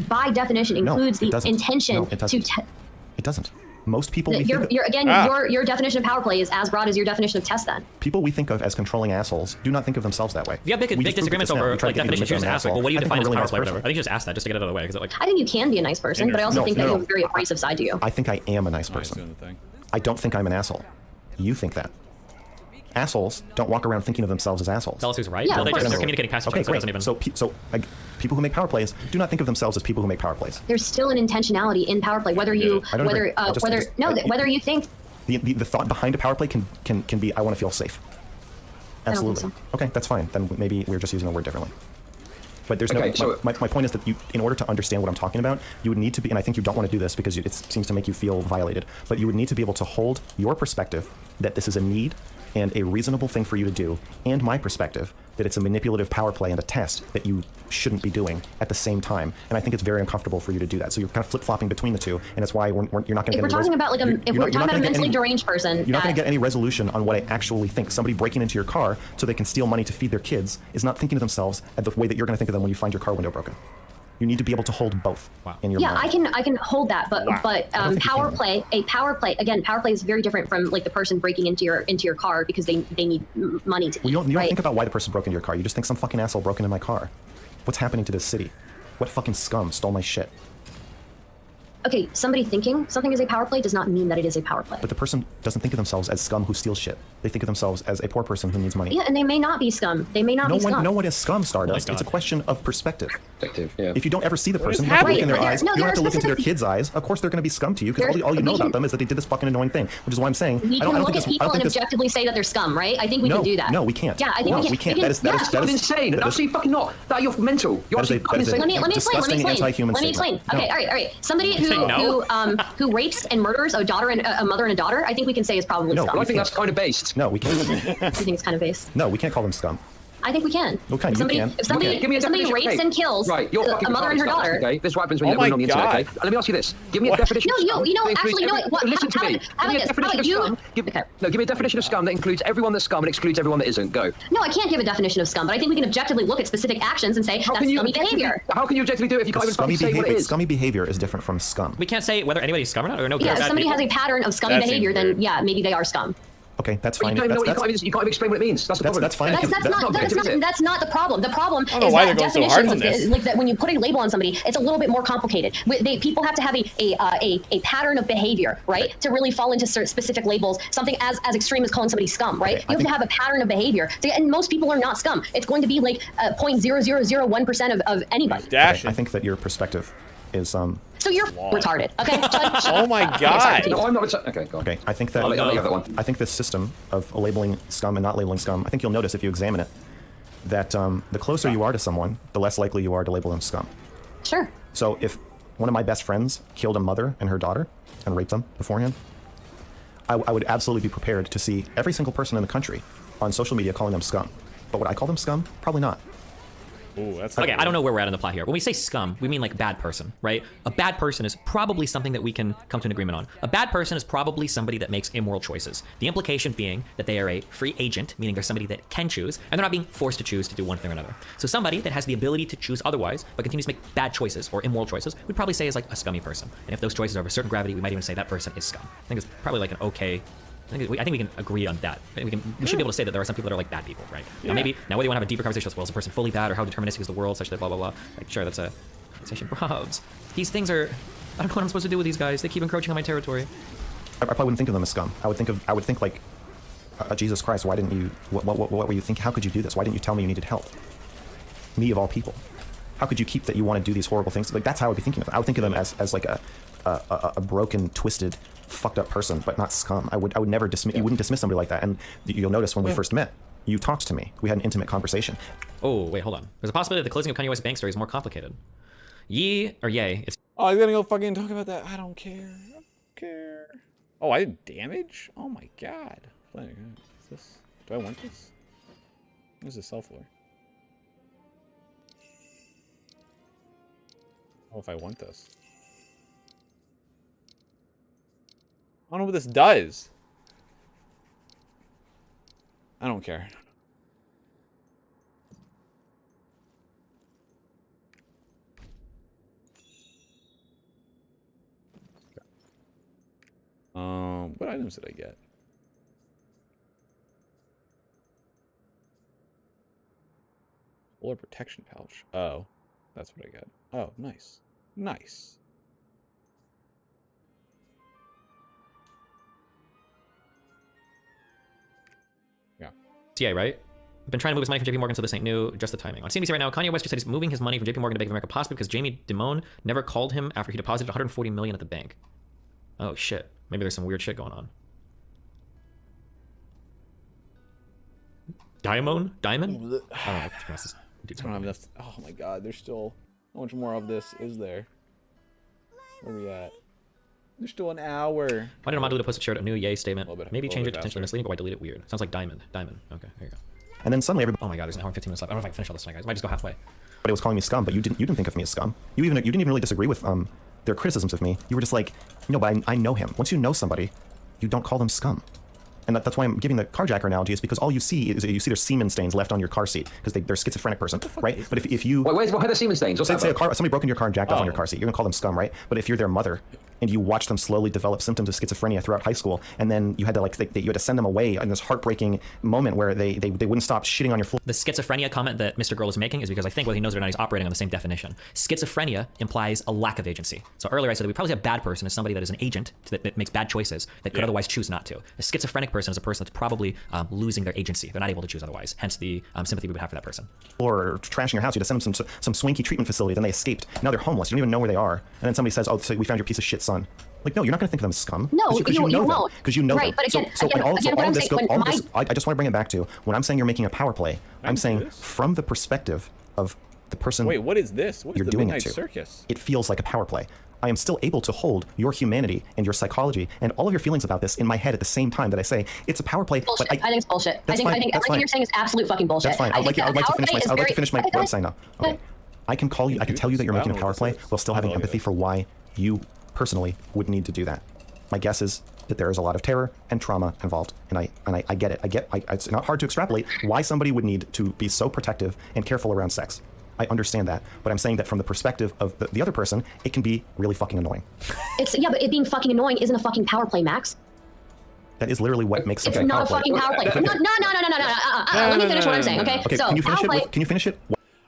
by definition, includes the intention it doesn't. Most people your definition of power play is as broad as your definition of test. Then people we think of as controlling assholes do not think of themselves that way. If you have big disagreements over like definitions, you just ask like, well, what do you define as power play? Whatever. I think you just ask that just to get it out of the way. Because I think you can be a nice person, but I also think that you have a very abrasive side to you. I think I am a nice person. I don't think I'm an asshole. You think that. Assholes don't walk around thinking of themselves as assholes. Tell us who's right. Yeah, they're communicating past each other. Okay, great. So people who make power plays do not think of themselves as people who make power plays. There's still an intentionality in power play, whether you whether you think the thought behind a power play can be I want to feel safe. Absolutely. Okay, that's fine. Then maybe we're just using the word differently. But there's my point is that you, in order to understand what I'm talking about, you would need to be, and I think you don't want to do this because it seems to make you feel violated, but you would need to be able to hold your perspective that this is a need and a reasonable thing for you to do, and my perspective that it's a manipulative power play and a test that you shouldn't be doing at the same time. And I think it's very uncomfortable for you to do that. So you're kind of flip-flopping between the two, and that's why you're not going to get. If we're talking about a mentally deranged person, you're not going to get any resolution on what I actually think. Somebody breaking into your car so they can steal money to feed their kids is not thinking of themselves the way that you're going to think of them when you find your car window broken. You need to be able to hold both in your mind. I can hold that, but a power play is very different from like the person breaking into your car because they need money to eat. You don't think about why the person broke into your car. You just think some fucking asshole broke into my car. What's happening to this city? What fucking scum stole my shit? Okay, somebody thinking something is a power play does not mean that it is a power play. But the person doesn't think of themselves as scum who steals shit. They think of themselves as a poor person who needs money. Yeah, and they may not be scum. They may not be scum. No one is scum, Stardust. It's a question of perspective. Yeah. If you don't ever see the person, you don't have to look in their eyes. You don't have to look into their kids' eyes. Of course, they're going to be scum to you because all you know about them is that they did this fucking annoying thing, which is why I'm saying we can look at people and objectively say that they're scum, right? I think we can do that. No, we can't. Yeah, I think we can. That is insane. That's absolutely fucking not. That you're mental. You're actually insane. Let me explain. Okay, all right. Somebody who rapes and murders a mother and a daughter, I think we can say is probably scum. I think that's kind of based. No, we can't. I think it's kind of based. No, we can't call them scum. I think we can. Okay, if somebody rapes and kills a mother and her daughter. Okay, this is what happens when you're on the internet. Okay, let me ask you this. Give me a definition. Listen to me. Give me a definition of scum that includes everyone that's scum and excludes everyone that isn't. Go. No, I can't give a definition of scum, but I think we can objectively look at specific actions and say that's scummy behavior. How can you objectively do it if you can't even say what it is? Scummy behavior is different from scum. We can't say whether anybody's scum or not, or no. Yeah, if somebody has a pattern of scummy behavior, then yeah, maybe they are scum. Okay, that's fine. You can't even explain what it means. That's the problem. That's fine. That's not the problem. The problem is that definitions, like that when you put a label on somebody, it's a little bit more complicated. People have to have a pattern of behavior, right, to really fall into specific labels. Something as extreme as calling somebody scum, right? You have to have a pattern of behavior, and most people are not scum. It's going to be like 0.0001% of anybody. Okay, I think that your perspective is So you're retarded, okay? Oh my god. No, I'm not retarded. Okay, go on. Okay, I think that I think this system of labeling scum and not labeling scum, I think you'll notice if you examine it, that the closer you are to someone, the less likely you are to label them scum. Sure. So if one of my best friends killed a mother and her daughter and raped them beforehand, I would absolutely be prepared to see every single person in the country on social media calling them scum. But would I call them scum? Probably not. Ooh, that's Okay, I don't know where we're at in the plot here. When we say scum, we mean like bad person, right? A bad person is probably something that we can come to an agreement on. A bad person is probably somebody that makes immoral choices. The implication being that they are a free agent, meaning they're somebody that can choose, and they're not being forced to choose to do one thing or another. So somebody that has the ability to choose otherwise, but continues to make bad choices or immoral choices, we'd probably say is like a scummy person. And if those choices are of a certain gravity, we might even say that person is scum. I think it's probably like an okay. I think we can agree on that. We should be able to say that there are some people that are like bad people, right? Yeah. Now whether you want to have a deeper conversation as well, is a person fully bad or how deterministic is the world, such that blah blah blah. Like sure, that's a conversation. Probs. These things are. I don't know what I'm supposed to do with these guys. They keep encroaching on my territory. I probably wouldn't think of them as scum. I would think like, Jesus Christ, why didn't you? What were you thinking? How could you do this? Why didn't you tell me you needed help? Me of all people. How could you keep that you want to do these horrible things? Like that's how I would be thinking of them. I would think of them as like a broken, twisted, fucked up person, but not scum. I would never dismiss. You wouldn't dismiss somebody like that. And you'll notice when we first met, you talked to me. We had an intimate conversation. Oh wait, hold on. There's a possibility that the closing of Kanye West's bank story is more complicated. Yee or yay? It's Oh, he's gonna go fucking talk about that. I don't care. I don't care. Oh, I did damage? Oh my god. Is this? Do I want this? What does this sell for? Oh, if I want this. I don't know what this does. I don't care. What items did I get? Polar protection pouch. Oh, that's what I got. Oh, nice. Nice. Yeah. TA, right? I've been trying to move his money from JP Morgan, so this ain't new, just the timing. On CNBC right now, Kanye West just said he's moving his money from JP Morgan to Bank of America, possibly because Jamie Dimon never called him after he deposited 140 million at the bank. Oh shit. Maybe there's some weird shit going on. Diamond? I don't know if this dude's I don't have enough. Oh my god, there's still. How much more of this is there? Where are we at? There's still an hour. Why did Amado post a new yay statement? Maybe change it to faster. potentially misleading, but why delete it weird? Sounds like diamond. Diamond. Okay, there you go. And then suddenly everybody Oh my god, there's an hour and 15 minutes left. I don't know if I can finish all this tonight, guys. I might just go halfway. was calling me scum, but you didn't think of me as scum. You didn't even really disagree with their criticisms of me. You were just like, no, but I know him. Once you know somebody, you don't call them scum. And that's why I'm giving the carjacker analogy, is because all you see is there's semen stains left on your car seat because they're a schizophrenic person, right? But if you Wait, why are there semen stains? What's say that about? somebody broke into your car and jacked off on your car seat, you're gonna call them scum, right? But if you're their mother and you watch them slowly develop symptoms of schizophrenia throughout high school, and then you had to you had to send them away in this heartbreaking moment where they wouldn't stop shitting on your floor. The schizophrenia comment that Mr. Girl is making is because I think whether he knows it or not, he's operating on the same definition. Schizophrenia implies a lack of agency. So earlier I said that we probably say a bad person is somebody that is an agent that makes bad choices that could otherwise choose not to. A schizophrenic person is a person that's probably losing their agency. They're not able to choose otherwise. Hence the sympathy we would have for that person. Or trashing your house, you had to send them some swanky treatment facility, then they escaped. Now they're homeless. You don't even know where they are. And then somebody says, oh, so we found your piece of shit son. Like, no, you're not going to think of them as scum. No, because you know won't. Because you know right, them. But again, all of this, I I just want to bring it back to, when I'm saying you're making a power play, I'm saying from the perspective of the person. Wait, what is this? What is you're the doing Midnight it to. Circus? It feels like a power play. I am still able to hold your humanity and your psychology and all of your feelings about this in my head at the same time that I say it's a power play. Bullshit. But I think it's bullshit. I think everything fine. you're saying is absolute fucking bullshit. That's fine. I'd like to finish what I'm saying now. Okay. I can tell you that you're making a power play while still having empathy for why you personally would need to do that. My guess is that there is a lot of terror and trauma involved, and I get it. It's not hard to extrapolate why somebody would need to be so protective and careful around sex. I understand that, but I'm saying that from the perspective of the other person, it can be really fucking annoying. But it being fucking annoying isn't a fucking power play, Max. That is literally what makes It's something not a power play. fucking power play. No. Let me finish what I'm saying, okay? Okay, So can you finish power play. it? Can you finish it?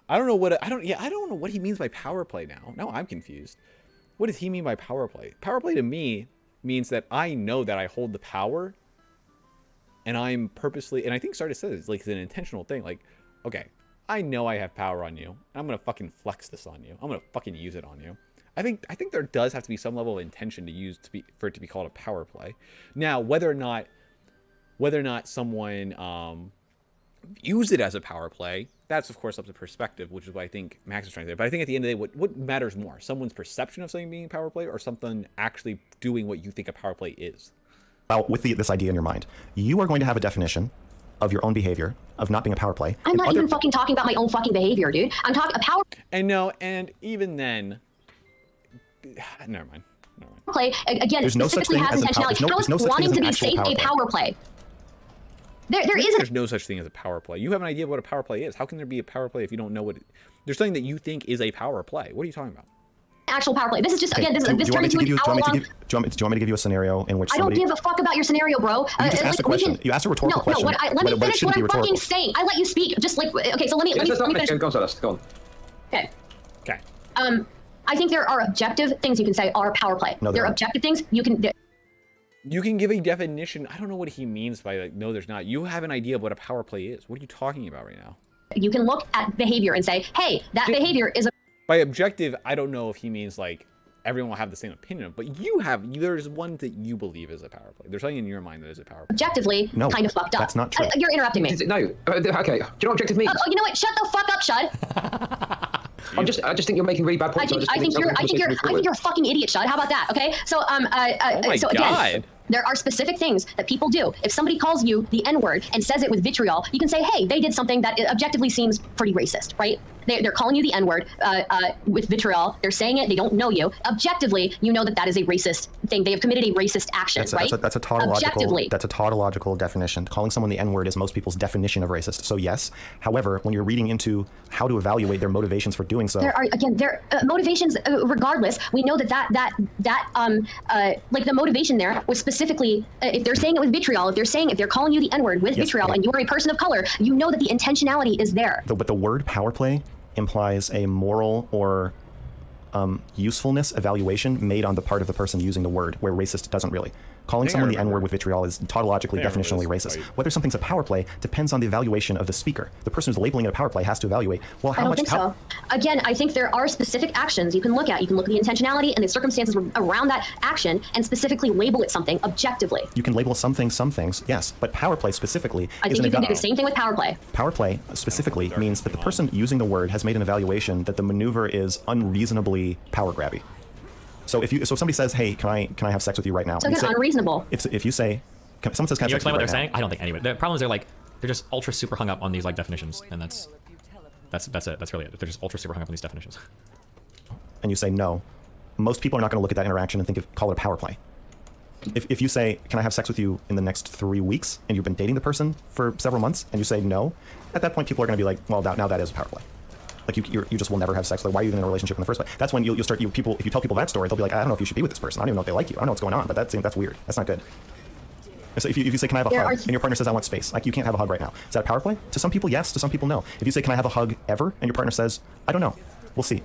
I don't know what I don't know what he means by power play now. Now I'm confused. What does he mean by power play? Power play to me means that I know that I hold the power, and I'm purposely, and I think Sardis says it's like it's an intentional thing. Like, okay, I know I have power on you, and I'm gonna fucking flex this on you. I'm gonna fucking use it on you. I think there does have to be some level of intention for it to be called a power play. Now, whether or not someone views it as a power play, that's of course up to perspective, which is what I think Max is trying to say. But I think at the end of the day, what matters more, someone's perception of something being a power play, or something actually doing what you think a power play is? Well, with this idea in your mind, you are going to have a definition of your own behavior, of not being a power play. I'm not even fucking talking about my own fucking behavior, dude. I'm talking a power And no, and even then, never mind. play again. There's no such specifically thing has as a power. intentionality. How is There's no such wanting thing to as be an actual safe a power play? There isn't. There's no such thing as a power play. You have an idea of what a power play is. How can there be a power play if you don't know what? There's something that you think is a power play. What are you talking about? Actual power play. This is just Okay, again. This do you want turns me to into give an you? Do hour-long. you want me to give you a scenario in which I don't somebody? give a fuck about your scenario, bro. You just asked a question. You asked a rhetorical question. No, let me finish what I'm fucking saying. I let you speak. Just like, okay, so let me finish. Go on, Stardust. Go on. Okay. Okay. I think there are objective things you can say are power play. No, there are aren't. objective things you can. You can give a definition. I don't know what he means by like, no, there's not. You have an idea of what a power play is. What are you talking about right now? You can look at behavior and say, hey, that behavior is a. By objective, I don't know if he means like everyone will have the same opinion, but there's one that you believe is a power play. There's something in your mind that is a power play. Objectively kind of fucked up. That's not true. You're interrupting me. No. Okay. Do you know what objective means? Oh, you know what? Shut the fuck up, Shud. I just think you're making really bad points. I think you're a fucking idiot, Shud. How about that? Okay. So so again, God. there are specific things that people do. If somebody calls you the N-word and says it with vitriol, you can say, hey, they did something that objectively seems pretty racist, right? They're calling you the N-word with vitriol. They're saying it. They don't know you. Objectively, you know that is a racist thing. They have committed a racist action, right? That's a tautological. Objectively. That's a tautological definition. Calling someone the N-word is most people's definition of racist. So yes. However, when you're reading into how to evaluate their motivations for doing so, there are their motivations. Regardless, we know that like the motivation there was specifically if they're saying it with vitriol, if they're calling you the N-word with vitriol, and you are a person of color, you know that the intentionality is there. But the word power play implies a moral or usefulness evaluation made on the part of the person using the word, where racist doesn't really. Calling someone the N-word with vitriol is tautologically, definitionally racist. Right. Whether something's a power play depends on the evaluation of the speaker. The person who's labeling it a power play has to evaluate, well, how I don't much think so. Again, I think there are specific actions you can look at. You can look at the intentionality and the circumstances around that action and specifically label it something objectively. You can label some things, yes, but power play specifically I think you can do the same thing with power play. Power play specifically means that the person using the word has made an evaluation that the maneuver is unreasonably power grabby. So if somebody says, "Hey, can I have sex with you right now?" So again, unreasonable. If you say, someone says, "Can you I have sex explain with what you they're saying? right I don't think anybody. The problem is they're just ultra super hung up on these like definitions, and that's it. That's really it. They're just ultra super hung up on these definitions. now?" And you say no, most people are not going to look at that interaction and call it a power play. If you say, "Can I have sex with you in the next 3 weeks?" and you've been dating the person for several months, and you say no, at that point people are going to be like, "Well, now that is a power play." Like you just will never have sex. Like, why are you even in a relationship in the first place? That's when you'll start. If you tell people that story, they'll be like, I don't know if you should be with this person. I don't even know if they like you. I don't know what's going on. But that's weird. That's not good. So if you say, can I have a hug? And your partner says, I want space. Like, you can't have a hug right now. Is that a power play? To some people, yes. To some people, no. If you say, can I have a hug ever? And your partner says, I don't know. We'll see.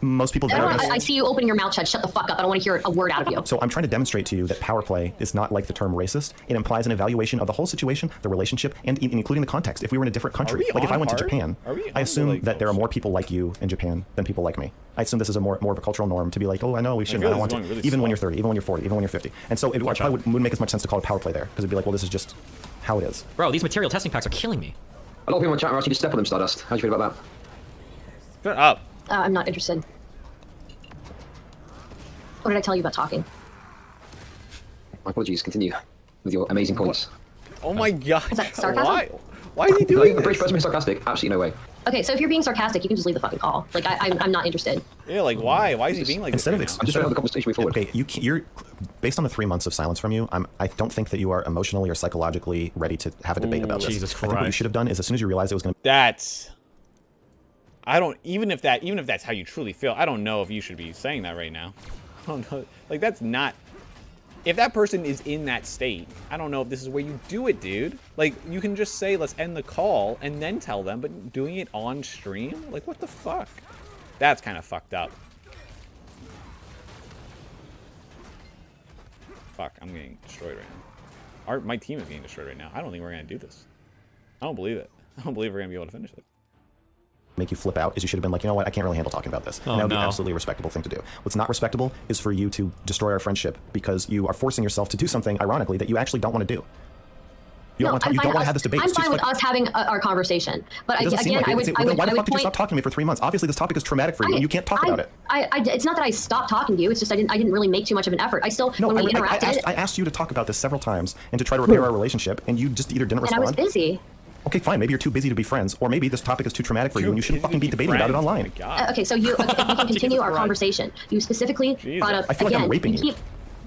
Most people. I see you opening your mouth, Chad. Shut the fuck up. I don't want to hear a word out of you. So I'm trying to demonstrate to you that power play is not like the term racist. It implies an evaluation of the whole situation, the relationship, and including the context. If we were in a different country, like if I went to Japan, I assume that there are more people like you in Japan than people like me. I assume this is a more of a cultural norm to be like, oh, I know we shouldn't. I don't want to. Really even when you're 30, even when you're 40, even when you're 50. And so it probably wouldn't make as much sense to call it power play there, because it'd be like, well, this is just how it is. Bro, these material testing packs are killing me. A lot of people in chat are asking you to step on them, Stardust. How do you feel about that? Shut up. I'm not interested. What did I tell you about talking? My apologies. Continue with your amazing points. Oh my god. Is that sarcasm? Why is he doing The British this? person being sarcastic? Absolutely no way. Okay, so if you're being sarcastic, you can just leave the fucking call. Like, I'm not interested. Yeah, like why? Why is he being like Instead of this? I'm just trying to have the conversation move forward. Okay, you're based on the 3 months of silence from you. I don't think that you are emotionally or psychologically ready to have a debate about this. Jesus I think what you Christ. should have done is as soon as you realized it was going to. That's. I don't even if that's how you truly feel. I don't know if you should be saying that right now. I don't know. Like that's not. If that person is in that state, I don't know if this is where you do it, dude. Like, you can just say, let's end the call, and then tell them, but doing it on stream? Like, what the fuck? That's kind of fucked up. Fuck, I'm getting destroyed right now. My team is getting destroyed right now. I don't think we're going to do this. I don't believe it. I don't believe we're going to be able to finish it. Make you flip out is you should have been like, you know what, I can't really handle talking about this. Oh, And that would be no. an absolutely respectable thing to do. What's not respectable is for you to destroy our friendship because you are forcing yourself to do something, ironically, that you actually don't want to do. You don't want to have this debate. I'm fine with us having our conversation. But it doesn't seem again, like it. I would Why the fuck did you point. stop talking to me for 3 months? Obviously, this topic is traumatic for you, and you can't talk about it. It's not that I stopped talking to you. It's just I didn't really make too much of an effort. I still, No, when we interacted, I asked you to talk about this several times and to try to repair our relationship, and you just either didn't and I respond. was busy. Okay, fine. Maybe you're too busy to be friends, or maybe this topic is too traumatic for you, and you shouldn't fucking be debating about it online. Okay, so we can continue our conversation. You specifically brought up I feel like I'm raping you.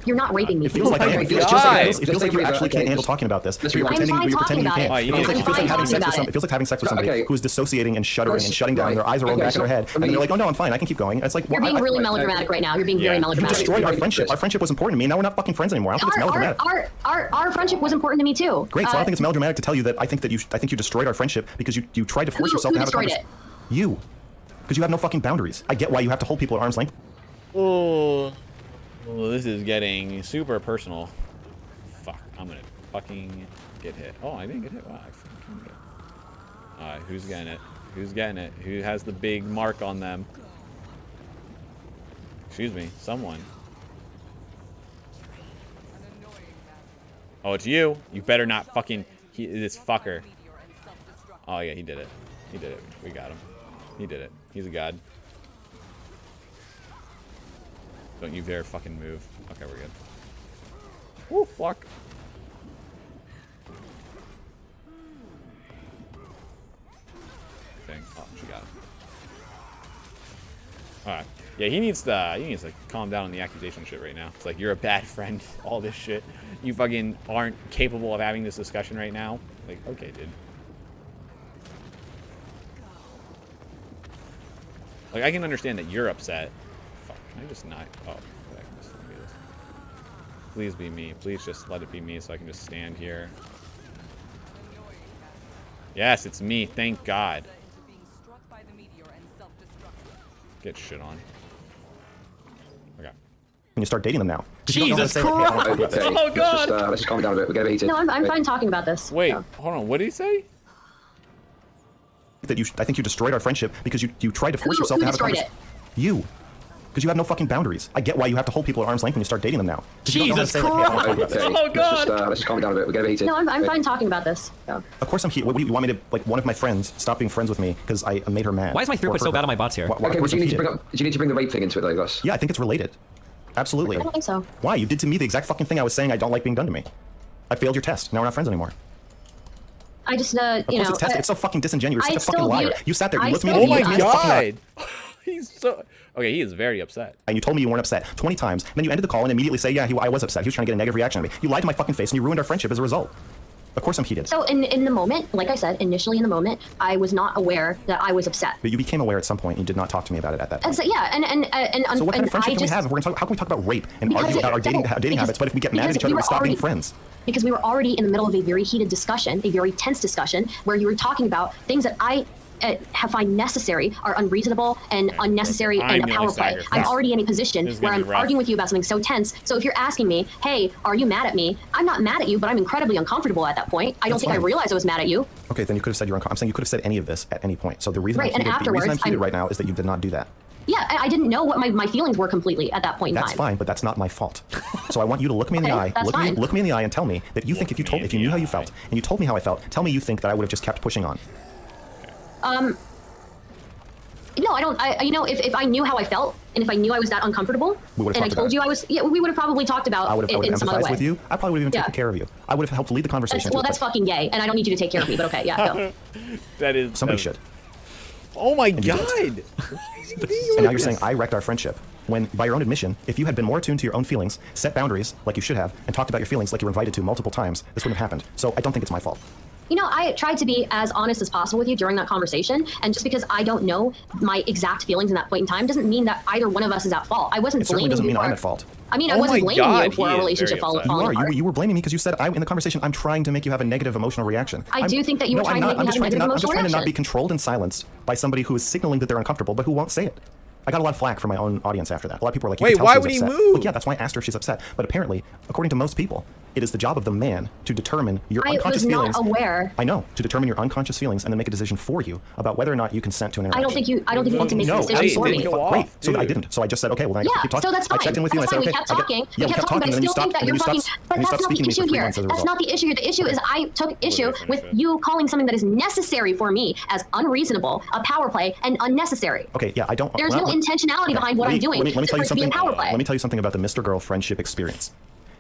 You're not raping me. It feels like I am. It feels like you actually can't handle talking about this. You're pretending you can't. It feels like having sex with somebody who is dissociating and shuddering and shutting down. Their eyes are rolling back in their head, and they're like, "Oh no, I'm fine. I can keep going." It's like you're being really melodramatic right now. You're being very melodramatic. You destroyed our friendship. Our friendship was important to me. Now we're not fucking friends anymore. I don't think it's melodramatic. Our friendship was important to me too. Great. So I don't think it's melodramatic to tell you that I think you destroyed our friendship because you tried to force yourself to have a conversation. You, because you have no fucking boundaries. I get why you have to hold people at arm's length. Oh. Well, this is getting super personal. Fuck, I'm gonna fucking get hit. Oh, I didn't get hit. Wow, I fucking get it. Alright, who's getting it? Who's getting it? Who has the big mark on them? Excuse me, someone. Oh, it's you. You better not fucking... this fucker. Oh, yeah, he did it. He did it. We got him. He did it. He's a god. Don't you dare fucking move. Okay, we're good. Woo, fuck. Dang. Oh, she got him. Alright. Yeah, he needs to calm down on the accusation shit right now. It's like, you're a bad friend, all this shit. You fucking aren't capable of having this discussion right now. Like, okay, dude. Like, I can understand that you're upset. Can I just not? Oh, I can just do this. Please be me. Please just let it be me so I can just stand here. Yes, it's me. Thank God. Get shit on. Okay. When you start dating them now. Jesus Christ! Okay, Oh God! Let's just calm down a bit. We're getting heated. No, I'm fine talking about this. Wait, so. hold on. What did he say? That I think you destroyed our friendship because you tried to force yourself to have a conversation. You. Because you have no fucking boundaries. I get why you have to hold people at arm's length when you start dating them now. Jesus Christ! Oh God! Let's just calm down a bit. We're getting heated. No, I'm fine talking about this. So. Of course I'm heated. What do you want me to, like, one of my friends stop being friends with me because I made her mad? Why is my throughput so bad on my bots here? Okay, but do you need to bring the rape thing into it, though, Gus? Yeah, I think it's related. Absolutely. I don't think so. Why? You did to me the exact fucking thing I was saying I don't like being done to me. I failed your test. Now we're not friends anymore. I just, Of course it's tested. It's so fucking disingenuous. You're such a fucking liar. You sat there. You looked me Oh in the my eye. God! He's so... Okay, he is very upset. And you told me you weren't upset 20 times. And then you ended the call and immediately say, yeah, I was upset. He was trying to get a negative reaction out of me. You lied to my fucking face and you ruined our friendship as a result. Of course I'm heated. So in the moment, like I said, initially in the moment, I was not aware that I was upset. But you became aware at some point. You did not talk to me about it at that point. And so yeah, and so what kind of friendship can we have? How can we talk about rape and argue about our dating habits? But if we get mad at each other, we stop being friends. Because we were already in the middle of a very heated discussion, a very tense discussion, where you were talking about things that I find necessary are unreasonable and unnecessary and a power play. I'm already in a position where I'm arguing with you about something so tense. So if you're asking me, hey, are you mad at me? I'm not mad at you, but I'm incredibly uncomfortable at that point. I don't think I realized I was mad at you. Okay, then you could have said you're uncomfortable. I'm saying you could have said any of this at any point. So the reason I'm heated right now is that you did not do that. Yeah, I didn't know what my feelings were completely at that point in time. That's fine, but that's not my fault. So I want you to look me in the eye, look me in the eye and tell me that you think if you knew how you felt and you told me how I felt, tell me you think that I would have just kept pushing on. No, I don't. If I knew how I felt and if I knew I was that uncomfortable and I told you I was, yeah, we would have probably talked about it in some other way. With you. I probably would have even taken care of you. I would have helped lead the conversation. That's fucking gay, and I don't need you to take care of me. But okay, yeah, go. That is somebody should. Oh my God! And now you're saying I wrecked our friendship. When, by your own admission, if you had been more attuned to your own feelings, set boundaries like you should have, and talked about your feelings like you were invited to multiple times, this wouldn't have happened. So I don't think it's my fault. You know, I tried to be as honest as possible with you during that conversation, and just because I don't know my exact feelings in that point in time doesn't mean that either one of us is at fault. I wasn't blaming you. It certainly doesn't mean I'm at fault. I mean, I wasn't blaming you for our relationship falling apart. You were blaming me because you said in the conversation I'm trying to make you have a negative emotional reaction. I do think that you were trying to make me have a negative emotional reaction. I'm just trying to not be controlled and silenced by somebody who is signaling that they're uncomfortable but who won't say it. I got a lot of flack from my own audience after that. A lot of people were like, wait, why would he move? Well, yeah, that's why I asked her if she's upset. But apparently, according to most people, It is the job of the man to determine your I unconscious was feelings. not aware. I know, to determine your unconscious feelings and then make a decision for you about whether or not you consent to an I interaction. don't think you want to make No, the decision for absolutely. me. Great. So I didn't. So I just said, okay, well, then I Yeah, keep talking. so that's fine. I checked in with you and I said, We okay. kept talking. Yeah, we kept talking, but I and then you still think stopped. that you're fucking. But that's not the issue here. That's not the issue. The issue is I took issue with you calling something that is necessary for me as unreasonable, a power play, and unnecessary. Okay, yeah, I don't. There's no intentionality behind what I'm doing. Let me tell you for it to be a something. power play. Let me tell you something about the Mr. Girl friendship experience.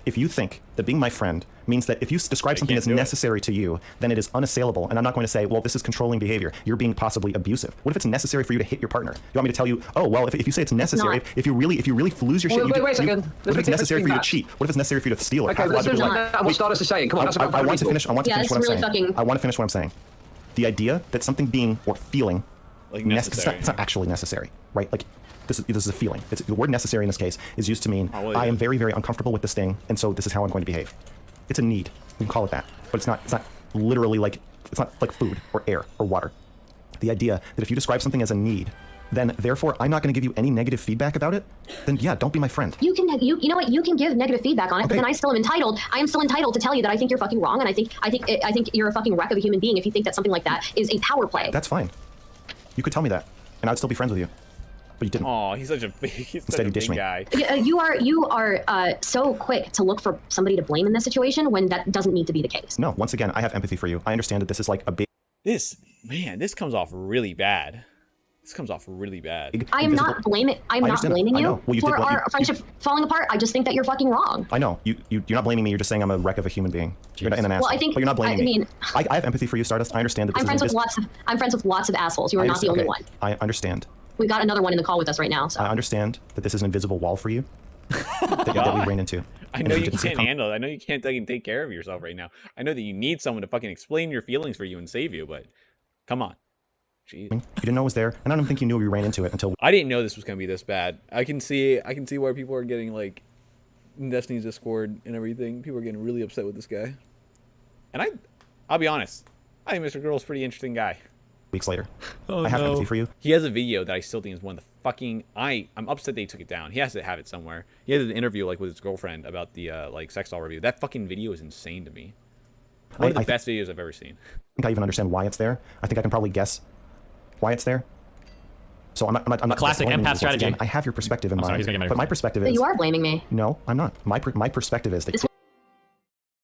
If you think that being my friend means that if you describe something as necessary to you, then it is unassailable, and I'm not going to say, well, this is controlling behavior. You're being possibly abusive. What if it's necessary for you to hit your partner? You want me to tell you, oh, well, if you say it's necessary, if you really lose your shit, wait a second. What if it's necessary for you to cheat? What if it's necessary for you to steal? Okay, let's finish what Stardust is saying. Come on, that's I want to finish. I want to finish what I'm saying. I want to finish what I'm saying. The idea that something being or feeling, like necessary, it's not actually necessary, right? Like. This is a feeling. The word necessary in this case is used to mean I am very, very uncomfortable with this thing, and so this is how I'm going to behave. It's a need. We can call it that, but it's not literally like it's not like food or air or water. The idea that if you describe something as a need, then therefore I'm not going to give you any negative feedback about it. Then yeah, don't be my friend. You know what? You can give negative feedback on it, but then I am still entitled to tell you that I think you're fucking wrong, and I think you're a fucking wreck of a human being if you think that something like that is a power play. That's fine. You could tell me that, and I'd still be friends with you. But you didn't. Oh, he's such a big guy. You are so quick to look for somebody to blame in this situation when that doesn't need to be the case. No, once again, I have empathy for you. I understand that this is like a big. This comes off really bad. This comes off really bad. I am not blaming. I'm not blaming you for our friendship falling apart. I just think that you're fucking wrong. I know you're not blaming me. You're just saying I'm a wreck of a human being. You're not an asshole. Well, I think, but you're not blaming me. I mean, I have empathy for you, Stardust. I understand that. I'm friends with lots of assholes. You are not the only one. I understand. We've got another one in the call with us right now. So. I understand that this is an invisible wall for you that we ran into. I know you can't handle it. I know you can't take care of yourself right now. I know that you need someone to fucking explain your feelings for you and save you, but come on. Jeez. You didn't know it was there, and I don't think you knew we ran into it until. I didn't know this was gonna be this bad. I can see why people are getting like in Destiny's Discord and everything. People are getting really upset with this guy. And I'll be honest. I think Mr. Girl's a pretty interesting guy. Weeks later. I have empathy for you. He has a video that I still think is one of the fucking I'm upset that he took it down. He has to have it somewhere. He had an interview like with his girlfriend about the like sex doll review. That fucking video is insane to me. One of the best videos I've ever seen. I think I even understand why it's there. I think I can probably guess why it's there. So I'm not classic empath strategy. Again, I have your perspective in mind, but my perspective is. You are blaming me. No, I'm not. My perspective is that.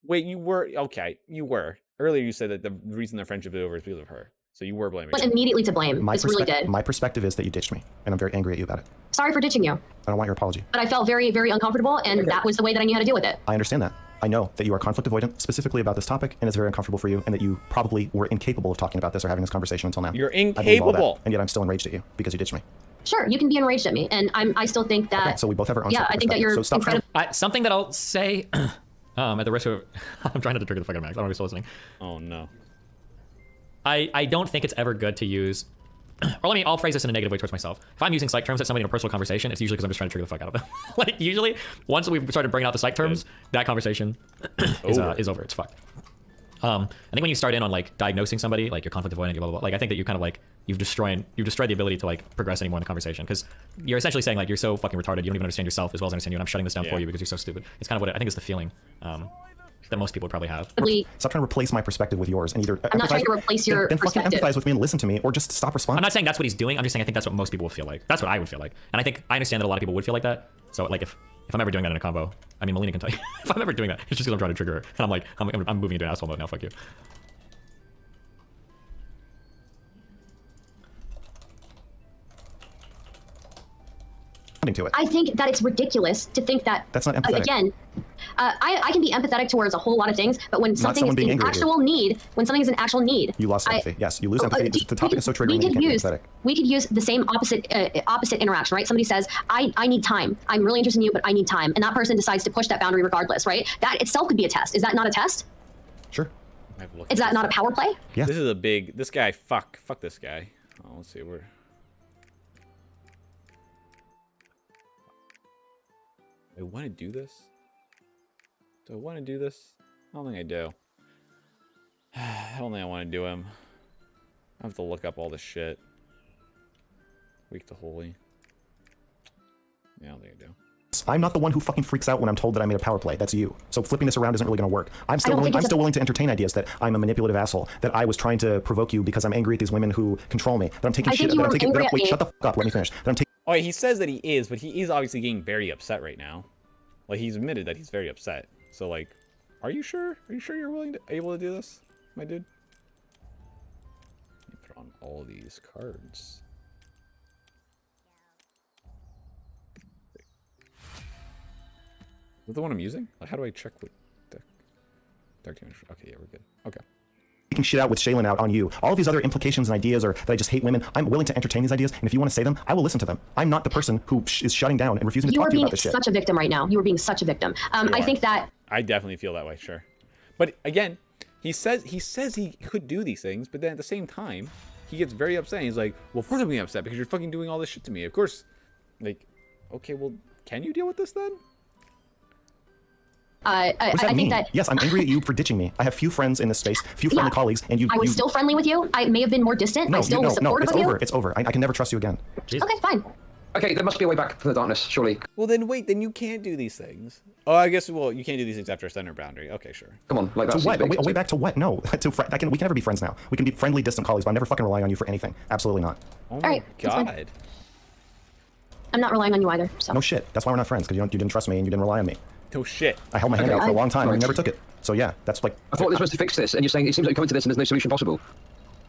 Wait, you were okay. You were earlier. You said that the reason their friendship is over is because of her. So you were blaming. But immediately to blame. It's really good. My perspective is that you ditched me, and I'm very angry at you about it. Sorry for ditching you. I don't want your apology. But I felt very, very uncomfortable, and that was the way that I knew how to deal with it. I understand that. I know that you are conflict avoidant specifically about this topic, and it's very uncomfortable for you, and that you probably were incapable of talking about this or having this conversation until now. You're incapable. And yet I'm still enraged at you because you ditched me. Sure, you can be enraged at me, and I still think that. Okay, so we both have our own. Yeah, I think that you're incredible. Something that I'll say, at the risk of, I'm trying not to trigger the fucking max. I don't know if you're still listening. Oh no. I don't think it's ever good to use, or I'll phrase this in a negative way towards myself. If I'm using psych terms at somebody in a personal conversation, it's usually because I'm just trying to trigger the fuck out of them. Like usually, once we've started bringing out the psych terms, that conversation is over. It's fucked. I think when you start in on like diagnosing somebody, like you're conflict avoidant, blah blah blah. Like I think that you kind of like you've destroyed the ability to like progress anymore in the conversation because you're essentially saying like you're so fucking retarded, you don't even understand yourself as well as I understand you, and I'm shutting this down for you because you're so stupid. It's kind of what I think is the feeling. That most people would probably have. Stop trying to replace my perspective with yours, and either I'm not trying to replace your then perspective. fucking empathize with me and listen to me, or just stop responding. I'm not saying that's what he's doing. I'm just saying I think that's what most people would feel like. That's what I would feel like, and I understand that a lot of people would feel like that. So like if I'm ever doing that in a combo, I mean Melina can tell you if I'm ever doing that, it's just because I'm trying to trigger her, and I'm like I'm moving into an asshole mode now. Fuck you. To it. I think that it's ridiculous to think that. That's not empathetic. Again, I can be empathetic towards a whole lot of things, but when something is an actual need, you lost empathy. Yes, you lose empathy. The topic is so triggering. You can't be empathetic. We could use the same opposite interaction, right? Somebody says, I need time. I'm really interested in you, but I need time, and that person decides to push that boundary regardless, right? That itself could be a test. Is that not a test? Sure. Is that not a power play? Yeah. This is a big. This guy. Fuck this guy. Oh, let's see where. I want to do this? Do I want to do this? I don't think I do. I don't think I want to do him. I have to look up all this shit. Weak to holy. Yeah, I don't think I do. I'm not the one who fucking freaks out when I'm told that I made a power play. That's you. So flipping this around isn't really going to work. I'm still willing to entertain ideas that I'm a manipulative asshole, that I was trying to provoke you because I'm angry at these women who control me, that I'm taking shit. Wait, shut the fuck up. Let me finish. That I'm taking. Oh, he says that he is, but he is obviously getting very upset right now. Like, he's admitted that he's very upset. So, like, are you sure? Are you sure you're able to do this, my dude? Let me put on all these cards. Is that the one I'm using? Like, how do I check what deck? Dark damage. Okay, yeah, we're good. Okay. Taking shit out with Shaylin out on you. All of these other implications and ideas are that I just hate women. I'm willing to entertain these ideas, and if you want to say them, I will listen to them. I'm not the person who is shutting down and refusing to talk to you about this shit. You are being such a victim right now. You are being such a victim. I think that... I definitely feel that way, sure. But again, he says he could do these things, but then at the same time, he gets very upset. He's like, well, of course I'm being upset because you're fucking doing all this shit to me. Of course. Like, okay, well, can you deal with this then? What does that mean? Yes, I'm angry at you for ditching me. I have few friends in this space, few friendly colleagues, and I was still friendly with you. I may have been more distant. No, I still was supportive of you. No, it's over. I can never trust you again. Jesus. Okay, fine. Okay, there must be a way back from the darkness, surely. Well, then wait, then you can't do these things. Oh, I guess, well, you can't do these things after a center boundary. Okay, sure. Come on, like that's... To what? A way back to what? No. We can never be friends now. We can be friendly, distant colleagues, but I'm never fucking relying on you for anything. Absolutely not. Oh my God. I'm not relying on you either, so. No shit. That's why we're not friends, because you didn't trust me and you didn't rely on me. No shit. I held my hand out for a long time and you never took it. So yeah, that's like... I thought this was to fix this, and you're saying it seems like you're coming to this and there's no solution possible.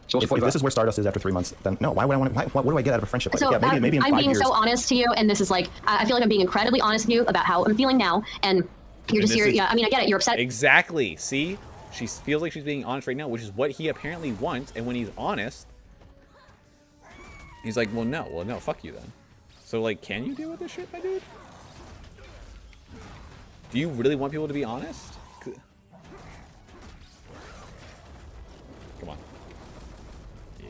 So what's the point of this is where Stardust is after 3 months, then no, why would I want to, what do I get out of a friendship like so that? Yeah, maybe in 5 years. I'm being so honest to you, and this is like, I feel like I'm being incredibly honest with you about how I'm feeling now, and you're just here, yeah, I mean, I get it, you're upset. Exactly, see? She feels like she's being honest right now, which is what he apparently wants, and when he's honest, he's like, well, no, fuck you then. So, like, can you deal with this shit, my dude? Do you really want people to be honest? Come on. Yeah.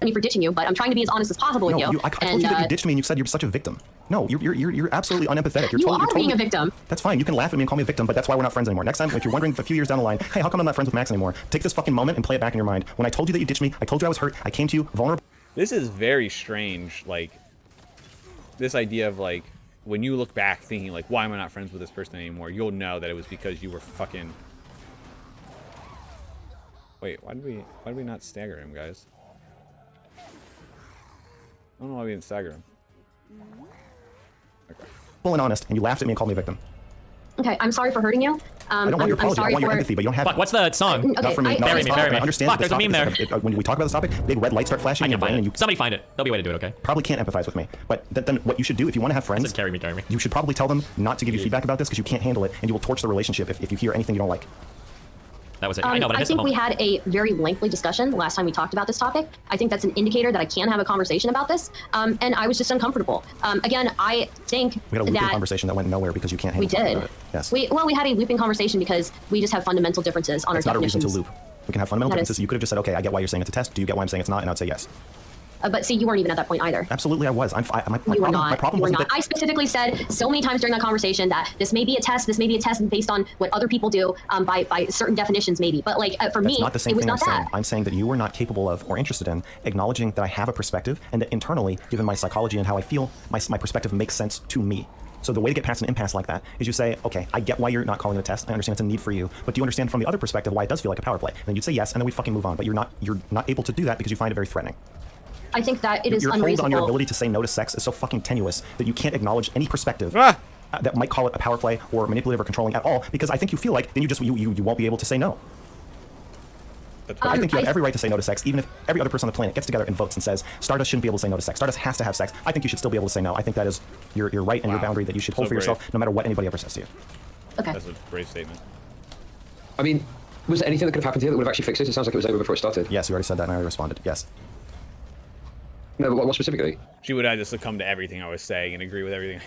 Me for ditching you, but I'm trying to be as honest as possible with you. I told you that you ditched me and you said you're such a victim. No, you're absolutely unempathetic. You're being a victim. That's fine. You can laugh at me and call me a victim, but that's why we're not friends anymore. Next time, if you're wondering a few years down the line, hey, how come I'm not friends with Max anymore? Take this fucking moment and play it back in your mind. When I told you that you ditched me, I told you I was hurt. I came to you vulnerable. This is very strange, like, this idea of, like, when you look back thinking, like, why am I not friends with this person anymore? You'll know that it was because you were fucking... Wait, why did we not stagger him, guys? I don't know why we didn't stagger him. Okay. Full and honest, and you laughed at me and called me a victim. Okay, I'm sorry for hurting you. I don't want your apology. I want your empathy, but you don't have Fuck, what's the song? Okay, not for me. Bury me. I understand. Fuck, there's a meme there. When we talk about this topic, big red lights start flashing in your brain, and you Somebody find it. There'll be a way to do it, okay? probably can't empathize with me. But then what you should do, if you want to have friends, Just carry me. you should probably tell them not to give you feedback about this because you can't handle it, and you will torch the relationship if you hear anything you don't like. That was it. I know, but I think we had a very lengthy discussion the last time we talked about this topic. I think that's an indicator that I can have a conversation about this, and I was just uncomfortable. Again, I think we had a looping conversation that went nowhere because you can't handle it. We did. Yes. We had a looping conversation because we just have fundamental differences on our definitions. It's not a reason to loop. We can have fundamental differences. You could have just said, okay, I get why you're saying it's a test. Do you get why I'm saying it's not? And I'd say yes. But see, you weren't even at that point either. Absolutely, I was. My You problem were wasn't not. I specifically said so many times during that conversation that this may be a test. This may be a test based on what other people do by certain definitions, maybe. But like for me, not the same it was thing not that. I'm saying that you were not capable of or interested in acknowledging that I have a perspective and that internally, given my psychology and how I feel, my perspective makes sense to me. So the way to get past an impasse like that is you say, okay, I get why you're not calling it a test. I understand it's a need for you, but do you understand from the other perspective why it does feel like a power play? And then you'd say yes, and then we fucking move on. But you're not able to do that because you find it very threatening. I think that it is your unreasonable. hold on your ability to say no to sex is so fucking tenuous that you can't acknowledge any perspective that might call it a power play or manipulative or controlling at all, because I think you feel like then you won't be able to say no. I think you have every right to say no to sex, even if every other person on the planet gets together and votes and says Stardust shouldn't be able to say no to sex. Stardust has to have sex. I think you should still be able to say no. I think that is your right and your boundary that you should hold for yourself, no matter what anybody ever says to you. Okay. That's a brave statement. I mean, was there anything that could have happened here that would have actually fixed this? It sounds like it was over before it started. Yes, you already said that and I already responded. Yes. No, but what specifically? She would have to succumb to everything I was saying and agree with everything.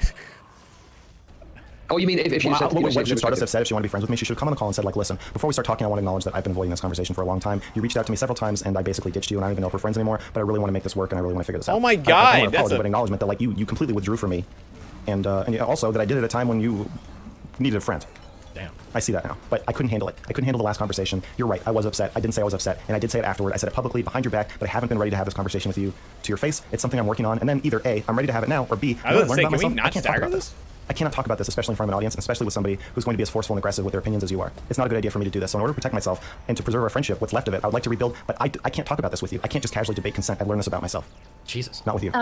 Oh, you mean if she Well, said... what should Stardust have said if she wanted to be friends with me? She should have come on the call and said, like, listen, before we start talking, I want to acknowledge that I've been avoiding this conversation for a long time. You reached out to me several times, and I basically ditched you, and I don't even know if we're friends anymore, but I really want to make this work, and I really want to figure this out. Oh my I God, want to apologize, but acknowledgement that, like, you completely withdrew from me, and also that I did it at a time when you needed a friend. Damn. I see that now, but I couldn't handle it. I couldn't handle the last conversation. You're right. I was upset. I didn't say I was upset, and I did say it afterward. I said it publicly behind your back, but I haven't been ready to have this conversation with you to your face. It's something I'm working on, and then either A, I'm ready to have it now, or B, I was learn say, about can we myself. not I can't talk stagger about this? this. I cannot talk about this, especially in front of an audience, and especially with somebody who's going to be as forceful and aggressive with their opinions as you are. It's not a good idea for me to do this. So in order to protect myself and to preserve our friendship, what's left of it, I would like to rebuild, but I can't talk about this with you. I can't just casually debate consent. I've learned this about myself. Jesus. Not with you.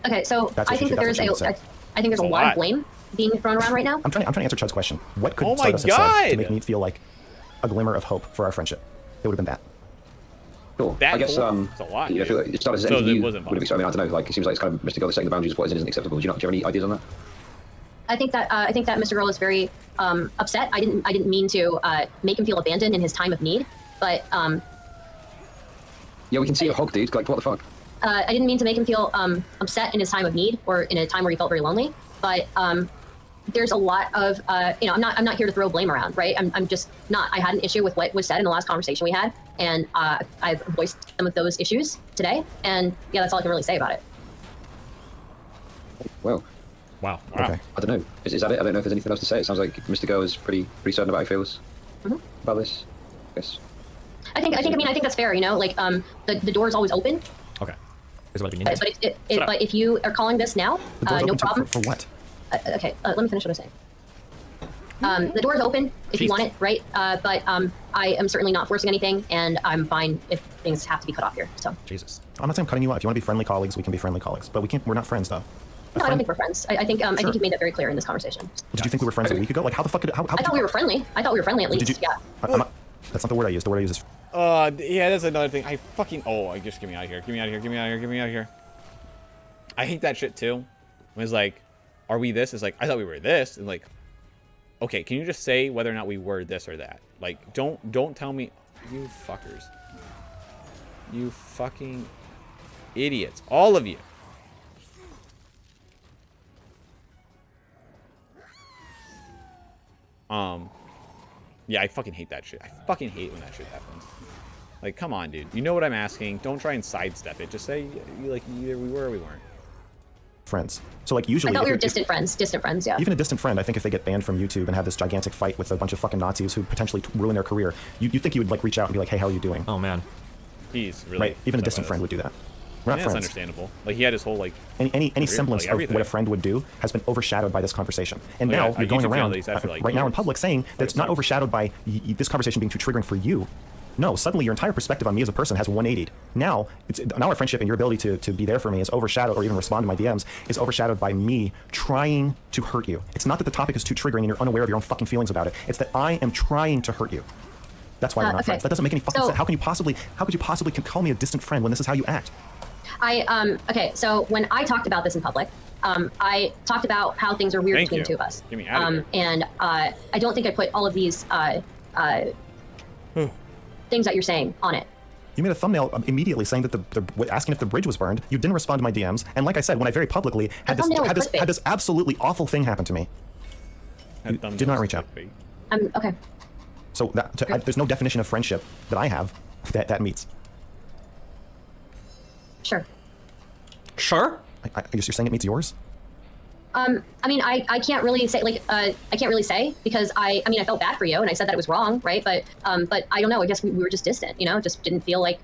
Okay, so That's I what think you- that that's there's what you would say. I think there's a lot of blame being thrown around right now. I'm trying to answer Chud's question. What could Oh my Stardust have said to God! make me feel like a glimmer of hope for our friendship? It would have been that. Sure. That I guess it's a lot, I feel like it started as So anything it you wasn't would have expected. I mean, I don't know. Like, it seems like it's kind of Mr. Girl is setting the boundaries of what is and isn't acceptable. Do you have any ideas on that? I think that Mr. Girl is very upset. I didn't mean to make him feel abandoned in his time of need, but Yeah, we can see a hog, dude. Like, what the fuck? I didn't mean to make him feel upset in his time of need or in a time where he felt very lonely. But there's a lot of I'm not here to throw blame around, right? I'm just not. I had an issue with what was said in the last conversation we had, and I've voiced some of those issues today, and yeah, that's all I can really say about it. Well, Wow. Okay. I don't know. Is that it? I don't know if there's anything else to say. It sounds like Mr. Girl is pretty certain about how he feels about this. Yes. I think that's fair. You know, like the door is always open, Okay. Here's what I mean. but if you are calling this now, The door's no open problem. For what? Okay, let me finish what I'm saying. The door is open if you Jesus. want it, right? But I am certainly not forcing anything, and I'm fine if things have to be cut off here. So Jesus. I'm not saying I'm cutting you off. If you want to be friendly colleagues, we can be friendly colleagues. But we're not friends, though. no, I don't think we're friends. I think I think you've made that very clear in this conversation. Did you think we were friends a week ago? Like, how the fuck how I thought we were friendly. I thought we were friendly at least. Did you? Yeah. I'm not, that's not the word I used. The word I used is Yeah, that's another thing. I fucking just get me out of here. Get me out of here. Get me out of here. Get me out of here. I hate that shit too. When it's like, are we this? It's like, I thought we were this, and like, okay, can you just say whether or not we were this or that? Like, don't tell me, you fuckers, you fucking idiots, all of you. Yeah, I fucking hate that shit. I fucking hate when that shit happens. Like, come on, dude. You know what I'm asking. Don't try and sidestep it. Just say, like, either we were or we weren't. friends. So, like, I usually... thought we were if- distant friends. Distant friends, yeah. Even a distant friend, I think if they get banned from YouTube and have this gigantic fight with a bunch of fucking Nazis who potentially ruin their career, you think you would, like, reach out and be like, hey, how are you doing? Oh, man. He's really Right? Even a upset distant by friend this. would do that. We're not That's friends. understandable. Like, he had his whole, like... Any career, semblance like, of everything. what a friend would do has been overshadowed by this conversation. And Like, now a you're going YouTube channel around that he's had for, like, right now in years. public saying that it's not Like, overshadowed by this conversation being too triggering for you. No, suddenly your entire perspective on me as a person has 180'd. Now our friendship and your ability to be there for me is overshadowed, or even respond to my DMs, is overshadowed by me trying to hurt you. It's not that the topic is too triggering and you're unaware of your own fucking feelings about it. It's that I am trying to hurt you. That's why we're not okay. friends. That doesn't make any fucking So- sense. How could you possibly call me a distant friend when this is how you act? Okay, so when I talked about this in public, I talked about how things are weird Thank between you. the two of us. Get me out of here. And I don't think I put all of these things that you're saying on it. You made a thumbnail immediately saying that asking if the bridge was burned. You didn't respond to my DMs, and like I said, when I very publicly had thumbnail was clickbait. this absolutely awful thing happen to me, you did not reach out. Okay. So there's no definition of friendship that I have that meets. Sure. Sure. I guess you're saying it meets yours. I mean, I can't really say I can't really say because I mean I felt bad for you and I said that it was wrong, right? But I don't know. I guess we were just distant, you know. Just didn't feel like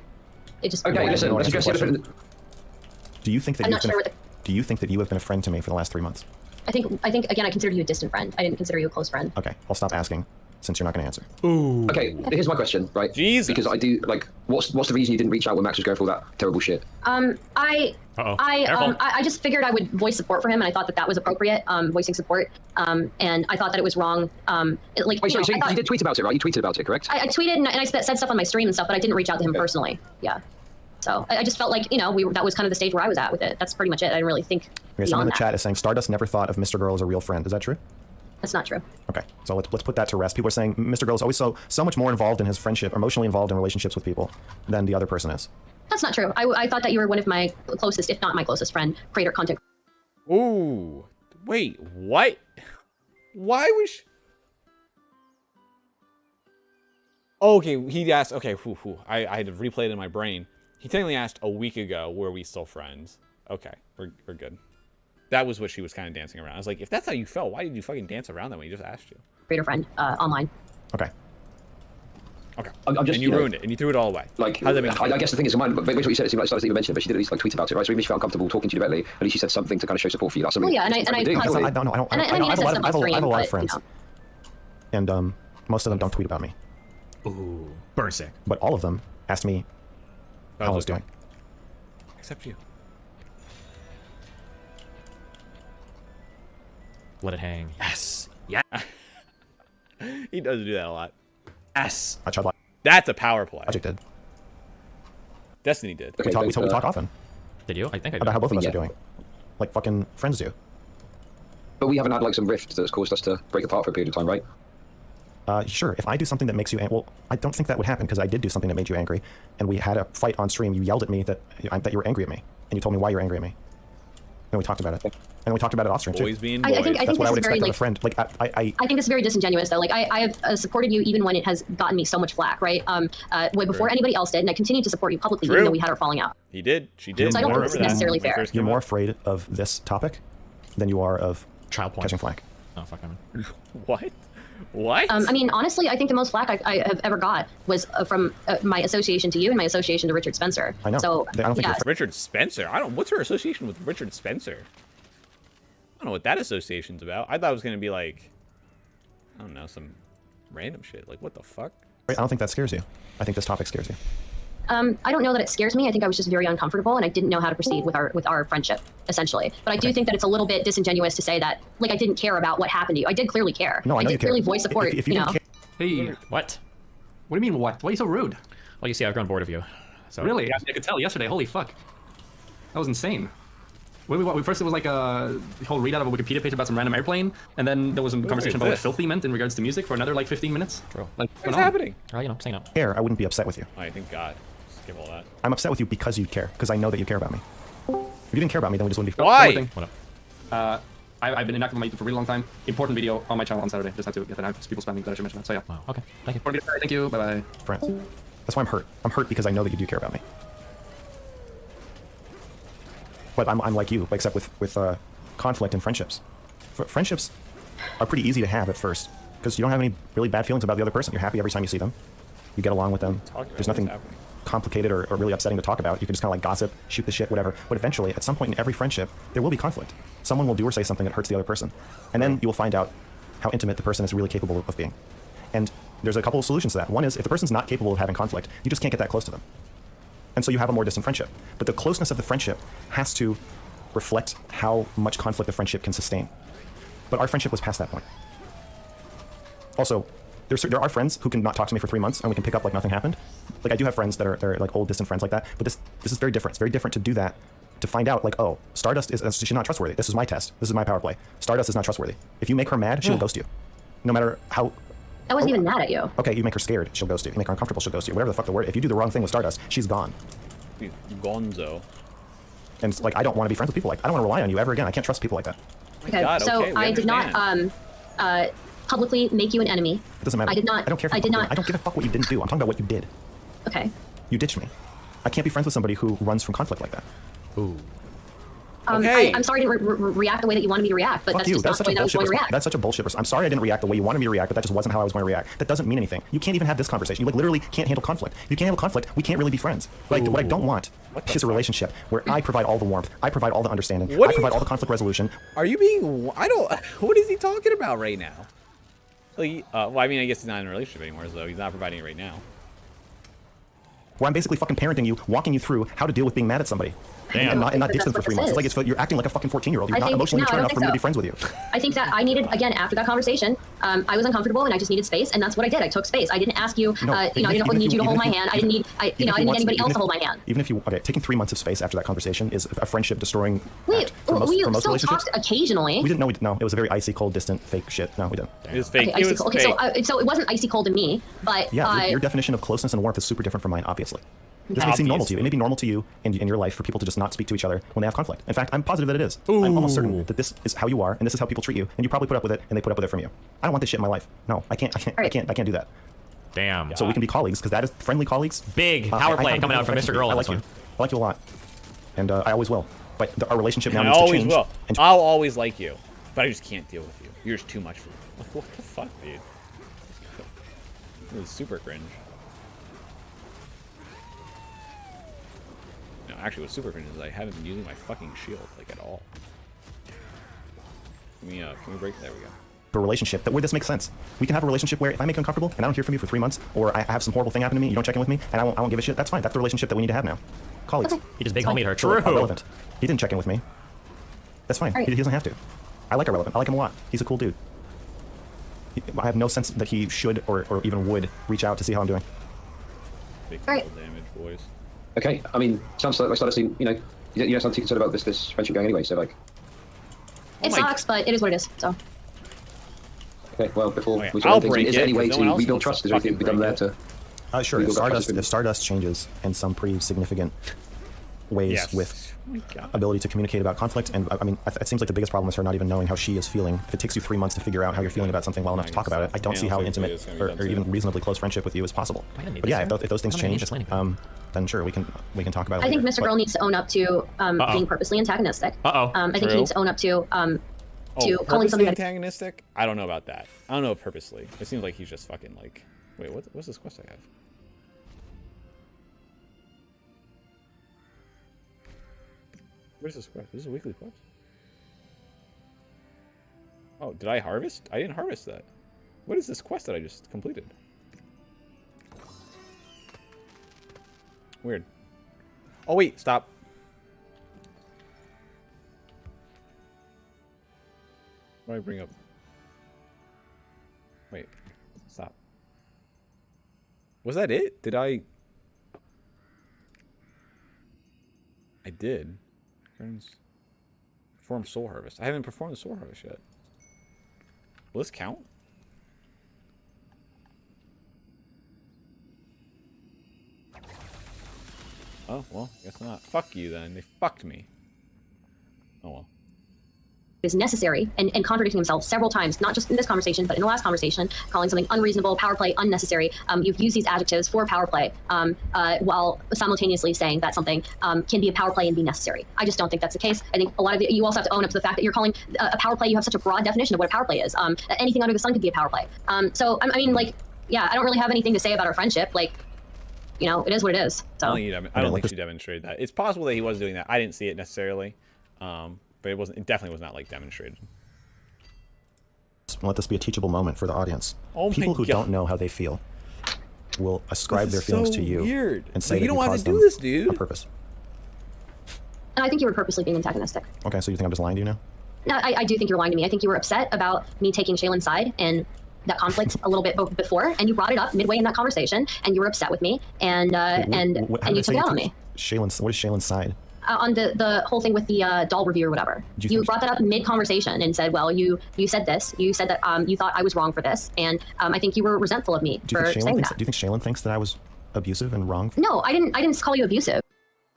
it. Just Okay, listen. Let's address the elephant. Do you think that I'm not sure what do you think that you have been a friend to me for the last 3 months? I think again I consider you a distant friend. I didn't consider you a close friend. Okay, I'll stop asking since you're not going to answer. Okay, here's my question, right? Jesus. Because I do like, what's the reason you didn't reach out when Max was going for all that terrible shit? Uh-oh. I Careful. just figured I would voice support for him, and I thought that was appropriate, voicing support. And I thought that it was wrong. Wait, sorry, so you did tweet about it, right? You tweeted about it, correct? I tweeted and I said stuff on my stream and stuff, but I didn't reach out to him personally. Yeah. So I just felt like that was kind of the stage where I was at with it. That's pretty much it. I didn't really think Okay, someone in beyond the that. chat is saying Stardust never thought of Mr. Girl as a real friend. Is that true? That's not true. Okay, so let's put that to rest. People are saying Mr. Girl is always so much more involved in his friendship, emotionally involved in relationships with people than the other person is. That's not true. I thought that you were one of my closest, if not my closest friend, creator content. Ooh. Wait, what? Why was Okay, he asked, okay, I had to replay it in my brain. He technically asked a week ago, were we still friends? Okay, we're good. That was what she was kind of dancing around. I was like, if that's how you felt, why did you fucking dance around that when he just asked you? Creator friend online. Okay. Okay. I'm just, and you ruined it, and you threw it all away. Like, how does that make I guess the thing is, mine, but what you said, it seemed like stuff that you mentioned, but she did at least like tweet about it, right? So even if she felt uncomfortable talking to you directly, at least she said something to kind of show support for you. That's something. Well, yeah, and I do. constantly- I don't know. I And I mean, I have said a stuff lot on stream, of but, friends, and most of them don't tweet about me, Ooh, burn sick. but all of them asked me how I was doing. Except you. Let it hang. Yes. Yeah. He does do that a lot. Yes. I tried. That's a power play. Logic did. Destiny did. Okay, We talk often Did you? I think I did. about how both of us Yeah. are doing, like fucking friends do. But we haven't had like some rift that's caused us to break apart for a period of time, right? Sure, if I do something that makes you well, I don't think that would happen because I did do something that made you angry, and we had a fight on stream. You yelled at me that you were angry at me, and you told me why you're angry at me. And we talked about it, and we talked about it off stream too. Boys being boys. I think That's what I this would is very expect of a like. friend. Like I think this is very disingenuous though. Like I have supported you even when it has gotten me so much flack, right? Way before anybly else did, and I continue to support you publicly even though we had our falling out. He did. She did. So I don't I think this is remember that necessarily when it fair. first You're came more up. afraid of this topic than you are of Child porn. catching flack. Oh fuck him. What? What? I mean, honestly, I think the most flack I have ever got was from my association to you and my association to Richard Spencer. I know. So I don't think yeah, you're Richard Spencer. I don't. What's her association with Richard Spencer? I don't know what that association's about. I thought it was gonna be like, I don't know, some random shit. Like, what the fuck? I don't think that scares you. I think this topic scares you. I don't know that it scares me. I think I was just very uncomfortable, and I didn't know how to proceed with our friendship, essentially. But I do think that it's a little bit disingenuous to say that, like, I didn't care about what happened to you. I did clearly care. No, I know did you care. clearly voice support. If you you didn't know. care, Hey, What? what do you mean what? Why are you so rude? Well, you see, I've grown bored of you. So Really? I could tell yesterday. Holy fuck. That was insane. First it was like a whole readout of a Wikipedia page about some random airplane, and then there was a conversation about what this? filthy meant in regards to music for another like 15 minutes. True. Like, What's happening? you know, say no. care, I wouldn't be upset with you. Oh, thank God. Skip all that. I'm upset with you because you care, because I know that you care about me. If you didn't care about me, then we just wouldn't be. Why? One more thing. What up? I've been inactive on my YouTube for a really long time. Important video on my channel on Saturday. Just had to get that out. People spamming that I should mention that. So yeah. Wow. Okay. Thank you. Thank you. Bye bye. friends. That's why I'm hurt. I'm hurt because I know that you do care about me. But I'm like you, except with conflict and friendships. Friendships are pretty easy to have at first because you don't have any really bad feelings about the other person. You're happy every time you see them. You get along with them. There's nothing complicated or really upsetting to talk about. You can just kind of like gossip, shoot the shit, whatever. But eventually, at some point in every friendship, there will be conflict. Someone will do or say something that hurts the other person. And then you will find out how intimate the person is really capable of being. And there's a couple of solutions to that. One is if the person's not capable of having conflict, you just can't get that close to them. And so you have a more distant friendship. But the closeness of the friendship has to reflect how much conflict the friendship can sustain. But our friendship was past that point. Also, there are friends who can not talk to me for 3 months and we can pick up like nothing happened. Like I do have friends that are like old distant friends like that. But this is very different. It's very different to do that, to find out like, oh, Stardust is she's not trustworthy. This is my test. This is my power play. Stardust is not trustworthy. If you make her mad, she will ghost you. No matter how. I wasn't even mad at you. Okay, you make her scared, she'll ghost you. You make her uncomfortable, she'll ghost you. Whatever the fuck the word. If you do the wrong thing with Stardust, she's gone. You Gonzo. And it's like I don't want to be friends with people like I don't want to rely on you ever again. I can't trust people like that. Okay, God, so okay, we I did not publicly make you an enemy. It doesn't matter. I did not. I don't care. If I did not. I don't give a fuck what you didn't do. I'm talking about what you did. Okay. You ditched me. I can't be friends with somebody who runs from conflict like that. Ooh. Okay. I'm sorry to react the way that you wanted me to react, but Fuck that's you. just That's not such the a way that I was bullshit. going to react. That's such a bullshit. I'm sorry I didn't react the way you wanted me to react, but that just wasn't how I was going to react. That doesn't mean anything. You can't even have this conversation. You like literally can't handle conflict. You can't handle conflict. We can't really be friends. Like what I don't want is a relationship where I provide all the warmth, I provide all the understanding, What I are you provide all the conflict resolution. Are you being? I don't. What is he talking about right now? Like, well, I mean, I guess he's not in a relationship anymore, so he's not providing it right now. Where I'm basically fucking parenting you, walking you through how to deal with being mad at somebody. Damn. And not ditch them That's for what 3 months. this It's like you're acting like a fucking 14-year-old. You're I not think- emotionally no, I mature don't enough for think me to be so. friends with you. I think that I needed, again, after that conversation, I was uncomfortable and I just needed space, and that's what I did. I took space. I didn't ask you, No, I even didn't if need you to hold my even if hand. I didn't need, I didn't need anybody else to hold my hand. Even if you, okay, taking 3 months of space after that conversation is a friendship destroying We act for most still relationships. talked occasionally. We didn't know. No, it was a very icy, cold, distant, fake shit. No, we didn't. It was fake. Okay, It icy was cold. Okay, fake. so it wasn't icy cold to me, but Yeah, your definition of closeness and warmth is super different from mine, obviously. This may Okay. seem normal to you. It may be normal to you in your life for people to just not speak to each other when they have conflict. In fact, I'm positive that it is. I'm almost certain that this is how you are and this is how people treat you, and you probably put up with it, and they put up with it from you. I don't want this shit in my life. No, I can't do that. Damn. So we can be colleagues because that is friendly colleagues. Big power play I'm coming out from friends Mr. with you. Girl on I like this you. one. I like you a lot, and I always will. but our relationship now I needs to always change. will. And I'll always like you, but I just can't deal with you. You're just too much for me. Like, what the fuck, dude? This is super cringe. No, actually, what's super cringe is I haven't been using my fucking shield, like, at all. Can we break? There we go. a relationship that where this makes sense. We can have a relationship where if I make you uncomfortable and I don't hear from you for 3 months, or I have some horrible thing happen to me, you don't check in with me, and I won't give a shit. That's fine. That's the relationship that we need to have now. Colleagues. Okay. He just big homied her. So, like, True. irrelevant. He didn't check in with me. That's fine. Right. He doesn't have to. I like Irrelevant. I like him a lot. He's a cool dude. I have no sense that he should or even would reach out to see how I'm doing. Big All right. damage, boys. Okay, I mean, sounds like I started seeing, you know, something concerned about this friendship going anyway. So like, It sucks, but it is what it is. So. okay, well, before Okay, we I'll start anything, break is there it, any way 'cause no one to else rebuild wants to trust? Is there anything fucking we've done there break to? Sure. We've If got trust Stardust, has if Stardust changes in some pretty significant ways Yes. with Oh my God. ability to communicate about conflict, and I mean, it seems like the biggest problem is her not even knowing how she is feeling. If it takes you 3 months to figure out how you're feeling about something well enough to talk about it, I don't see how intimate or even reasonably close friendship with you is possible. Why didn't they But yeah, listen? if those things How many change, just landing? then sure, we can talk about it. I think later. Mr. Girl needs to own up to being purposely antagonistic. Uh-oh. I think he True. needs to own up to calling purposely something that antagonistic? I don't know about that. I don't know if purposely. It seems like he's just fucking like. Wait, what's this quest I have? Where's this quest? This is a weekly quest. Oh, did I harvest? I didn't harvest that. What is this quest that I just completed? Weird. Oh wait, stop. What do I bring up? Wait, stop. Was that it? Did I did. Perform soul harvest. I haven't performed the soul harvest yet. Will this count? Oh, well, guess not. Fuck you then. They fucked me. Oh well. is necessary and contradicting himself several times, not just in this conversation, but in the last conversation, calling something unreasonable, power play, unnecessary. You've used these adjectives for power play while simultaneously saying that something can be a power play and be necessary. I just don't think that's the case. I think a lot of you also have to own up to the fact that you're calling a power play, you have such a broad definition of what a power play is. Anything under the sun could be a power play. So, I mean, like, yeah, I don't really have anything to say about our friendship. Like, you know, it is what it is. So. I don't think she demonstrated that. It's possible that he was doing that. I didn't see it necessarily. But it wasn't. It definitely was not like demonstrated. Let this be a teachable moment for the audience. Oh my People who God. don't know how they feel will ascribe This their is feelings so to you weird. and say Like, that you don't have caused to do them this, dude. on purpose. And I think you were purposely being antagonistic. Okay, so you think I'm just lying to you now? No, I do think you're lying to me. I think you were upset about me taking Shaylin's side and that conflict a little bit before, and you brought it up midway in that conversation, and you were upset with me, and How and did you I took say it out on took me. Shaylin's, what is Shaylin's side? On the whole thing with the doll review or whatever. Do you You think- brought that up mid-conversation and said, well, you said this. You said that you thought I was wrong for this, and I think you were resentful of me Do you for think Shaylin saying thinks, that. do you think Shaylin thinks that I was abusive and wrong? No, I didn't call you abusive.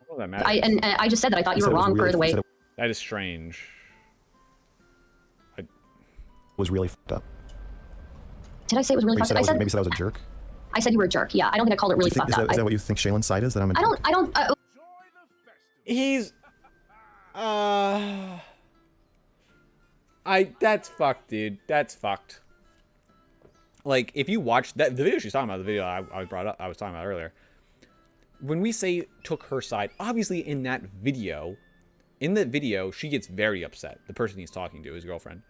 What that matters? I just said that I thought you said were it was wrong really- for the way. you said it That is strange. was really fucked up. Did I say it was really Or you fucked said up? maybe said I was a jerk. I said you were a jerk. Yeah, I don't think I called it really Is fucked up. that what you think Shaylin's side is? That I'm a jerk? I don't. He's. That's fucked, dude. That's fucked. Like, if you watch that, the video she's talking about, the video I was talking about earlier. When we say took her side, obviously in that video, she gets very upset. The person he's talking to, his girlfriend.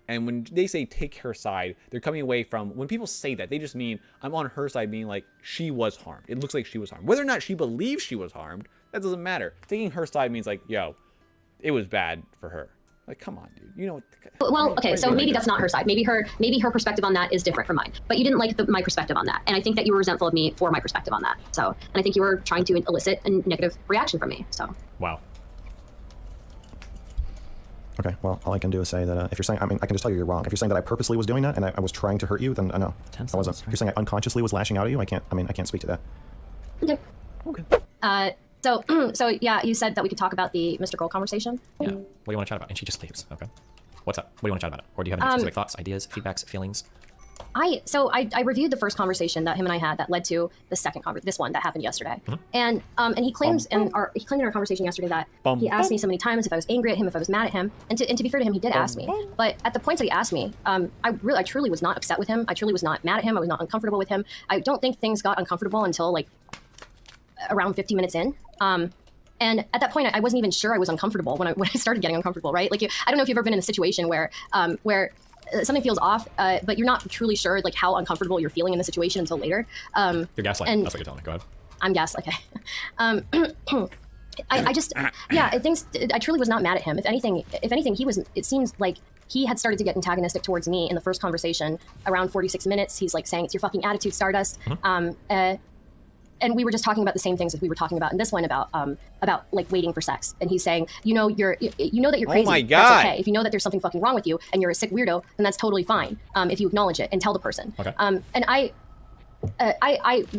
And when they say take her side, they're coming away from, when people say that, they just mean, I'm on her side, meaning like, she was harmed. It looks like she was harmed. Whether or not she believes she was harmed, that doesn't matter. Taking her side means like, yo, it was bad for her. Like, come on, dude. You know. Well, okay, so maybe that's not her side. Maybe her perspective on that is different from mine. But you didn't like my perspective on that, and I think that you were resentful of me for my perspective on that. So, and I think you were trying to elicit a negative reaction from me. So. Wow. Okay, well, all I can do is say that if you're saying, I mean, I can just tell you're wrong. If you're saying that I purposely was doing that and I was trying to hurt you, then no, I wasn't. If you're saying I unconsciously was lashing out at you, I can't speak to that. Okay. Okay. So yeah, you said that we could talk about the Mr. Girl conversation. Yeah. What do you want to chat about? And she just leaves. Okay. What's up? What do you want to chat about? Or do you have any specific thoughts, ideas, feedbacks, feelings? I reviewed the first conversation that him and I had that led to the second this one that happened yesterday, and he claims he claimed in our conversation yesterday that he asked me so many times if I was angry at him, if I was mad at him, and to be fair to him, he did ask me. But at the points that he asked me, I truly was not upset with him. I truly was not mad at him. I was not uncomfortable with him. I don't think things got uncomfortable until like around 50 minutes in. And at that point, I wasn't even sure I was uncomfortable when I started getting uncomfortable, right? Like, I don't know if you've ever been in a situation where something feels off, but you're not truly sure like how uncomfortable you're feeling in the situation until later. You're gaslighting. That's what you're telling me. Go ahead. I'm gaslighting. I truly was not mad at him. If anything, it seems like he had started to get antagonistic towards me in the first conversation around 46 minutes. He's like saying, it's your fucking attitude, Stardust. And we were just talking about the same things that we were talking about in this one about like waiting for sex. And he's saying, you know that you're crazy. Oh my God. That's okay. If you know that there's something fucking wrong with you and you're a sick weirdo, then that's totally fine. If you acknowledge it and tell the person. Okay. And I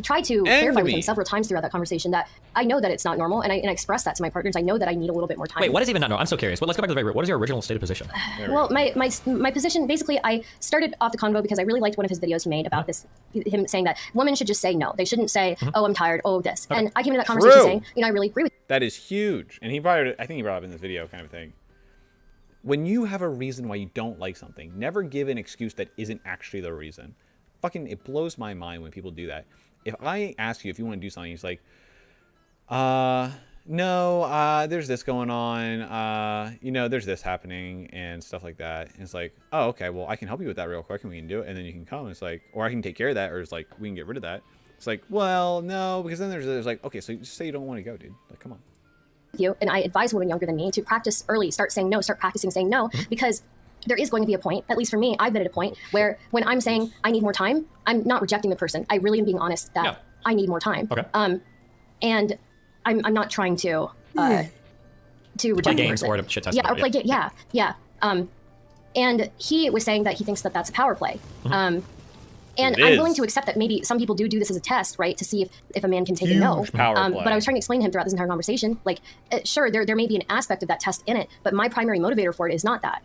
tried to clarify with him several times throughout that conversation that I know that it's not normal, and I express that to my partners. I know that I need a little bit more time. Wait, what is even not normal? I'm so curious. Well, let's go back to the very root. What is your original stated position? Well, my position, basically, I started off the convo because I really liked one of his videos he made about this, him saying that women should just say no. They shouldn't say, oh, I'm tired, oh, this. Okay. And I came into that conversation saying, I really agree with you. That is huge. And I think he brought it up in this video kind of thing. When you have a reason why you don't like something, never give an excuse that isn't actually the reason. Fucking, it blows my mind when people do that. If I ask you if you want to do something, it's like, no, there's this going on, there's this happening and stuff like that. And it's like, oh, okay, well, I can help you with that real quick and we can do it. And then you can come. And it's like, or I can take care of that. Or it's like, we can get rid of that. It's like, well, no, because then there's like, okay, so just say you don't want to go, dude. Like, come on. You, and I advise women younger than me to practice early, start saying no, start practicing saying no, because there is going to be a point, at least for me, I've been at a point where when I'm saying I need more time, I'm not rejecting the person. I really am being honest that I need more time. Okay. And I'm not trying to reject play the games person. or to shit test. Yeah, or play games. Yeah. And he was saying that he thinks that that's a power play. And I'm willing to accept that maybe some people do this as a test, right, to see if a man can take a no. Power play. But I was trying to explain to him throughout this entire conversation, like, sure, there may be an aspect of that test in it, but my primary motivator for it is not that.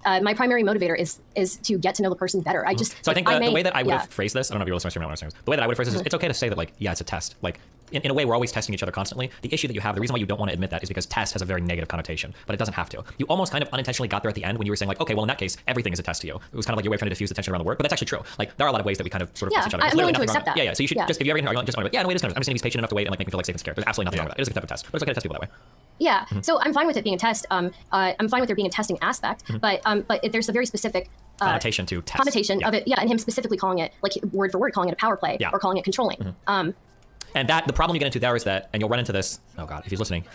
My primary motivator is to get to know the person better. I just so I think the way that I would have phrased this, I don't know if you're listening to me. The way that I would phrase this is it's okay to say that like it's a test. Like in a way we're always testing each other constantly. The issue that you have, the reason why you don't want to admit that is because test has a very negative connotation, but it doesn't have to. You almost kind of unintentionally got there at the end when you were saying like, okay, well in that case everything is a test to you. It was kind of like your way of trying to diffuse the tension around the word, but that's actually true. Like there are a lot of ways that we kind of sort of test each other. I'm willing to accept that. Yeah. So you should just if you ever get an argument, just no, wait, I'm just saying he's patient enough to wait and like make me feel like safe and secure. There's absolutely nothing wrong with that. It is a type of test, but it's okay to test people that way. Yeah, so I'm fine with it being a test. I'm fine with there being a testing aspect, but there's a very specific connotation to test. Connotation of it, and him specifically calling it, like word for word, calling it a power play or calling it controlling. And that the problem you get into there is that, and you'll run into this. Oh God, if he's listening, I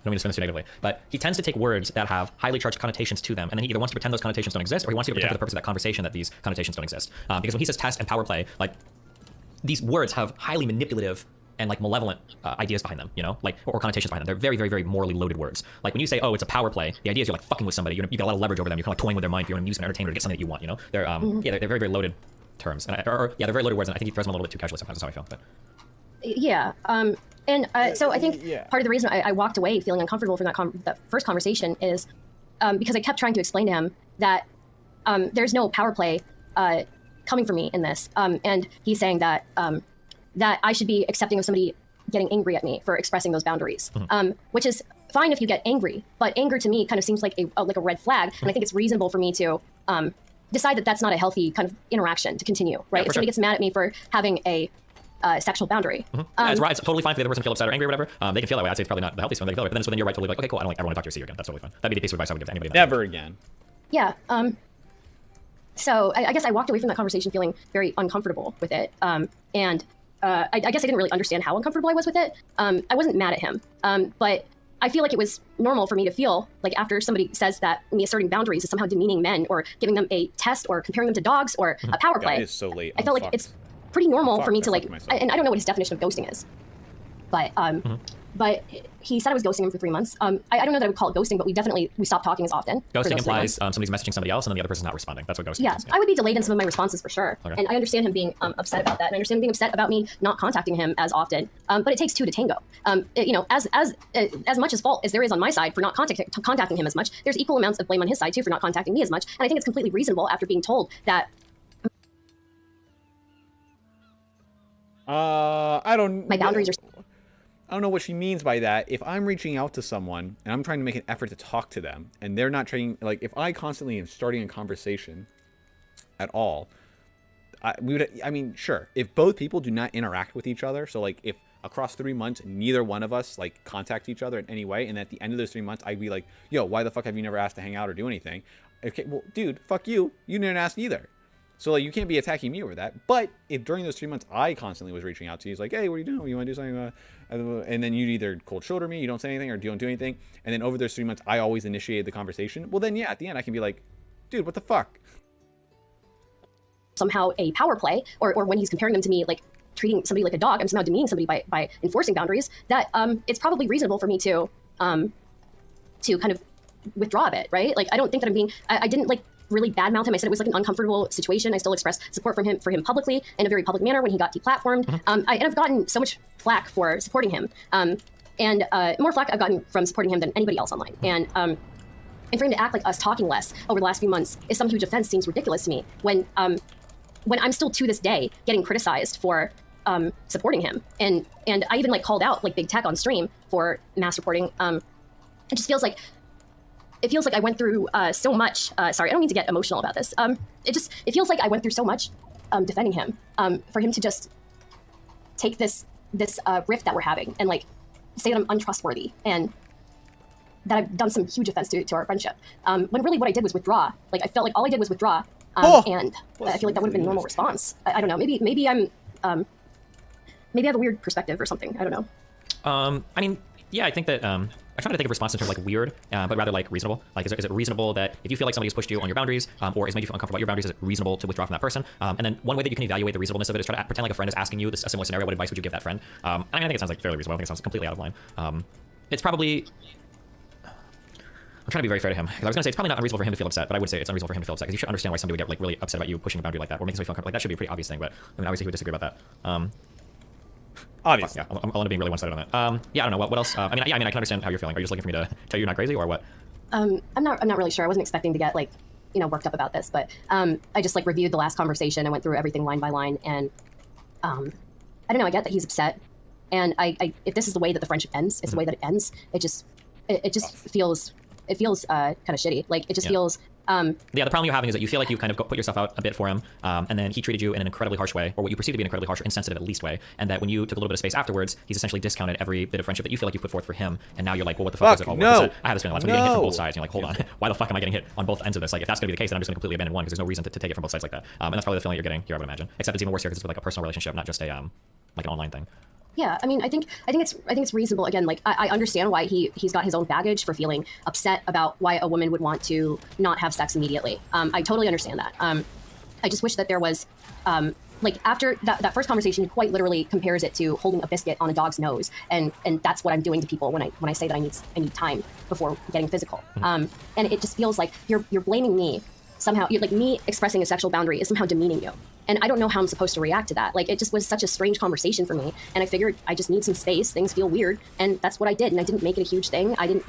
don't mean to spin this too negatively, but he tends to take words that have highly charged connotations to them, and then he either wants to pretend those connotations don't exist, or he wants to pretend for the purpose of that conversation that these connotations don't exist. Because when he says test and power play, like these words have highly manipulative and like malevolent ideas behind them, like or connotations behind them. They're very, very, very morally loaded words. Like when you say, oh, it's a power play, the idea is you're like fucking with somebody. You got a lot of leverage over them. You're kind of like toying with their mind. You're an amusement entertainer to get something that you want. They're they're very, very loaded terms, and they're very loaded words. And I think he throws them a little bit too casually sometimes. That's how I feel. But so I think part of the reason I walked away feeling uncomfortable from that first conversation is because I kept trying to explain to him that there's no power play coming from me in this, and he's saying that that I should be accepting of somebody getting angry at me for expressing those boundaries, which is fine if you get angry, but anger to me kind of seems like a red flag, and I think it's reasonable for me to decide that that's not a healthy kind of interaction to continue, right? If somebody gets mad at me for having a sexual boundary. It's right. It's totally fine for the other person to feel upset or angry or whatever. They can feel that way. I'd say it's probably not the healthiest one they can feel it, but then you're right to be like, okay, cool, I don't want to talk to you again. That's totally fine. That'd be the piece of advice I would give to anybody. Never again. Yeah. So I guess I walked away from that conversation feeling very uncomfortable with it. And I guess I didn't really understand how uncomfortable I was with it. I wasn't mad at him. But I feel like it was normal for me to feel like after somebody says that me asserting boundaries is somehow demeaning men or giving them a test or comparing them to dogs or a power play. God, it is so late. I felt like it's pretty normal for me to like, and I don't know what his definition of ghosting is, but but he said I was ghosting him for 3 months. I don't know that I would call it ghosting, but we stopped talking as often. Ghosting implies somebody's messaging somebody else and then the other person's not responding. That's what ghosting is. I would be delayed in some of my responses for sure. Okay. And I understand him being upset about that. And I understand him being upset about me not contacting him as often. But it takes two to tango. As much as fault as there is on my side for not contacting him as much, there's equal amounts of blame on his side too for not contacting me as much. And I think it's completely reasonable after being told that I don't. My boundaries are. I don't know what she means by that. If I'm reaching out to someone and I'm trying to make an effort to talk to them, and they're not trying, like, if I constantly am starting a conversation at all, I mean, sure. If both people do not interact with each other, so like if across 3 months neither one of us like contact each other in any way, and at the end of those 3 months I'd be like, yo, why the fuck have you never asked to hang out or do anything? Okay, well, dude, fuck you. You didn't ask either. So like you can't be attacking me over that. But if during those 3 months I constantly was reaching out to you, like, hey, what are you doing? You want to do something? And then you'd either cold shoulder me, you don't say anything, or you don't do anything. And then over those 3 months I always initiated the conversation. Well, then yeah, at the end I can be like, dude, what the fuck? Somehow a power play, or when he's comparing them to me, like treating somebody like a dog, I'm somehow demeaning somebody by enforcing boundaries, that it's probably reasonable for me to kind of withdraw a bit, right? Like I don't think that I'm being, I didn't like really badmouth him. I said it was like an uncomfortable situation. I still expressed support for him publicly in a very public manner when he got deplatformed. And I've gotten so much flack for supporting him, and more flack I've gotten from supporting him than anybody else online. And for him to act like us talking less over the last few months is some huge offense seems ridiculous to me when I'm still to this day getting criticized for supporting him. And I even like called out like big tech on stream for mass reporting. It just feels like I went through so much. Sorry, I don't mean to get emotional about this. It feels like I went through so much defending him, for him to just take this rift that we're having and like say that I'm untrustworthy and that I've done some huge offense to our friendship. When really what I did was withdraw. Like I felt like all I did was withdraw. And I feel like that would have been a normal response. I don't know. Maybe I'm maybe I have a weird perspective or something. I don't know. I mean, yeah, I think that I'm trying to think of response in terms of like weird, but rather like reasonable. Like, is it reasonable that if you feel like somebody has pushed you on your boundaries, or has made you feel uncomfortable about your boundaries, is it reasonable to withdraw from that person? And then one way that you can evaluate the reasonableness of it is try to pretend like a friend is asking you a similar scenario. What advice would you give that friend? I mean, I think it sounds like fairly reasonable. I think it sounds completely out of line. It's probably. I'm trying to be very fair to him. Because I was going to say it's probably not unreasonable for him to feel upset, but I would say it's unreasonable for him to feel upset because you should understand why somebody would get like really upset about you pushing a boundary like that or making somebody feel uncomfortable. Like that should be a pretty obvious thing, but I mean, obviously he would disagree about that. Obviously. Yeah, I'll end up being really one-sided on that. Yeah, I don't know. What else? I mean, I can understand how you're feeling. Are you just looking for me to tell you you're not crazy or what? I'm not really sure. I wasn't expecting to get like, worked up about this, but I just like reviewed the last conversation and went through everything line by line, and I don't know. I get that he's upset, and I if this is the way that the friendship ends, it's the way that it ends. It just feels kind of shitty. Like it just feels. Yeah, the problem you're having is that you feel like you kind of put yourself out a bit for him, and then he treated you in an incredibly harsh way, or what you perceive to be an incredibly harsh or insensitive at least way, and that when you took a little bit of space afterwards, he's essentially discounted every bit of friendship that you feel like you put forth for him, and now you're like, well, what the fuck is it all worth? I have this feeling lots when you're getting hit from both sides, and you're like, hold on, why the fuck am I getting hit on both ends of this? Like, if that's going to be the case, then I'm just going to completely abandon one because there's no reason to take it from both sides like that. And that's probably the feeling you're getting here, I would imagine. Except it's even worse here because it's with like a personal relationship, not just a like an online thing. Yeah, I mean, I think it's reasonable. Again, like I understand why he's got his own baggage for feeling upset about why a woman would want to not have sex immediately. I totally understand that. I just wish that there was, like after that first conversation, he quite literally compares it to holding a biscuit on a dog's nose, and that's what I'm doing to people when I say that I need time before getting physical. And it just feels like you're blaming me somehow. Like me expressing a sexual boundary is somehow demeaning you. And I don't know how I'm supposed to react to that. Like, it just was such a strange conversation for me. And I figured I just need some space. Things feel weird. And that's what I did. And I didn't make it a huge thing. I don't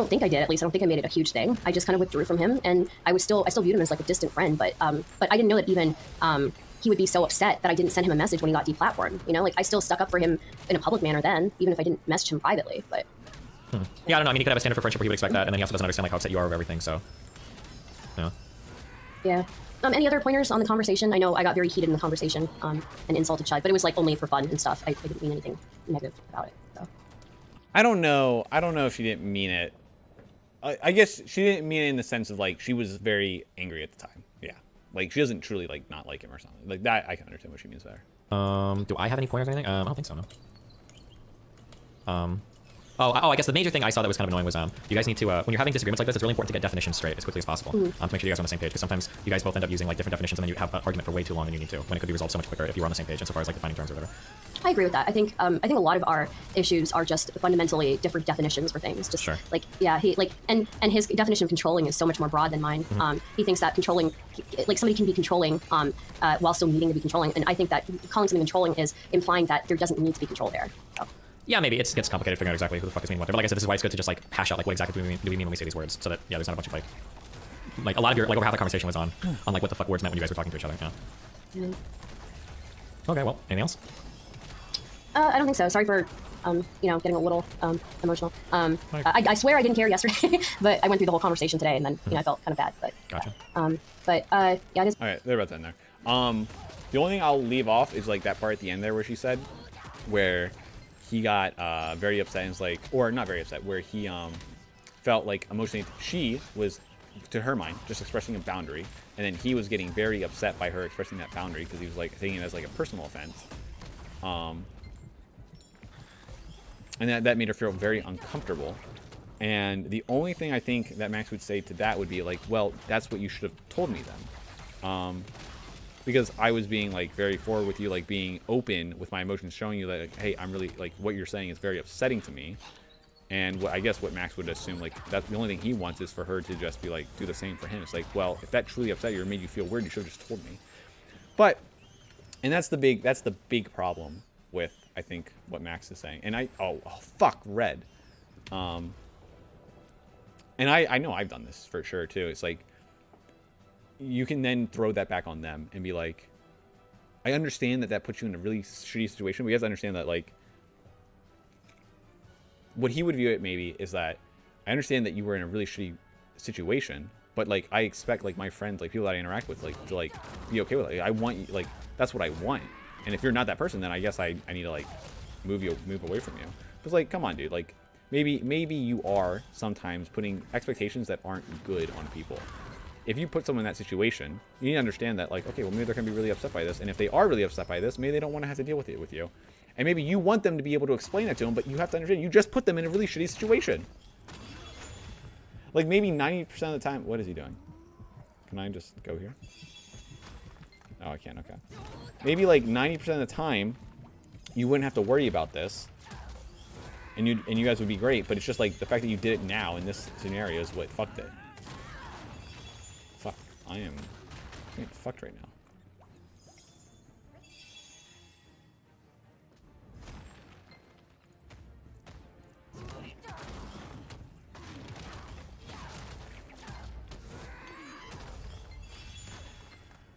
think I did, at least. I don't think I made it a huge thing. I just kind of withdrew from him. And I still viewed him as like a distant friend. But I didn't know that even he would be so upset that I didn't send him a message when he got deplatformed. Like I still stuck up for him in a public manner then, even if I didn't message him privately. But yeah, I don't know. I mean, he could have a standard for friendship where he would expect that. And then he also doesn't understand like how upset you are of everything. So, yeah. Yeah. Any other pointers on the conversation? I know I got very heated in the conversation and insulted Chud, but it was like only for fun and stuff. I didn't mean anything negative about it. So. I don't know if she didn't mean it. I guess she didn't mean it in the sense of like she was very angry at the time. Yeah. Like she doesn't truly like not like him or something. Like that I can understand what she means there. Do I have any pointers or anything? I don't think so, no. Oh, I guess the major thing I saw that was kind of annoying was you guys need to, when you're having disagreements like this, it's really important to get definitions straight as quickly as possible to make sure you guys are on the same page, because sometimes you guys both end up using like different definitions and then you have an argument for way too long than you need to, when it could be resolved so much quicker if you were on the same page insofar as like defining terms or whatever. I agree with that. I think a lot of our issues are just fundamentally different definitions for things. Just sure. Like, yeah, and his definition of controlling is so much more broad than mine. He thinks that controlling, like somebody can be controlling while still needing to be controlling, and I think that calling something controlling is implying that there doesn't need to be control there. So. Yeah, maybe it gets complicated figuring out exactly who the fuck is meaning what. But like I said, this is why it's good to just like hash out like what exactly do we mean when we say these words, so that yeah, there's not a bunch of like a lot of your like over half the conversation was on like what the fuck words meant when you guys were talking to each other. Yeah. Yeah. Okay, well, anything else? I don't think so. Sorry for, getting a little emotional. I swear I didn't care yesterday, but I went through the whole conversation today, and then I felt kind of bad. But Gotcha. yeah, I just. All right, they're about to end there. The only thing I'll leave off is like that part at the end there where she said, where he got very upset and was like, or not very upset, where he felt like emotionally she was, to her mind, just expressing a boundary, and then he was getting very upset by her expressing that boundary because he was like taking it as like a personal offense. And that made her feel very uncomfortable. And the only thing I think that Max would say to that would be like, well, that's what you should have told me then. Because I was being like very forward with you, like being open with my emotions, showing you that, like, hey, I'm really like what you're saying is very upsetting to me. And I guess what Max would assume, like, that's the only thing he wants is for her to just be like, do the same for him. It's like, well, if that truly upset you or made you feel weird, you should have just told me. But, and that's the big problem with, I think, what Max is saying. And oh fuck, red. And I know I've done this for sure too. It's like, you can then throw that back on them and be like, I understand that puts you in a really shitty situation, but you guys understand that, like, what he would view it maybe is that I understand that you were in a really shitty situation, but like I expect like my friends, like people that I interact with, like to like be okay with it. Like, I want you, like that's what I want. And if you're not that person, then I guess I need to like move away from you. Because like, come on, dude. Like maybe you are sometimes putting expectations that aren't good on people. If you put someone in that situation, you need to understand that like, okay, well maybe they're gonna be really upset by this, and if they are really upset by this, maybe they don't want to have to deal with it with you. And maybe you want them to be able to explain that to them, but you have to understand, you just put them in a really shitty situation. Like maybe 90% of the time, what is he doing? Can I just go here? Oh, I can't, okay. Maybe like 90% of the time, you wouldn't have to worry about this. And you guys would be great, but it's just like the fact that you did it now in this scenario is what fucked it. Fuck, I am getting fucked right now.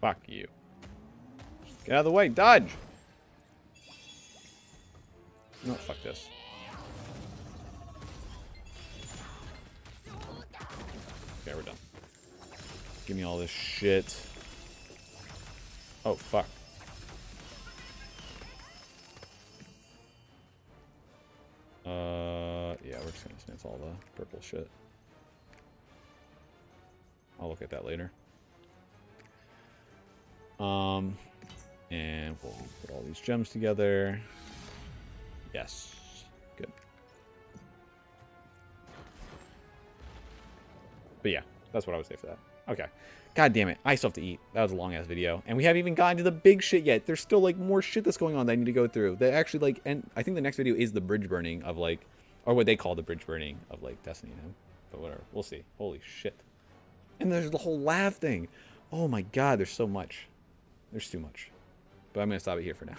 Fuck you. Get out of the way. Dodge! No, fuck this. Okay, we're done. Give me all this shit. Oh, fuck. Yeah, we're just gonna sniff all the purple shit. I'll look at that later. And we'll put all these gems together. Yes. Good. But yeah, that's what I would say for that. Okay. God damn it. I still have to eat. That was a long ass video. And we haven't even gotten to the big shit yet. There's still like more shit that's going on that I need to go through. That actually like, and I think the next video is the bridge burning of like, or what they call the bridge burning of like Destiny, you know? But whatever. We'll see. Holy shit. And there's the whole laugh thing. Oh my god, there's so much. There's too much. But I'm going to stop it here for now.